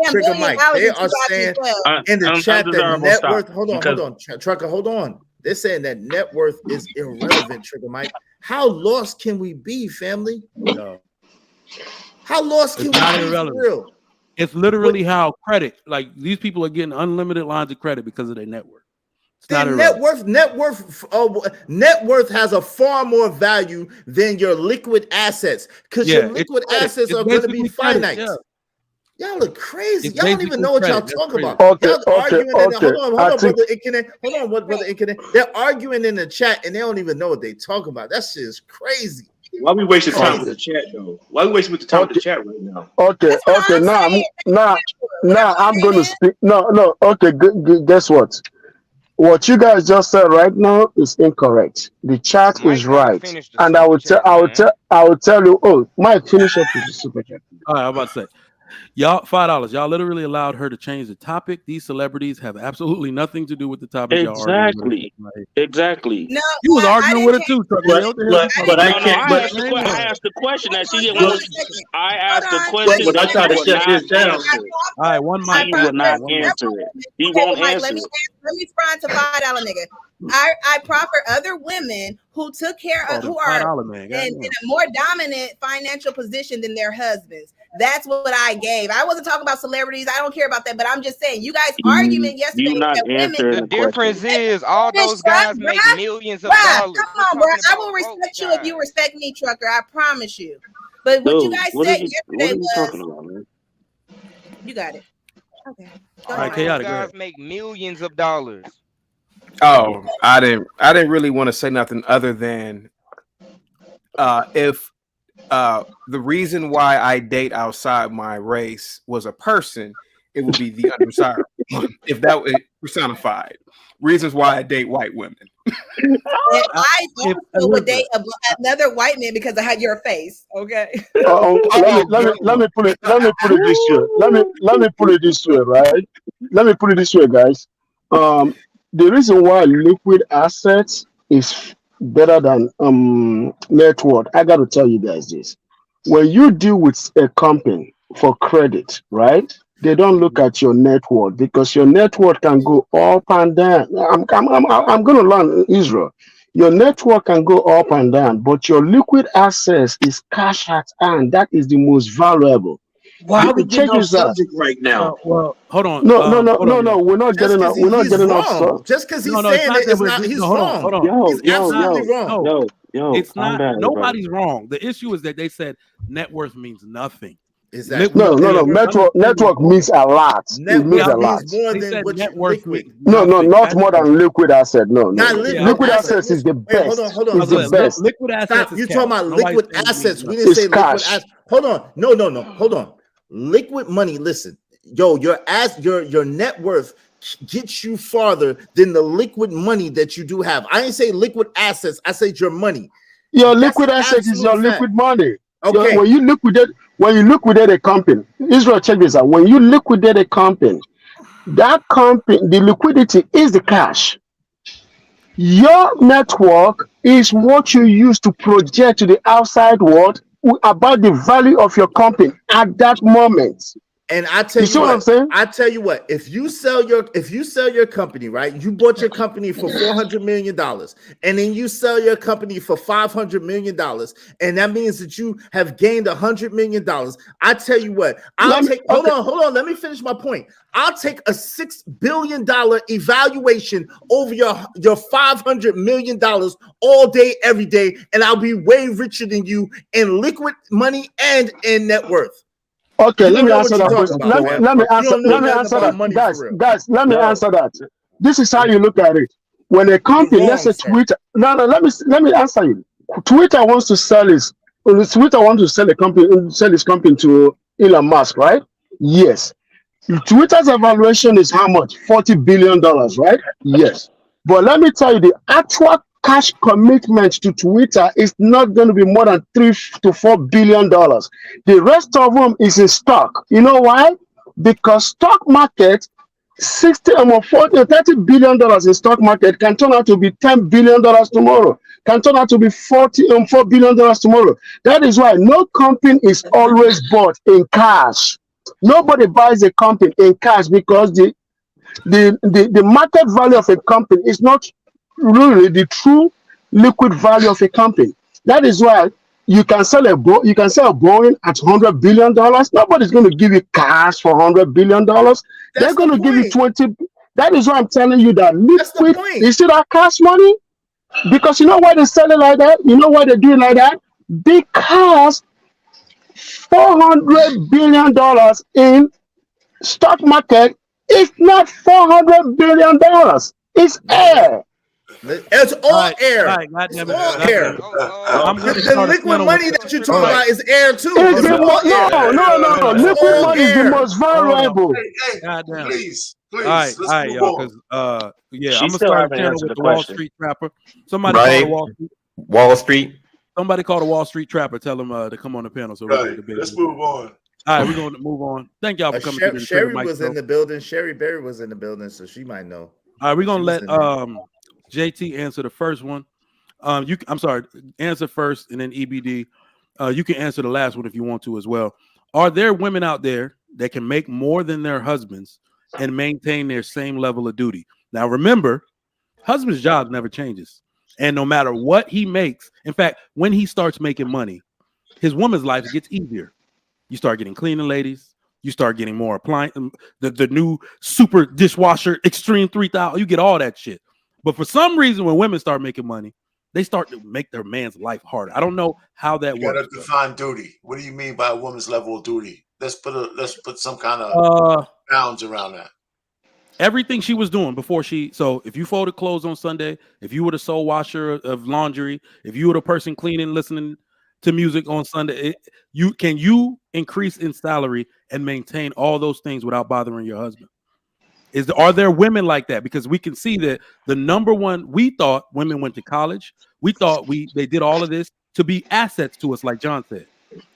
Trigger Mike. They are saying in the chat that net worth. Hold on, Trucker. Hold on. They're saying that net worth is irrelevant, Trigger Mike. How lost can we be, family? No. How lost can we be? For real? It's literally how credit. Like these people are getting unlimited lines of credit because of their net worth. Net worth has a far more value than your liquid assets because your liquid assets are going to be finite. Y'all look crazy. Y'all don't even know what y'all talking about. Hold on, brother Incident. They're arguing in the chat and they don't even know what they talking about. That shit is crazy. Why we wasting time with the chat though? Why we wasting time with the chat right now? Okay. Now I'm going to speak. No. Okay. Guess what? What you guys just said right now is incorrect. The chat is right, and I will tell you. Oh, Mike, finish up with the super chat. All right, I'm about to say, Y'all, $5. Y'all literally allowed her to change the topic. These celebrities have absolutely nothing to do with the topic y'all arguing with. Exactly. No, You was arguing with her too, Trucker. I asked the question that she didn't want. I asked the question But I that tried to she would shut not this down. answer. All right, one mic. He will not answer it. He won't Mike, answer let it. me respond to $5 nigga. I proffer other women who took care of, who are in a more dominant financial position than their husbands. That's what I gave. I wasn't talking about celebrities. I don't care about that. But I'm just saying, you guys' argument yesterday. You not that answering women, The difference is all those guys make millions of dollars. Come on, bro. I will respect you if you respect me, Trucker. I promise you. But what you guys said yesterday was, talking about, man? You got it. Okay. All right, those guys make millions of dollars. Oh, I didn't really want to say nothing other than if the reason why I date outside my race was a person, it would be the undesirable. If that was personified. Reasons why I date white women. I also would date another white man because I had your face. Okay. Let me put it this way. Let me put it this way, right? Let me put it this way, guys. The reason why liquid assets is better than net worth, I got to tell you guys this. When you deal with a company for credit, right? They don't look at your net worth because your net worth can go up and down. I'm going to learn Israel. Your net worth can go up and down, but your liquid assets is cash at hand. That is the most valuable. Why are we getting off subject right now? Well, hold on. No. We're not getting off. Just because he's saying it is not. He's wrong. Hold on. He's absolutely wrong. It's not. Nobody's wrong. The issue is that they said net worth means nothing. Exactly. No. Network means a lot. It means a lot. More than what net worth means. No, not more than liquid asset. No. Liquid assets is the best. Hold on. It's the best. Liquid assets. You talking about liquid assets? We didn't say liquid assets. Hold on. No. Hold on. Liquid money. Listen, your net worth gets you farther than the liquid money that you do have. I ain't say liquid assets. I said your money. Your liquid assets is your liquid money. Okay. When you liquidate a company, Israel, check this out. When you liquidate a company, that company, the liquidity is the cash. Your network is what you use to project to the outside world about the value of your company at that moment. And I tell you what I'm saying? I tell you what, if you sell your company, right? You bought your company for $400 million, and then you sell your company for $500 million, and that means that you have gained $100 million. I tell you what, hold on, let me finish my point. I'll take a $6 billion evaluation over your $500 million all day, every day, and I'll be way richer than you in liquid money and in net worth. Okay, let me answer that question. Let me answer that. Guys, let me answer that. This is how you look at it. When a company, let's say Twitter, let me answer you. Twitter wants to sell his company to Elon Musk, right? Yes. Twitter's evaluation is how much? $40 billion, right? Yes. But let me tell you, the actual cash commitment to Twitter is not going to be more than $3 to $4 billion. The rest of them is in stock. You know why? Because stock market, $40 or $30 billion in stock market can turn out to be $10 billion tomorrow. Can turn out to be $4 billion tomorrow. That is why no company is always bought in cash. Nobody buys a company in cash because the market value of a company is not really the true liquid value of a company. That is why you can sell a Boeing at $100 billion. Nobody's going to give you cash for $100 billion. They're going to give you 20. That is why I'm telling you that liquid is still that cash money. Because you know why they sell it like that? You know why they do it like that? Because $400 billion in stock market is not $400 billion. It's air. It's all air. It's all air. The liquid money that you're talking about is air too. No. Liquid money is the most valuable. Please. All right, y'all. Because I'm gonna start a channel with the Wall Street Trapper. Somebody call Wall Street. Somebody call the Wall Street Trapper. Tell him to come on the panel. So let's move on. All right, we're going to move on. Thank y'all for coming to the Sherry Trigger Mike was show. in the building. Sherry Berry was in the building, so she might know. All right, we're gonna She was let in there. JT answer the first one. I'm sorry, answer first, and then EBD. You can answer the last one if you want to as well. Are there women out there that can make more than their husbands and maintain their same level of duty? Now, remember, husband's job never changes, and no matter what he makes, in fact, when he starts making money, his woman's life gets easier. You start getting cleaning ladies. You start getting more appliance, the new super dishwasher, Extreme 3000. You get all that shit. But for some reason, when women start making money, they start to make their man's life harder. I don't know how that You gotta works. define duty. What do you mean by a woman's level of duty? Let's put some kind of bounds around that. Everything she was doing before so if you folded clothes on Sunday, if you were the sole washer of laundry, if you were the person cleaning, listening to music on Sunday, you increase in salary and maintain all those things without bothering your husband? Are there women like that? Because we can see that the number one, we thought women went to college. We thought they did all of this to be assets to us, like John said.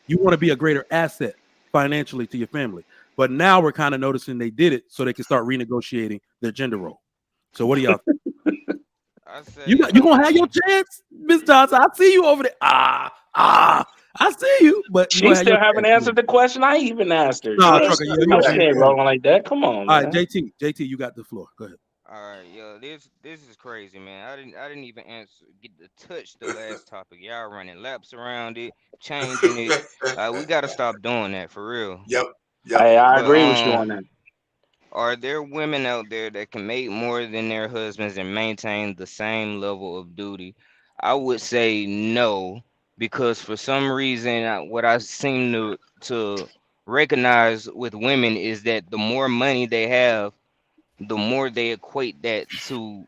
You want to be a greater asset financially to your family. But now we're kind of noticing they did it so they can start renegotiating their gender role. So what do y'all think? You gonna have your chance, Miss Johnson. I see you over there. I see you, but She still haven't answered the question I even asked her. No, She Trucker, ain't rolling like that. Come on, all man. right, JT, you got the floor. Go ahead. All right, yo, this is crazy, man. I didn't even get to touch the last topic. Y'all running laps around it, changing it. We gotta stop doing that for real. Yep. Hey, I But, agree with you on that. Are there women out there that can make more than their husbands and maintain the same level of duty? I would say no, because for some reason, what I seem to recognize with women is that the more money they have, the more they equate that to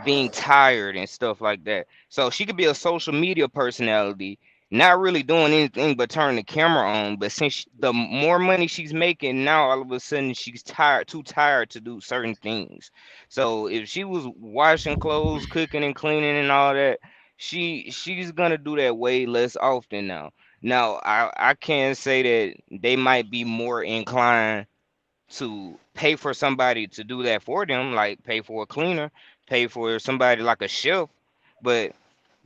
being tired and stuff like that. So she could be a social media personality, not really doing anything but turn the camera on. But since the more money she's making now, all of a sudden she's too tired to do certain things. So if she was washing clothes, cooking and cleaning and all that, she's gonna do that way less often now. Now I can say that they might be more inclined to pay for somebody to do that for them, like pay for a cleaner, pay for somebody like a chef, but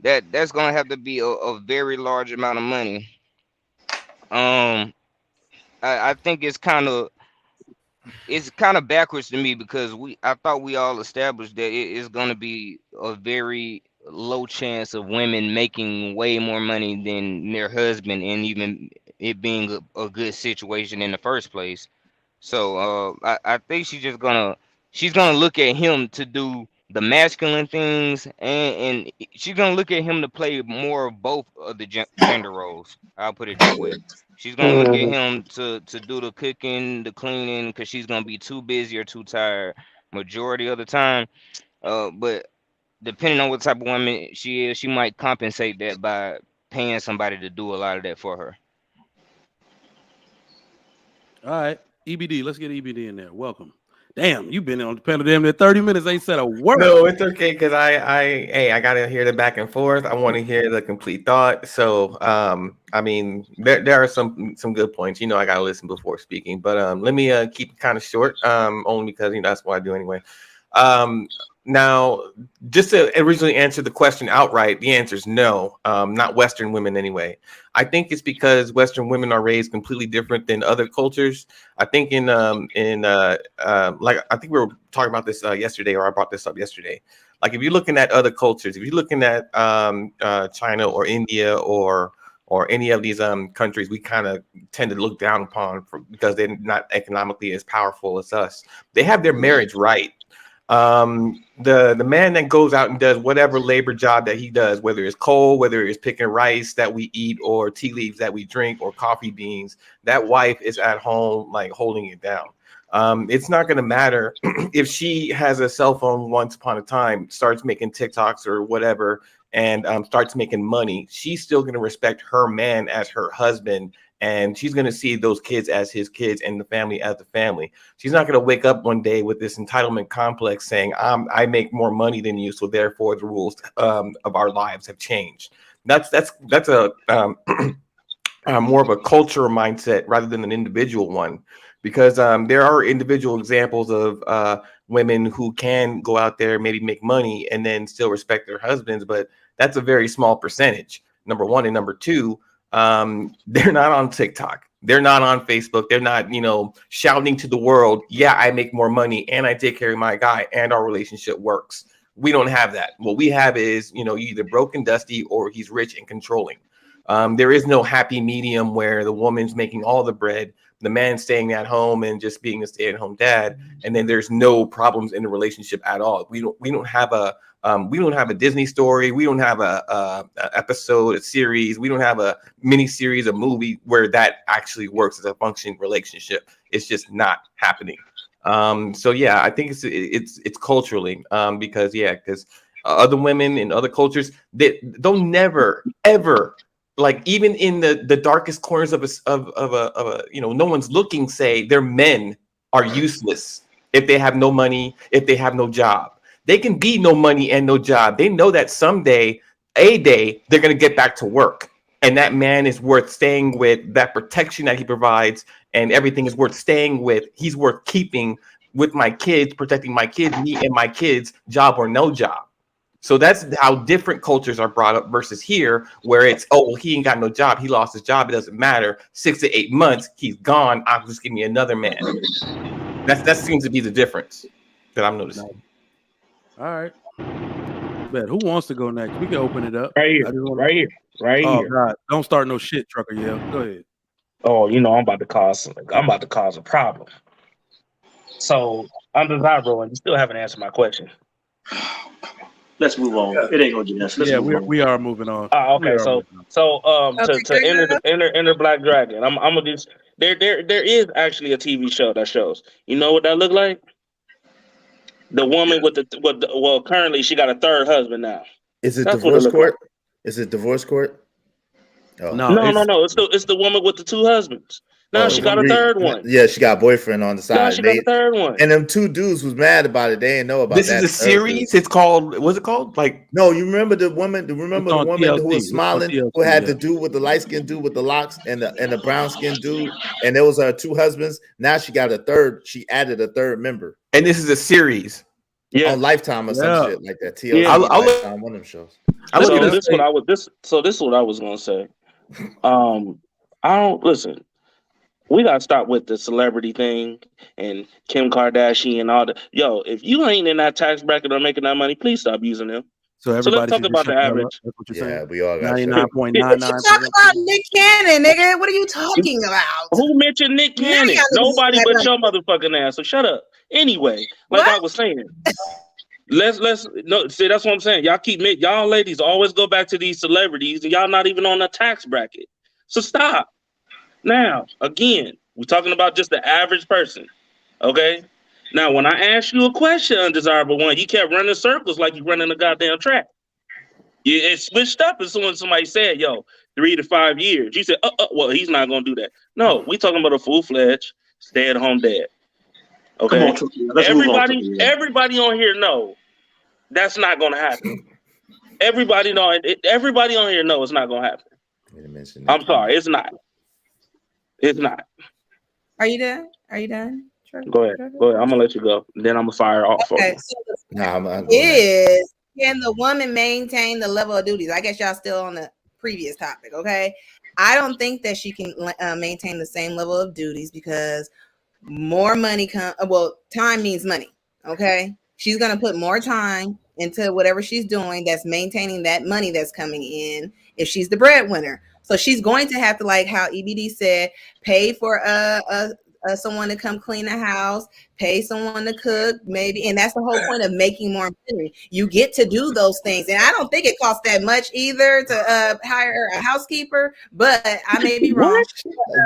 that's gonna have to be a very large amount of money. I think it's kind of backwards to me because I thought we all established that it is gonna be a very low chance of women making way more money than their husband and even it being a good situation in the first place. So I think she's gonna look at him to do the masculine things and she's gonna look at him to play more of both of the gender roles. I'll put it that way. She's gonna look at him to do the cooking, the cleaning, because she's gonna be too busy or too tired majority of the time. But depending on what type of woman she is, she might compensate that by paying somebody to do a lot of that for her. All right, EBD. Let's get EBD in there. Welcome. Damn, you've been on the panel damn near 30 minutes. Ain't said a word. No, it's okay because I gotta hear the back and forth. I want to hear the complete thought. So I mean there are some good points. I gotta listen before speaking. But let me keep it kind of short. Only because that's what I do anyway. Now, just to originally answer the question outright, the answer is no, not Western women anyway. I think it's because Western women are raised completely different than other cultures. I think like I think we were talking about this yesterday, or I brought this up yesterday. Like if you're looking at other cultures, if you're looking at China or India or any of these countries, we kind of tend to look down upon because they're not economically as powerful as us. They have their marriage right. The man that goes out and does whatever labor job that he does, whether it's coal, whether it's picking rice that we eat or tea leaves that we drink or coffee beans, that wife is at home like holding it down. It's not going to matter if she has a cell phone once upon a time, starts making TikToks or whatever, and starts making money. She's still going to respect her man as her husband. And she's going to see those kids as his kids and the family as the family. She's not going to wake up one day with this entitlement complex saying, I make more money than you, so therefore the rules of our lives have changed. That's a more of a cultural mindset rather than an individual one, because there are individual examples of women who can go out there, maybe make money and then still respect their husbands, but that's a very small percentage, number one. And number two, they're not on TikTok. They're not on Facebook. They're not, shouting to the world, yeah, I make more money and I take care of my guy and our relationship works. We don't have that. What we have is, either broke and dusty or he's rich and controlling. There is no happy medium where the woman's making all the bread, the man's staying at home and just being a stay-at-home dad, and then there's no problems in the relationship at all. We don't have a Disney story. We don't have a episode, a series. We don't have a mini series, a movie where that actually works as a functioning relationship. It's just not happening. So yeah, I think it's culturally because other women in other cultures, they'll never ever, like, even in the darkest corners of a no one's looking, say their men are useless if they have no money, if they have no job. They can be no money and no job. They know that someday, a day, they're going to get back to work. And that man is worth staying with, that protection that he provides, and everything is worth staying with. He's worth keeping with my kids, protecting my kids, me and my kids, job or no job. So that's how different cultures are brought up versus here, where it's, oh, well, he ain't got no job. He lost his job. It doesn't matter. 6 to 8 months, he's gone. I'll just give me another man. That seems to be the difference that I'm noticing. All right. Bet. Who wants to go next? We can open it up. Right here. Oh, God. Don't start no shit, Trucker. Yeah. Go ahead. Oh, I'm about to cause a problem. So, undesirable, and you still haven't answered my question. Let's move on. It ain't gonna do that. We are moving on. Okay. To enter Black Dragon, I'm gonna just there is actually a TV show that shows. You know what that look like? The woman with currently she got a third husband now. Is it divorce court? Like. Is it divorce court? Oh. No. It's the woman with the two husbands. Now she got a third one. Yeah, she got a boyfriend on the side. Now she got a third one. And them two dudes was mad about it. They didn't know about this that. This is a series. It's called. What's it called? Like, no, you remember the woman? Remember the woman TLC. who was smiling, who had the dude with the light skinned dude with the locks, and the brown skinned dude, and there was her two husbands. Now she got a third. She added a third member. And this is a series. Yeah, on Lifetime or some shit like that. TLC, Lifetime, one of them shows. This is what I was gonna say. I don't listen. We gotta stop with the celebrity thing and Kim Kardashian and all that. Yo, if you ain't in that tax bracket or making that money, please stop using them. So let's talk about the average. That's what you're saying. We all got 99.99%. You talk about Nick Cannon, nigga. What are you talking about? Who mentioned Nick Cannon? Nobody but your motherfucking ass. So shut up. Anyway, like I was saying. Let's see, that's what I'm saying. Y'all ladies always go back to these celebrities and y'all not even on the tax bracket. So stop. Now, again, we're talking about just the average person. Okay? Now, when I asked you a question, Undesirable One, you kept running circles like you're running a goddamn track. It switched up as soon as somebody said, 3 to 5 years. You said, well, he's not going to do that. No, we're talking about a full-fledged stay-at-home dad. Okay? Everybody on here know that's not going to happen. Everybody on here know it's not going to happen. I'm sorry, it's not. It's not. Are you done? Trevor? Go ahead. I'm gonna let you go. Then I'm gonna fire off. Okay. Can the woman maintain the level of duties? I guess y'all still on the previous topic. Okay. I don't think that she can maintain the same level of duties because more money time means money. Okay. She's gonna put more time into whatever she's doing that's maintaining that money that's coming in if she's the breadwinner. So she's going to have to, like how EBD said, pay for someone to come clean the house, pay someone to cook, maybe. And that's the whole point of making more money. You get to do those things. And I don't think it costs that much either to hire a housekeeper, but I may be wrong. A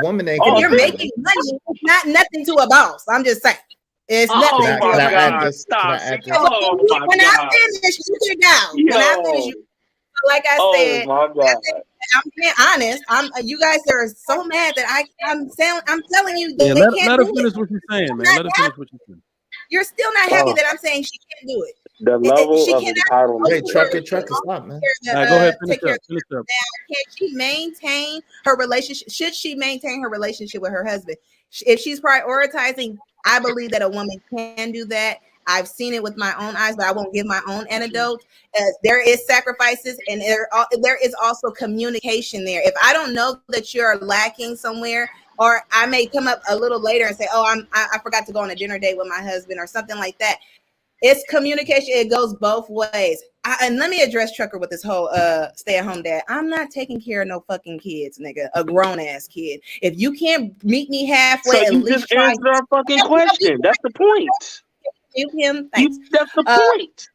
woman ain't if you're making money, it's not nothing to a boss. I'm just saying. It's nothing to a boss. When I finish, you can go. When I finish, like I said, I'm being honest. You guys are so mad that I'm telling you that let her finish what you're saying, man. Let her finish what you're saying. You're still not happy that I'm saying she can't do it. The level She of cannot entitlement. Hey, trucker, stop, man. All right, go ahead, finish take care up. of now. Can she maintain her relationship? Should she maintain her relationship with her husband? If she's prioritizing, I believe that a woman can do that. I've seen it with my own eyes, but I won't give my own anecdote. There is sacrifices, and there is also communication there. If I don't know that you're lacking somewhere, or I may come up a little later and say, "Oh, I forgot to go on a dinner date with my husband," or something like that. It's communication. It goes both ways. And let me address Trucker with this whole stay-at-home dad. I'm not taking care of no fucking kids, nigga. A grown-ass kid. If you can't meet me halfway, So at you least just answered our fucking question. That's the point. him. Thanks. That's the point.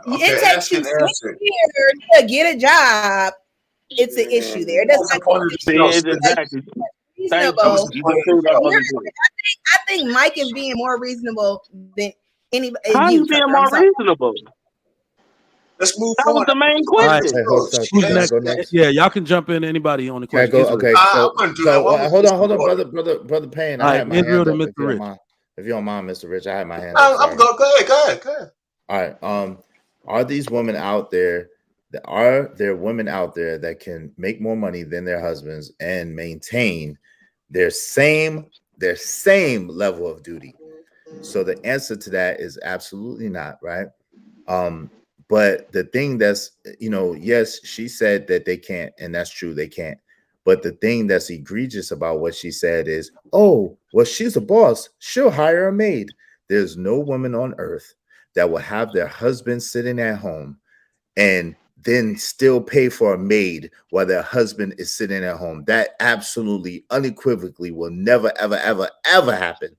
It takes you 6 years to get a job. It's an issue there. It does not Exactly. reasonable. You can prove that fucking point. I think Mike is being more reasonable than anybody. How you being more reasonable? Let's move That on. was the main All right, question. who's next? Yeah, y'all can jump in. Anybody on the Can I question? go? Okay, so hold on, brother Payne. I had my hand up. If you don't mind, Mr. Rich, I had my hand up. I'm go ahead. All right. Are these women out there? Are there women out there that can make more money than their husbands and maintain their same level of duty? So the answer to that is absolutely not, right? But the thing that's, yes, she said that they can't, and that's true, they can't. But the thing that's egregious about what she said is, oh, well, she's a boss. She'll hire a maid. There's no woman on earth that will have their husband sitting at home and then still pay for a maid while their husband is sitting at home. That absolutely, unequivocally will never, ever, ever, ever happen.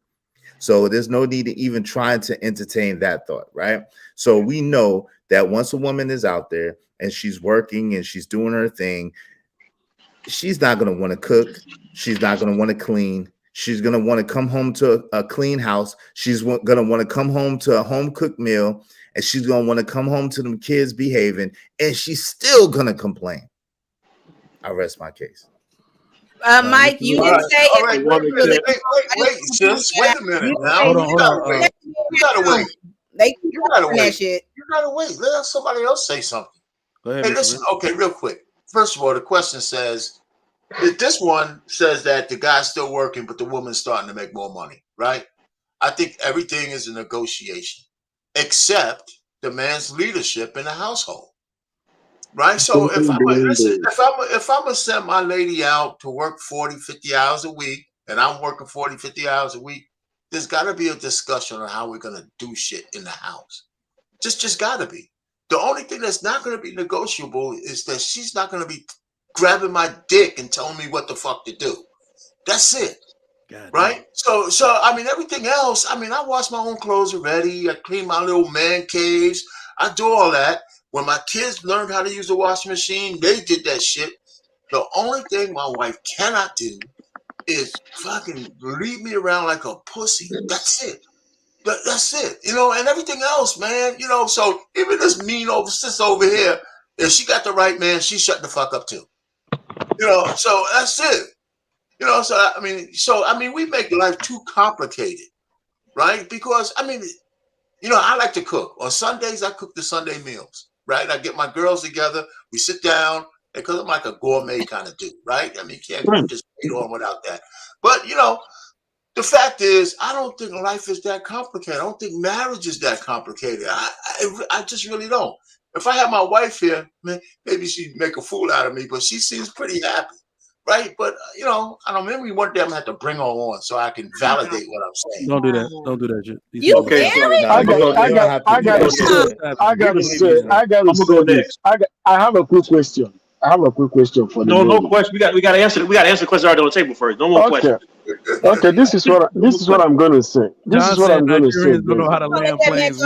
So there's no need to even try to entertain that thought, right? So we know that once a woman is out there and she's working and she's doing her thing, she's not going to want to cook. She's not going to want to clean. She's going to want to come home to a clean house. She's going to want to come home to a home cooked meal, and she's going to want to come home to them kids behaving, and she's still going to complain. I rest my case. Mike, you didn't say all right, wait, sis. Wait a minute now. You gotta wait. You gotta wait. You gotta wait. You gotta wait. Let somebody else say something. Go ahead, hey, listen. Okay, real quick. First of all, the question says, this one says that the guy's still working, but the woman's starting to make more money, right? I think everything is a negotiation, except the man's leadership in the household. Right. So if I'm gonna send my lady out to work 40, 50 hours a week, and I'm working 40, 50 hours a week, there's gotta be a discussion on how we're gonna do shit in the house. Just gotta be. The only thing that's not gonna be negotiable is that she's not gonna be grabbing my dick and telling me what the fuck to do. That's it. Right? So I mean everything else, I mean, I wash my own clothes already, I clean my little man caves, I do all that. When my kids learned how to use the washing machine, they did that shit. The only thing my wife cannot do is fucking leave me around like a pussy. That's it. That's it. And everything else, man. So even this mean sis over here, if she got the right man, she shut the fuck up too. So that's it. So I mean, we make life too complicated, right? Because I mean, I like to cook. On Sundays, I cook the Sunday meals. Right, I get my girls together. We sit down because I'm like a gourmet kind of dude, right? I mean, you can't just eat on without that. But the fact is, I don't think life is that complicated. I don't think marriage is that complicated. I just really don't. If I had my wife here, maybe she'd make a fool out of me, but she seems pretty happy, right? But I don't. Maybe one day I'm gonna have to bring her on so I can validate what I'm saying. Don't do that. Don't do that shit. I have a quick question. For the no question. We got to answer. We got to answer the question already on the table first. No more questions. Okay, this is what I'm going to say. Nigerians don't know how to land planes.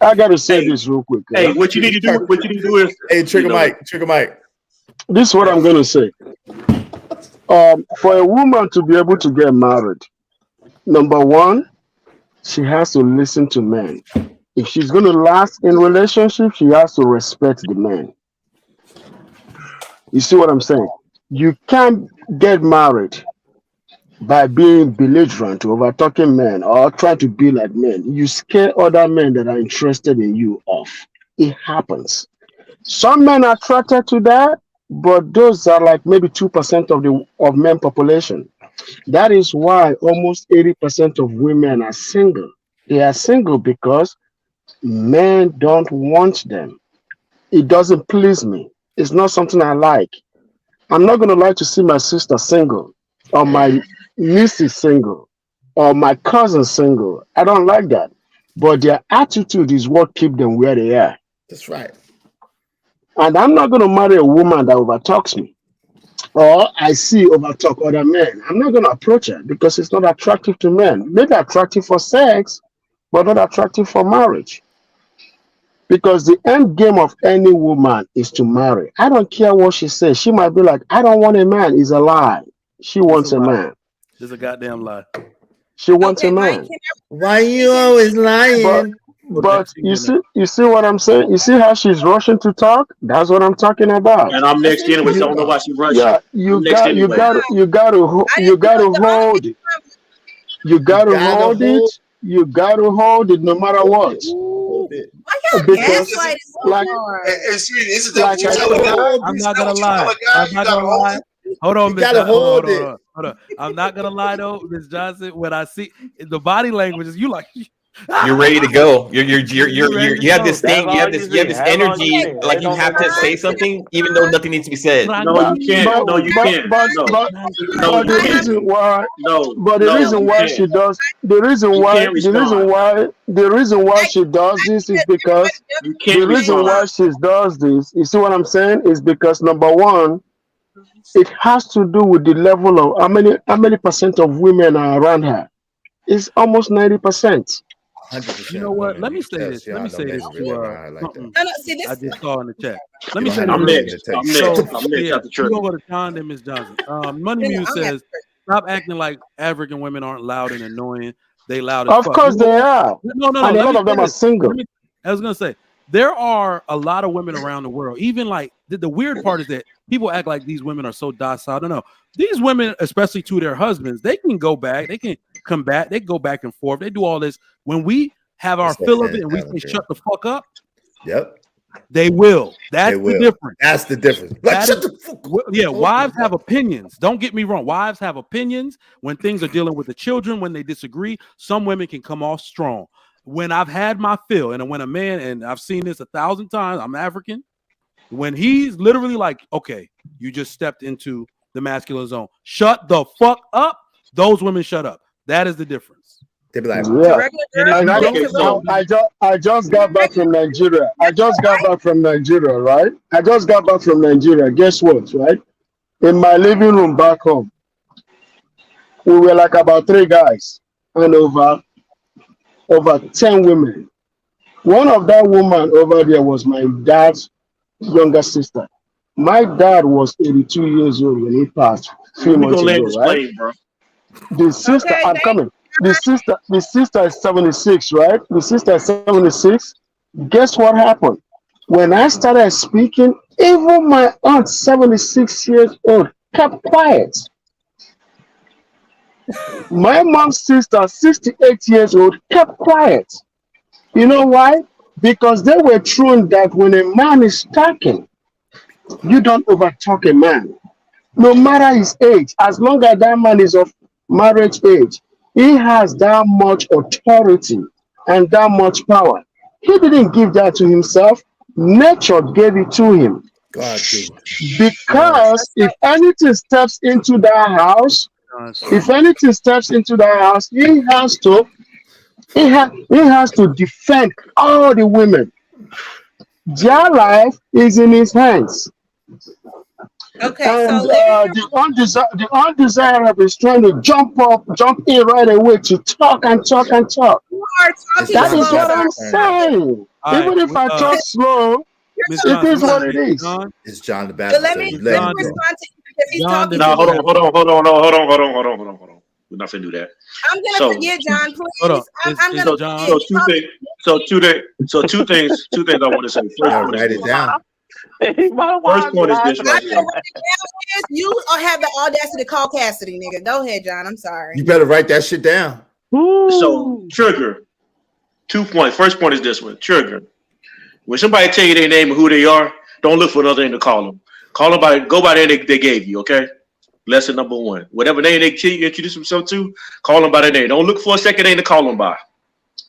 I got to say this real quick. Hey, what you need to do is hey, Trigger Mike. This is what I'm going to say. For a woman to be able to get married, number one, she has to listen to men. If she's going to last in relationship, she has to respect the man. You see what I'm saying? You can't get married by being belligerent, over talking men, or trying to be like men. You scare other men that are interested in you off. It happens. Some men are attracted to that, but those are like maybe 2% of men population. That is why almost 80% of women are single. They are single because men don't want them. It doesn't please me. It's not something I like. I'm not gonna like to see my sister single, or my niece is single, or my cousin single. I don't like that. But their attitude is what keep them where they are. That's right. And I'm not gonna marry a woman that overtalks me, or I see overtalk other men. I'm not gonna approach her because it's not attractive to men. Maybe attractive for sex, but not attractive for marriage. Because the end game of any woman is to marry. I don't care what she says. She might be like, I don't want a man. It's a lie. She wants a man. It's a goddamn lie. She wants a man. Why you always lying? But you see what I'm saying? You see how she's rushing to talk? That's what I'm talking about. And I'm next anyway, so I don't know why she rushing. Yeah, you got to hold it. You got to hold it. You got to hold it no matter what. Because like, I'm not gonna lie. Hold on, Miss Johnson. Hold on. I'm not gonna lie though, Miss Johnson. When I see the body language, is you like you're ready to go. You have this thing. You have this energy. Like you have to say something, even though nothing needs to be said. No, you can't. No, you can't. But the reason why, the reason why she does this is because the reason why she does this. You see what I'm saying? Is because number one, it has to do with the level of how many percent of women are around her. It's almost 90%. 100%. You know what? Let me say this. Let me say this to I just saw in the chat. Let me say this. I'm next. You don't go to John and Miss Johnson. Money Muse says, "Stop acting like African women aren't loud and annoying. They loud as fuck." Of course they are. No. And a lot of them are single. I was gonna say there are a lot of women around the world. Even like the weird part is that people act like these women are so docile. I don't know. These women, especially to their husbands, they can go back. They can combat. They go back and forth. They do all this. When we have our fill of it and we say shut the fuck up, they will. That's the difference. That's the difference. Like, shut the fuck up. Yeah, wives have opinions. Don't get me wrong. Wives have opinions when things are dealing with the children, when they disagree. Some women can come off strong. When I've had my fill, and when a man, and I've seen this 1,000 times, I'm African, when he's literally like, okay, you just stepped into the masculine zone. Shut the fuck up. Those women shut up. That is the difference. They be like, yeah. I just got back from Nigeria. Right? I just got back from Nigeria. Guess what, right? In my living room back home, we were like about 3 guys and over 10 women. One of that woman over there was my dad's younger sister. My dad was 82 years old when he passed 3 months ago, right? The sister, I'm coming. The sister is 76, right? The sister is 76. Guess what happened? When I started speaking, even my aunt, 76 years old, kept quiet. My mom's sister, 68 years old, kept quiet. You know why? Because they were trained that when a man is talking, you don't overtalk a man. No matter his age, as long as that man is of marriage age, he has that much authority and that much power. He didn't give that to himself. Nature gave it to him. God did. Because if anything steps into that house, he has to defend all the women. Their life is in his hands. Okay, and so the undesirable is trying to jump in right away to talk. You are talking That is slow, what I'm sir. saying. Even if I talk slow, it is what it is. It's John the But Baptist. let me respond to you because he's talking No, to you. hold on. We're not gonna do that. I'm gonna forget John, please. I'm gonna John. forget. So two things I want to say. First, write it down. First point is this right here. You have the audacity to call Cassidy, nigga. Go ahead, John. I'm sorry. You better write that shit down. So trigger. 2 points. First point is this one. Trigger. When somebody tell you their name and who they are, don't look for another name to call them. Call them by, go by the name they gave you, okay? Lesson number 1. Whatever name they introduce themselves to, call them by their name. Don't look for a second name to call them by.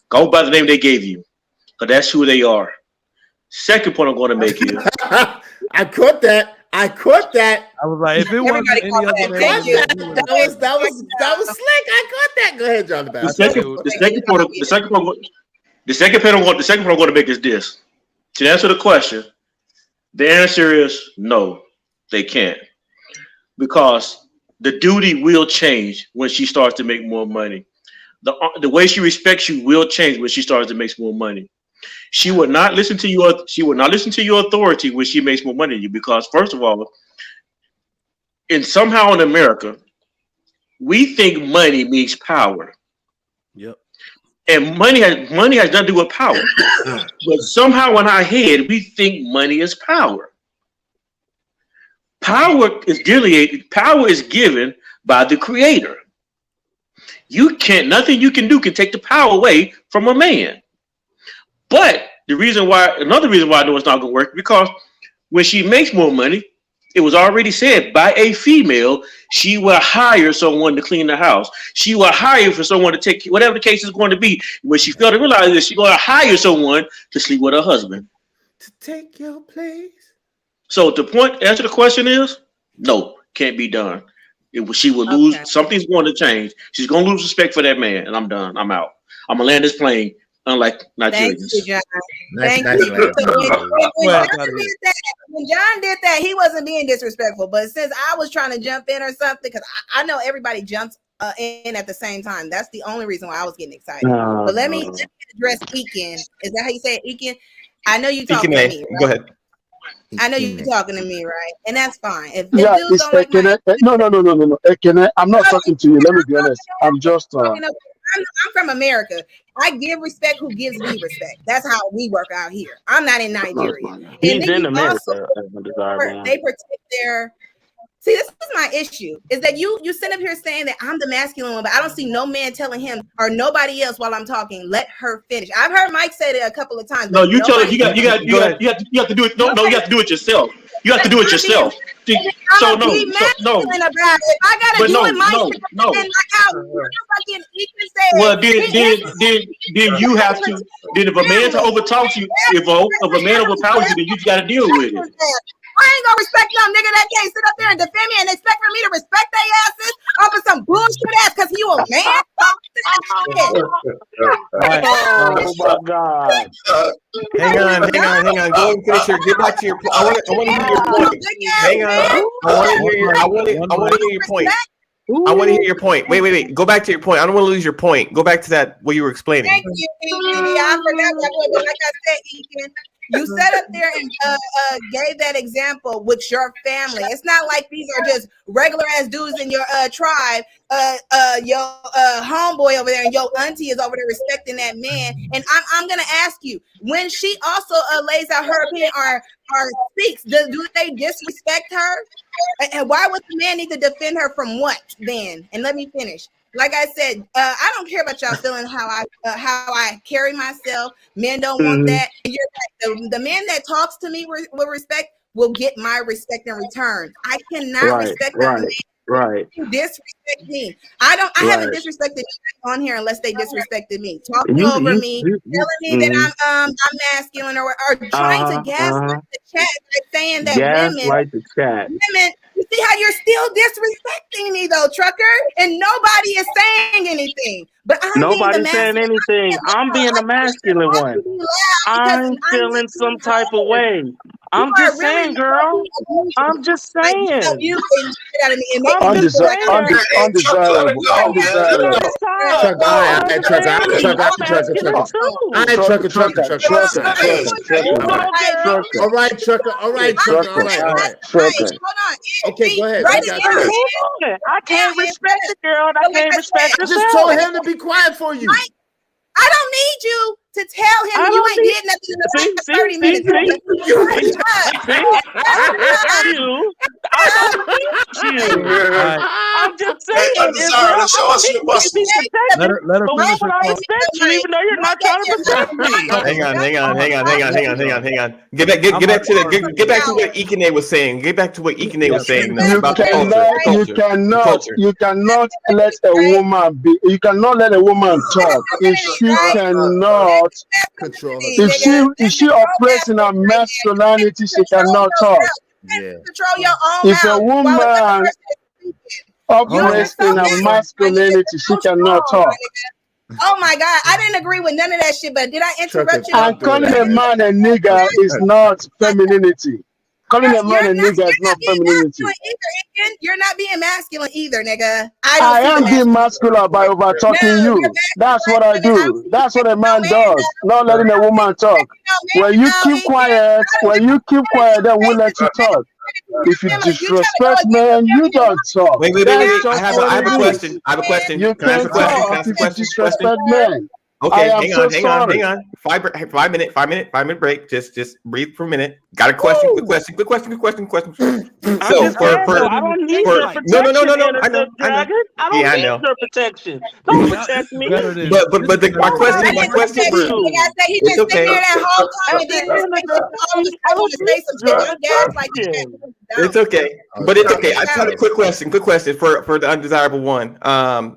Go by the name they gave you, because that's who they are. Second point I'm going to make is I caught that. I was like, if it wasn't any other name, that was slick. I caught that. Go ahead, John. The second point I'm going to make is this. To answer the question, the answer is no, they can't. Because the duty will change when she starts to make more money. The way she respects you will change when she starts to make more money. She would not listen to your authority when she makes more money than you, because first of all, somehow in America, we think money means power. Yep. And money has nothing to do with power. But somehow in our head, we think money is power. Power is given by the Creator. Nothing you can do can take the power away from a man. But another reason why I know it's not going to work, because when she makes more money, it was already said by a female, she will hire someone to clean the house. She will hire for someone to take whatever the case is going to be. When she failed to realize this, she's going to hire someone to sleep with her husband. To take your place. So the answer to the question is, no, can't be done. She will lose. Something's going to change. She's going to lose respect for that man. And I'm done. I'm out. I'm going to land this plane. Unlike Nigerians. Thank you, John. Thank you. When John did that, he wasn't being disrespectful. But since I was trying to jump in or something, because I know everybody jumps in at the same time. That's the only reason why I was getting excited. But let me address Ekin. Is that how you say it, Ekin? I know you talking to me. Right? Go ahead. I know you're talking to me, right? And that's fine. If Yeah, dudes it's don't like no. I'm not talking to you. Let me be honest. I'm just. I'm from America. I give respect who gives me respect. That's how we work out here. I'm not in Nigeria. He's in America. They protect their. See, this is my issue. Is that you sit up here saying that I'm the masculine one, but I don't see no man telling him or nobody else while I'm talking, let her finish. I've heard Mike say it a couple of times. No, you tell it. You have to do it. No, you have to do it yourself. You have to do it yourself. So no. If I gotta do it, Mike. Well, then you have to. Then if a man overtalks you, if a man overpowers you, then you got to deal with it. I ain't gonna respect no nigga that can't sit up there and defend me and expect for me to respect their asses off of some bullshit ass because you a man. Oh my God! Hang on. Go and finish get back to your point. I want to hear your point. Hang on. I want to hear your point. I want to hear your point. Wait. Go back to your point. I don't want to lose your point. Go back to that what you were explaining. Thank you, I forgot that one, but like I said, Ethan, you sat up there and gave that example with your family. It's not like these are just regular ass dudes in your tribe. Your homeboy over there and your auntie is over there respecting that man. And I'm gonna ask you, when she also lays out her opinion or speaks, do they disrespect her? And why would the man need to defend her from what then? And let me finish. Like I said, I don't care about y'all feeling how I carry myself. Men don't want that. You're right. The man that talks to me with respect will get my respect in return. I cannot respect that man. Right. Disrespect me. I haven't disrespected on here unless they disrespected me. Talking over me, telling me that I'm masculine or trying to gaslight the chat by saying that women. You see how you're still disrespecting me though, Trucker, and nobody is saying anything. But nobody's saying anything. I'm being the masculine one. I'm feeling some type of way. I'm just saying, girl. I'm just saying. Undesirable. All right, Trucker. Okay, go ahead. I can't respect the girl. I can't respect the I just told him to be quiet for you. I don't need you to tell him you ain't getting nothing in the last 30 minutes. I'm just saying, Undesirable, show us your muscles. Let her But why finish her would I thought. respect you even though you're not trying to protect me? Hang on. Get back to what Ikene was saying. Get back to what Ikene was saying about the culture. You cannot let a woman be. You cannot let a woman talk if she cannot control herself. If she operates in her masculinity, she cannot talk. Yeah. Control your own if a woman operates in her masculinity, she cannot talk. Oh my God, I didn't agree with none of that shit, but did I interrupt you? And calling a man a nigger is not femininity. Calling a man a nigger is not femininity. You're not being masculine either, nigga. I am being masculine by over talking you. That's what I do. That's what a man does. Not letting a woman talk. When you keep quiet, then we'll let you talk. If you disrespect men, you don't talk. Wait. I have a question. You can talk if you disrespect men. Okay, hang on. 5 minute break. Just breathe for a minute. Got a question. Quick question. So I don't need your protection. No. I know. I don't need your protection. Don't protect me. But my question for you. It's okay. It's okay. But it's okay. I just have a quick question for the undesirable one.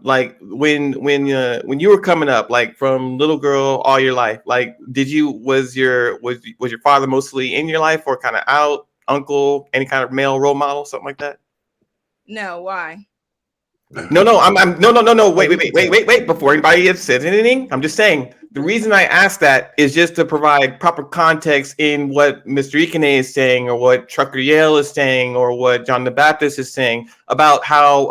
Like when you were coming up, like from little girl all your life, like was your father mostly in your life or kind of out, uncle, any kind of male role model, something like that? No, why? No. Wait. Before anybody says anything, I'm just saying the reason I asked that is just to provide proper context in what Mr. Ikene is saying, or what Trucker Yale is saying, or what John the Baptist is saying about how,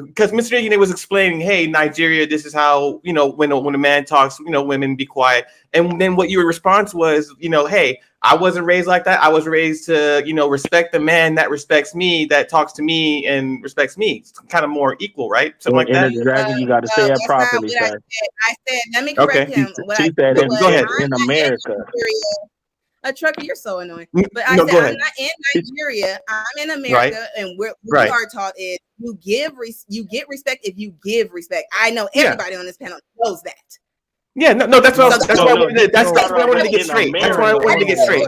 because Mr. Ikene was explaining, hey, Nigeria, this is how, when a man talks, women be quiet. And then what your response was, hey, I wasn't raised like that. I was raised to, respect the man that respects me, that talks to me and respects me. It's kind of more equal, right? Something like that. Dragon, you got to say it properly, sir. I said, let me correct him. She said, go ahead. In America. A trucker, you're so annoying. But I said, I'm not in Nigeria. I'm in America, and what we are taught is you get respect if you give respect. I know everybody on this panel knows that. Yeah, no, that's why I wanted to get straight. That's why I wanted to get straight.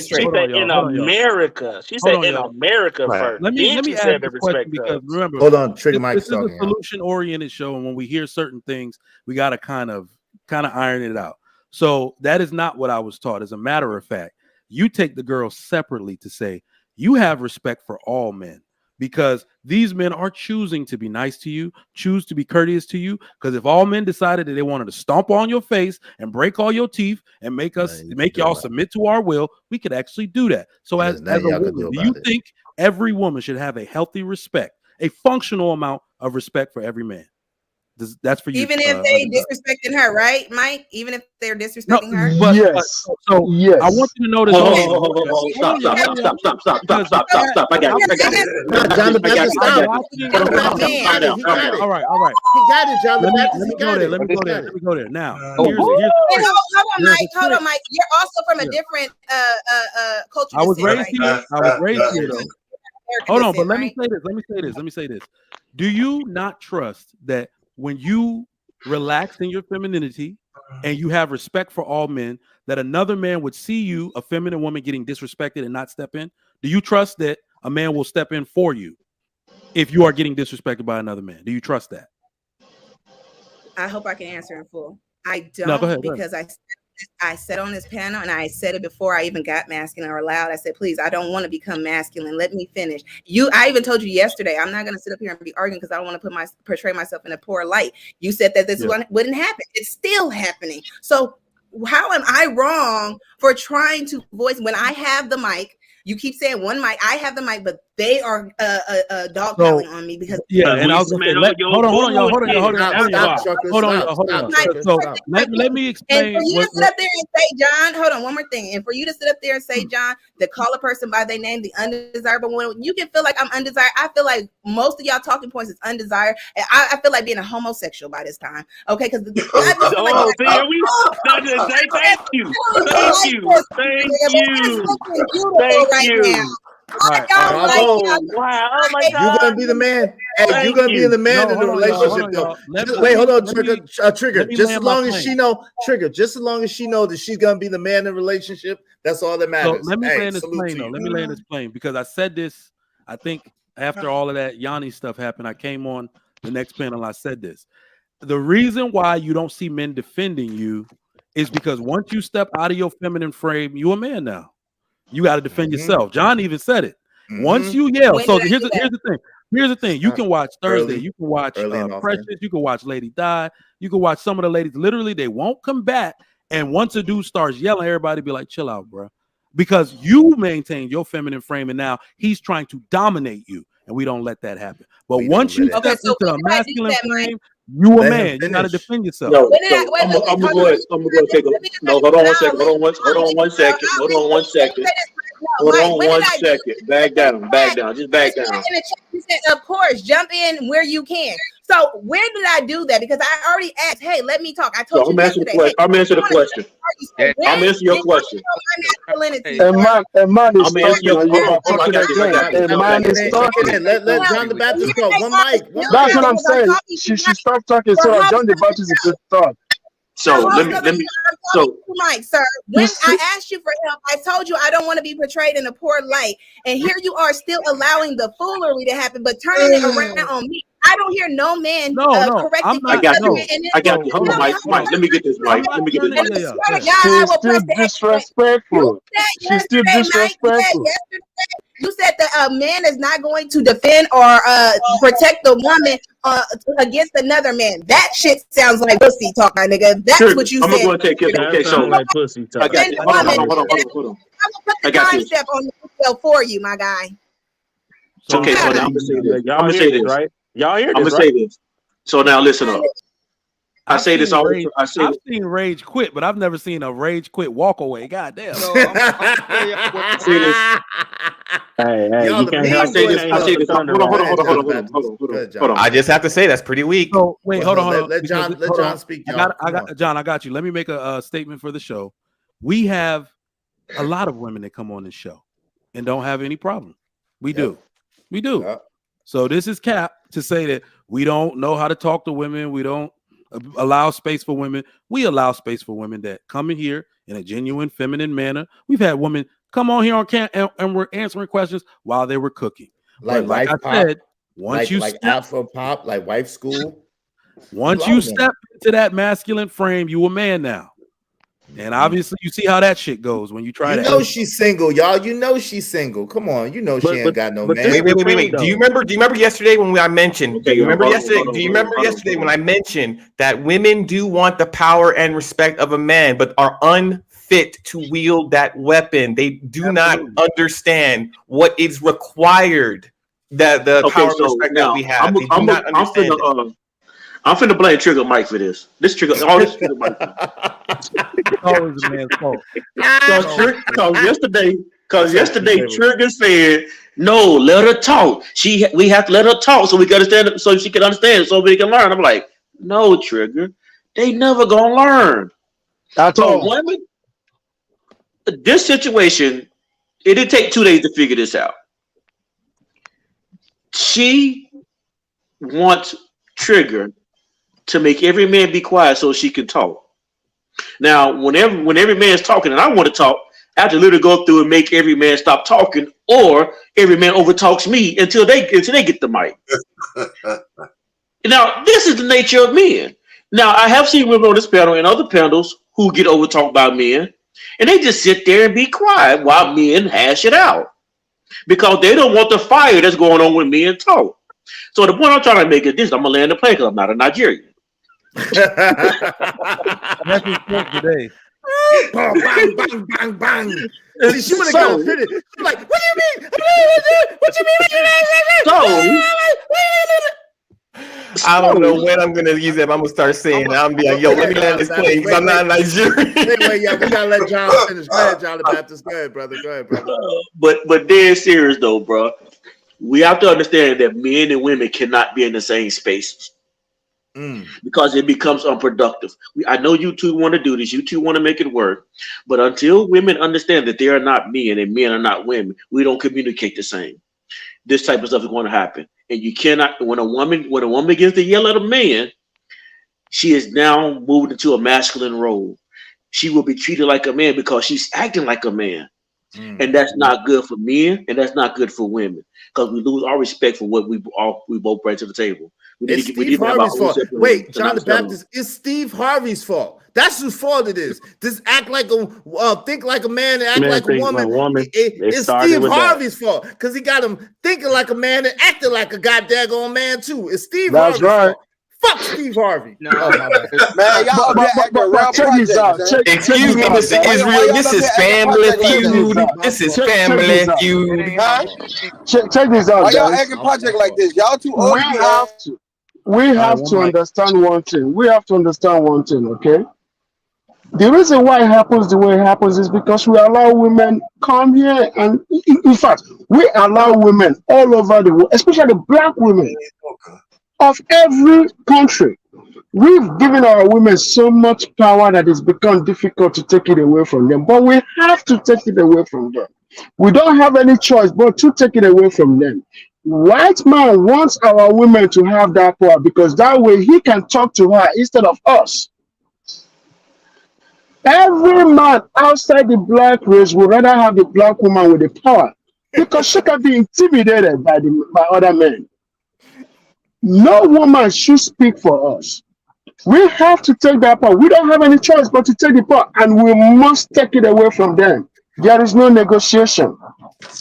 She said in America. She said in America first. Let me ask the question because remember, hold on, Trigger Mike's this is a solution-oriented show, and when we hear certain things, we got to kind of iron it out. So that is not what I was taught. As a matter of fact, you take the girls separately to say you have respect for all men. Because these men are choosing to be nice to you, choose to be courteous to you. Because if all men decided that they wanted to stomp on your face and break all your teeth and make y'all submit to our will, we could actually do that. So as a woman, do you think every woman should have a healthy respect, a functional amount of respect for every man? That's for you. Even if they disrespecting her, right, Mike? Even if they're disrespecting her. Yes. I want you to know this. Stop. I got it. John the Baptist, stop. All right. He got it, John the Baptist. Let me go there. Now, hold on, Mike. You're also from a different culture. I was raised here, though. Hold on, but let me say this. Do you not trust that when you relax in your femininity and you have respect for all men, that another man would see you, a feminine woman, getting disrespected and not step in? Do you trust that a man will step in for you if you are getting disrespected by another man? Do you trust that? I hope I can answer in full. I don't, go ahead. Because I said on this panel, and I said it before I even got masculine or loud. I said, please, I don't want to become masculine. Let me finish. I even told you yesterday, I'm not going to sit up here and be arguing because I don't want to portray myself in a poor light. You said that this wouldn't happen. It's still happening. So how am I wrong for trying to voice when I have the mic? You keep saying one mic. I have the mic, but they are dogpiling on me because and I was going to say, hold on, y'all. Let me explain. And for you to sit up there and say, John, hold on, one more thing. And for you to sit up there and say, John, to call a person by their name, the undesirable one, you can feel like I'm undesired. I feel like most of y'all talking points is undesired. And I feel like being a homosexual by this time. Okay, because thank you. Bravo. Wow! Oh my You God! gonna be the man. Hey, you Thank gonna be you. the man No, in the hold on, y'all. relationship Hold on, though. y'all. Wait, hold on, let Trigger. me- Trigger. let me Just land as my long as plane. she know, Trigger. Just as long as she know that she's gonna be the man in the relationship, that's all that So matters. let me Hey, land this salute plane to though. you. Let me land this plane because I said this. I think after all of that Yanni stuff happened, I came on the next panel. I said this. The reason why you don't see men defending you is because once you step out of your feminine frame, you're a man now. You got to defend yourself. John even said it. Once you yell, When so did I here's do the here's the thing. Here's the thing. You can watch Thursday. Early, You can watch early and often. Precious. You can watch Lady Di. You can watch some of the ladies. Literally, they won't combat. And once a dude starts yelling, everybody be like, "Chill out, bro," because you maintain your feminine frame, and now he's trying to dominate you, and we don't let that happen. But once you Okay, step so into when a did I do masculine that, Mike? frame, you a Let him man. You got to finish. defend yourself. No, When did I? so Wait, I'm wait, wait. gonna Hold go on. ahead. I'm gonna go ahead and take a no. Hold on one second. Hold on one second. Hold on one second. Hold Mike, on when one did I do second. Back down. Back down. Just back down. in the chat? You said, of course, jump in where you can. So where did I do that? Because I already asked, hey, let me talk. I So told you I'm answering the yesterday, question. hey, I'm answering the question. I'm answering your when question. my masculinity, A sir. man is I'm answering talking your and you are question. I talking got this. I again. got this. A I man got is this. talking. Let John the Baptist talk. One mic. That's what I'm saying. She stopped talking so that John the Baptist could talk. So let me. So Mike, sir, when I asked you for help, I told you I don't want to be portrayed in a poor light, and here you are still allowing the foolery to happen, but turning it around on me. I don't hear no man correcting I got you. and I got you. Hold on, Mike. Mike, let me get this, Mike. Let me get this, Mike. I swear to God, I She's will still press the X button. disrespectful. She's still disrespectful. You said that a man is not going to defend or protect the woman against another man. That shit sounds like pussy talk, my nigga. That's Sure. what you I'm said. gonna take care of it. Okay, so like pussy talk. I got you. Hold on. I will put I the got time this. step on the video for you, my guy. Okay, so now I'm gonna say this. Y'all I'm gonna hear say this, this. right? Y'all hear I'm gonna this, say right? this. So now listen up. I I've say this seen all. Rage, I say I've this. seen Rage quit, but I've never seen a Rage quit walk away. God damn. So I'm tell you what, I say this. Hey, Y'all you the can't I help. mean say You boys this. can't I help say club. the this. Hold thunder on. Hold ride. on. Hold on. Go Hold ahead, on. Hold on. Hold on. John. Hold on. I just have to say that's pretty weak. So wait, hold on. Let John Hold on. speak, I y'all. got John. I got you. Let me make a statement for the show. We have a lot of women that come on this show and don't have any problem. We do. So this is cap to say that we don't know how to talk to women. We don't allow space for women. We allow space for women that come in here in a genuine feminine manner. We've had women come on here on and we're answering questions while they were cooking. Like But like wife I pop, said, once you like step, Afro pop, like wife school. once you step into that masculine frame, you a man now. And obviously, you see how that shit goes when you try You that. know she's single, y'all. You know she's single. Come on, you know she ain't got no man. Wait. Do you remember yesterday when I mentioned? Okay, do you remember hold on, yesterday? hold on, Do you hold on, remember hold on, yesterday hold when I mentioned that women do want the power and respect of a man, but are unfit to wield that weapon? They do not understand what is required. The Okay, power and so respect that now we have. They do not understand it. I'm finna blame Trigger Mike for this. This Trigger Trigger Mike. Always a man's fault. Because yesterday Trigger said, "No, let her talk. We have to let her talk so we can understand, so she can understand, so we can learn." I'm like, "No, Trigger, they never gonna learn." So women, this situation, it didn't take 2 days to figure this out. She wants Trigger to make every man be quiet so she can talk. Now, when every man's talking and I want to talk, I have to literally go through and make every man stop talking, or every man overtalks me until they get the mic. Now, this is the nature of men. Now, I have seen women on this panel and other panels who get overtalked by men, and they just sit there and be quiet while men hash it out because they don't want the fire that's going on when men talk. So the point I'm trying to make is this: I'm gonna land the plane because I'm not a Nigerian. That's his point today. Bang, bang, bang, bang. See, she would have got offended. She's like, "What do you mean? What you mean? I don't know when I'm gonna use it. I'm gonna start saying. I'm gonna be like, "Yo, let me land this plane because I'm not Nigerian." Wait, yeah, we gotta let John finish. Go ahead, John the Baptist. Go ahead, brother. But dead serious though, bro. We have to understand that men and women cannot be in the same spaces. because it becomes unproductive. I know you two want to do this. You two want to make it work. But until women understand that they are not men and men are not women, we don't communicate the same. This type of stuff is going to happen. And you cannot, when a woman begins to yell at a man, she is now moved into a masculine role. She will be treated like a man because she's acting like a man. And that's not good for men, and that's not good for women, because we lose our respect for what we both bring to the table. It's Steve Harvey's fault. Wait, John the Baptist, it's Steve Harvey's fault. That's whose fault it is. Just act like think like a man and act like a woman. It's Steve Harvey's fault because he got him thinking like a man and acting like a goddamn man too. It's Steve Harvey's fault. Fuck Steve Harvey. No, man, y'all check this out. Excuse me, Mr. Israel. This is family feud. This is family feud. Check this out. Why y'all acting project like this? Y'all too old. We have to understand one thing. Okay? The reason why it happens the way it happens is because we allow women come here, and in fact, we allow women all over the world, especially black women of every country. We've given our women so much power that it's become difficult to take it away from them. But we have to take it away from them. We don't have any choice but to take it away from them. White man wants our women to have that power because that way he can talk to her instead of us. Every man outside the black race would rather have the black woman with the power because she can be intimidated by other men. No woman should speak for us. We have to take that power. We don't have any choice but to take the power, and we must take it away from them. There is no negotiation.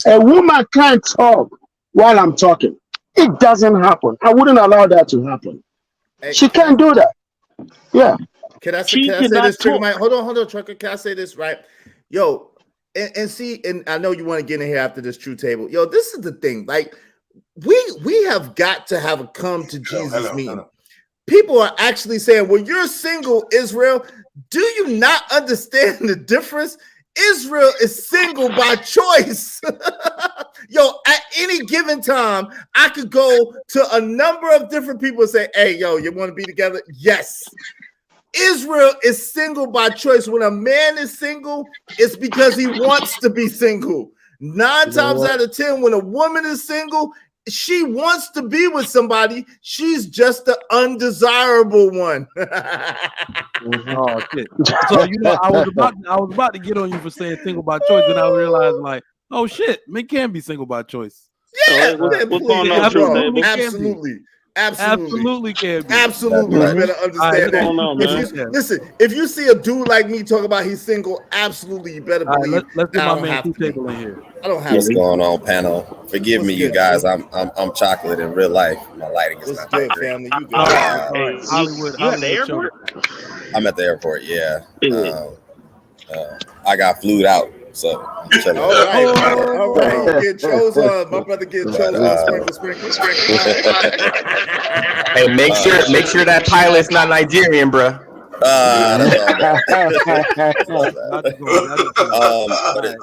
A woman can't talk while I'm talking. It doesn't happen. I wouldn't allow that to happen. She can't do that. Yeah. Can I say this, Trigger Mike? Hold on, Trucker. Can I say this, right? Yo, and see, and I know you want to get in here after this true table. Yo, this is the thing. Like, we have got to have a come to Jesus meeting. People are actually saying, well, you're single, Israel. Do you not understand the difference? Israel is single by choice. Yo, at any given time, I could go to a number of different people and say, hey, yo, you want to be together? Yes. Israel is single by choice. When a man is single, it's because he wants to be single. 9 times out of 10, when a woman is single, she wants to be with somebody. She's just the undesirable one. Oh shit! So I was about to get on you for saying single by choice, and I realized like, oh shit, men can be single by choice. Yeah, what's going on, absolutely. Absolutely can be. Absolutely. You better understand that. Listen, if you see a dude like me talk about he's single, absolutely, you better believe. Let's get my man Table in here. I don't have what's going on, panel. Forgive me, you guys. I'm chocolate in real life. My lighting is not good, great. family. You good? Hollywood. You at the airport? I'm at the airport. Yeah. I got flued out. So I'm chilling. All right. You get chosen. My brother get chosen. Sprinkle. Hey, make sure that pilot's not Nigerian, bro. But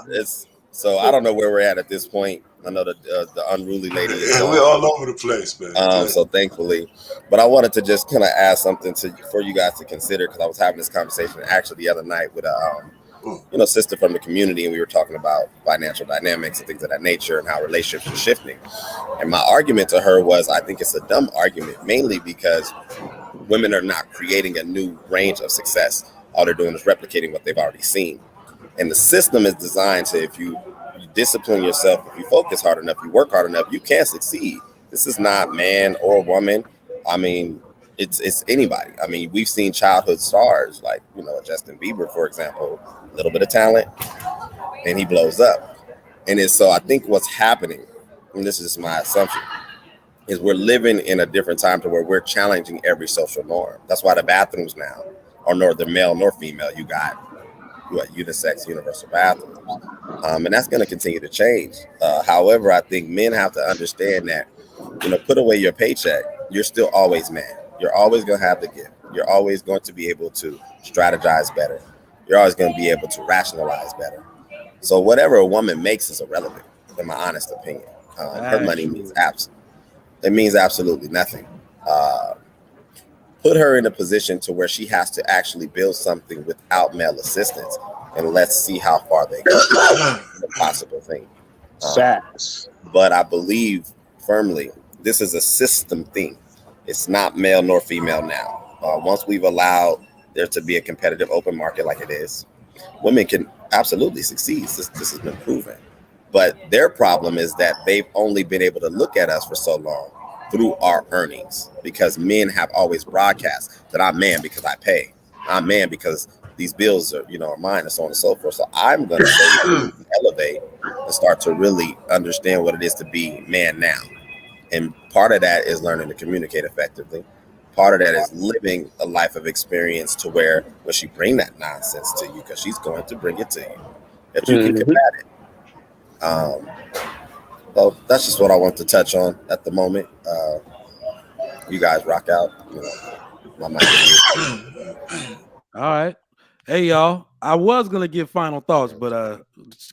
it's so I don't know where we're at this point. I know the unruly lady is we're all over the place, man. So thankfully, but I wanted to just kind of ask something for you guys to consider, because I was having this conversation actually the other night with a sister from the community, and we were talking about financial dynamics and things of that nature and how relationships are shifting. And my argument to her was, I think it's a dumb argument, mainly because women are not creating a new range of success. All they're doing is replicating what they've already seen. And the system is designed to, if you discipline yourself, if you focus hard enough, you work hard enough, you can succeed. This is not man or woman. I mean, it's anybody. I mean, we've seen childhood stars like, Justin Bieber, for example, a little bit of talent and he blows up. And so I think what's happening, and this is my assumption, is we're living in a different time to where we're challenging every social norm. That's why the bathrooms now are neither male nor female. You got unisex, universal bathrooms. And that's going to continue to change. However, I think men have to understand that, put away your paycheck, you're still always man. You're always going to have the gift. You're always going to be able to strategize better. You're always going to be able to rationalize better. So whatever a woman makes is irrelevant, in my honest opinion. Her money means absolutely nothing. put her in a position to where she has to actually build something without male assistance, and let's see how far they go. It's a possible thing. But I believe firmly this is a system thing. It's not male nor female now. Once we've allowed there to be a competitive open market like it is, women can absolutely succeed. This has been proven. But their problem is that they've only been able to look at us for so long through our earnings, because men have always broadcast that I'm man because I pay. I'm man because these bills are, are mine, and so on and so forth. So I'm going to say elevate and start to really understand what it is to be man now. And part of that is learning to communicate effectively. Part of that is living a life of experience to where when she bring that nonsense to you, because she's going to bring it to you, that you can combat it. So that's just what I want to touch on at the moment. You guys rock out. My mic is All right. Hey, y'all. I was going to give final thoughts, but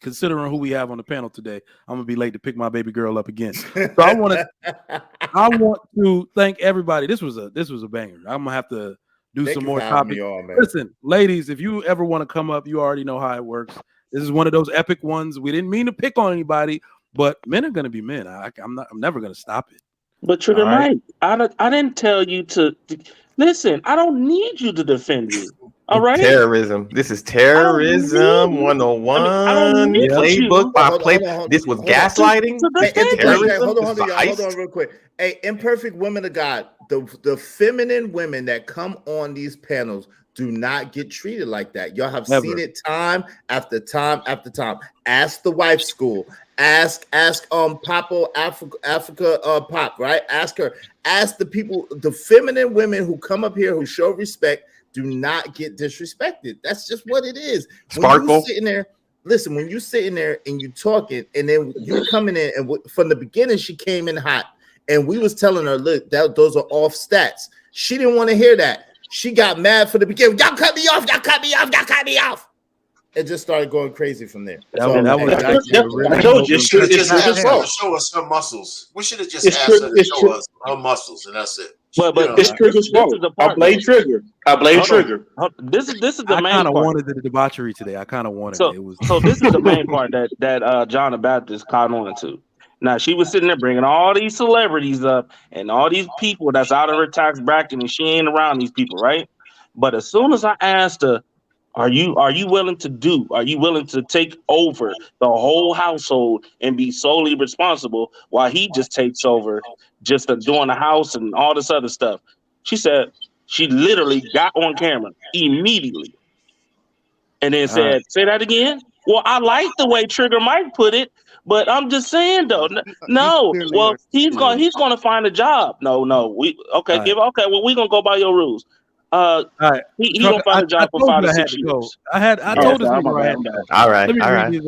considering who we have on the panel today, I'm going to be late to pick my baby girl up again. So I want to thank everybody. This was a banger. I'm going to have to do some more topics. Listen, ladies, if you ever want to come up, you already know how it works. This is one of those epic ones. We didn't mean to pick on anybody, but men are going to be men. I'm never going to stop it. But Trigger Mike, I didn't tell you to listen. I don't need you to defend you. All right. Terrorism. This is terrorism 101. Playbook by play. This was gaslighting. Hold on, real quick. Hey, imperfect women of God. The feminine women that come on these panels do not get treated like that. Y'all have seen it time after time after time. Ask the wife school. Ask Papo Africa Pop, right? Ask her. Ask the people, the feminine women who come up here who show respect do not get disrespected. That's just what it is. When you sitting there, listen, when you sitting there and you talking, and then you coming in, and from the beginning she came in hot, and we was telling her, look, those are off stats. She didn't want to hear that. She got mad for the beginning. Y'all cut me off. Y'all cut me off. Y'all cut me off. It just started going crazy from there. I told you, should just show us her muscles. We should have just asked her to show us her muscles, and that's it. But it's Trigger's fault. I blame Trigger. This is the main part. I kind of wanted the debauchery today. I kind of wanted it. So this is the main part that John the Baptist caught on to. Now, she was sitting there bringing all these celebrities up and all these people that's out of her tax bracket, and she ain't around these people, right? But as soon as I asked her, are you willing to take over the whole household and be solely responsible while he just takes over just doing the house and all this other stuff? She said she literally got on camera immediately and then said, say that again? Well, I like the way Trigger Mike put it, but I'm just saying though, no. Well, he's going to find a job. No. Well, we're gonna go by your rules. All right. He gonna find a job for 5 to 6 years. I told this nigga I had to go. All right. Let me read these,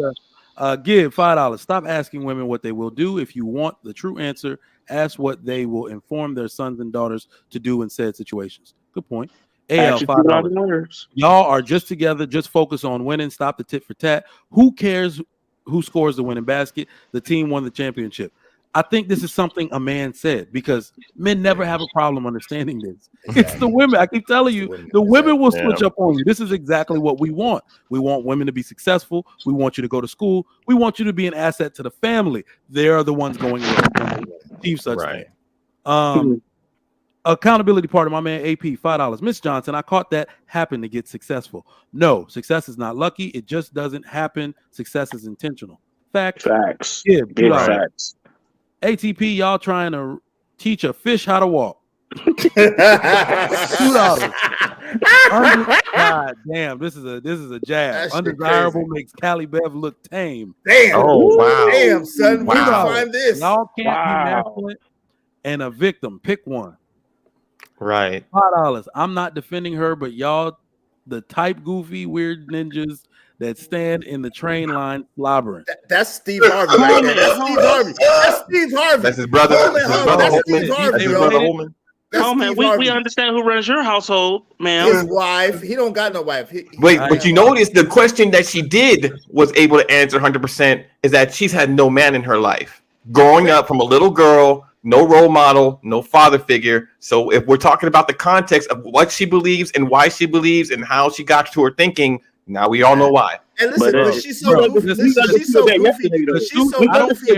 give $5. Stop asking women what they will do. If you want the true answer, ask what they will inform their sons and daughters to do in said situations. Good point. AL $5. Y'all are just together. Just focus on winning. Stop the tit for tat. Who cares who scores the winning basket? The team won the championship. I think this is something a man said, because men never have a problem understanding this. Exactly. It's the women. I keep telling you, the women will switch up on you. This is exactly what we want. We want women to be successful. We want you to go to school. We want you to be an asset to the family. They're the ones going to achieve such thing. Accountability part of my man AP, $5. Miss Johnson, I caught that happen to get successful. No, success is not lucky. It just doesn't happen. Success is intentional. Facts. Yeah, big facts. ATP, y'all trying to teach a fish how to walk. $2. God damn, this is a jab. Undesirable makes Cali Bev look tame. Damn. Oh wow. Damn, son. Where you find this? Y'all can't be masculine and a victim. Pick one. Right. $5. I'm not defending her, but y'all, the type goofy weird ninjas that stand in the train line slobbering. That's Steve Harvey right there. That's Steve Harvey. That's Steve Harvey. That's his brother. That's Steve Harvey. We understand who runs your household, ma'am. His wife. He don't got no wife. But you notice the question that she was able to answer 100% is that she's had no man in her life. Growing up from a little girl, no role model, no father figure. So if we're talking about the context of what she believes and why she believes and how she got to her thinking, now we all know why. And listen, but she's so goofy. She's so goofy. She's so goofy.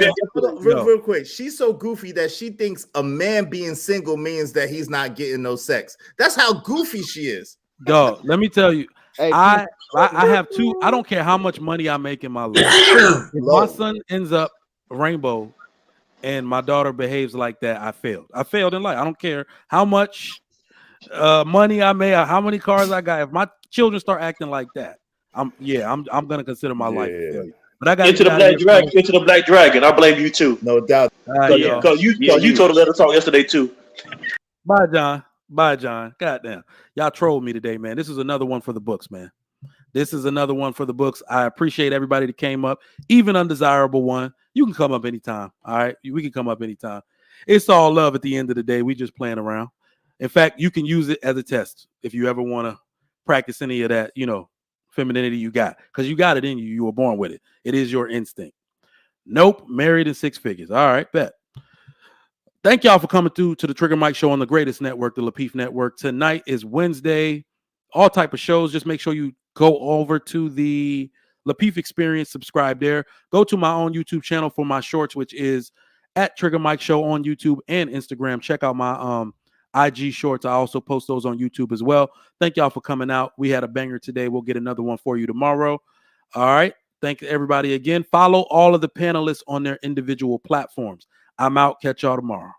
Real quick. She's so goofy that she thinks a man being single means that he's not getting no sex. That's how goofy she is. Dog, let me tell you, I have two. I don't care how much money I make in my life. If my son ends up rainbow and my daughter behaves like that, I failed. I failed in life. I don't care how much money I made, how many cars I got. If my children start acting like that, I'm gonna consider my life a failure. But I got into the black dragon. I blame you too. No doubt. Because you told her let her talk yesterday too. Bye, John. Bye, John. Goddamn. Y'all trolled me today, man. This is another one for the books, man. This is another one for the books. I appreciate everybody that came up, even undesirable one. You can come up anytime. All right. We can come up anytime. It's all love at the end of the day. We just playing around. In fact, you can use it as a test if you ever want to practice any of that, femininity you got, because you got it in you. You were born with it. It is your instinct. Nope. Married in 6 figures. All right. Bet. Thank y'all for coming through to the Trigger Mike Show on the greatest network, the Lapeef Network. Tonight is Wednesday. All type of shows. Just make sure you go over to the Lapeef Experience, subscribe there. Go to my own YouTube channel for my shorts, which is at Trigger Mike Show on YouTube and Instagram. Check out my IG shorts. I also post those on YouTube as well. Thank y'all for coming out. We had a banger today. We'll get another one for you tomorrow. All right. Thank everybody again. Follow all of the panelists on their individual platforms. I'm out. Catch y'all tomorrow.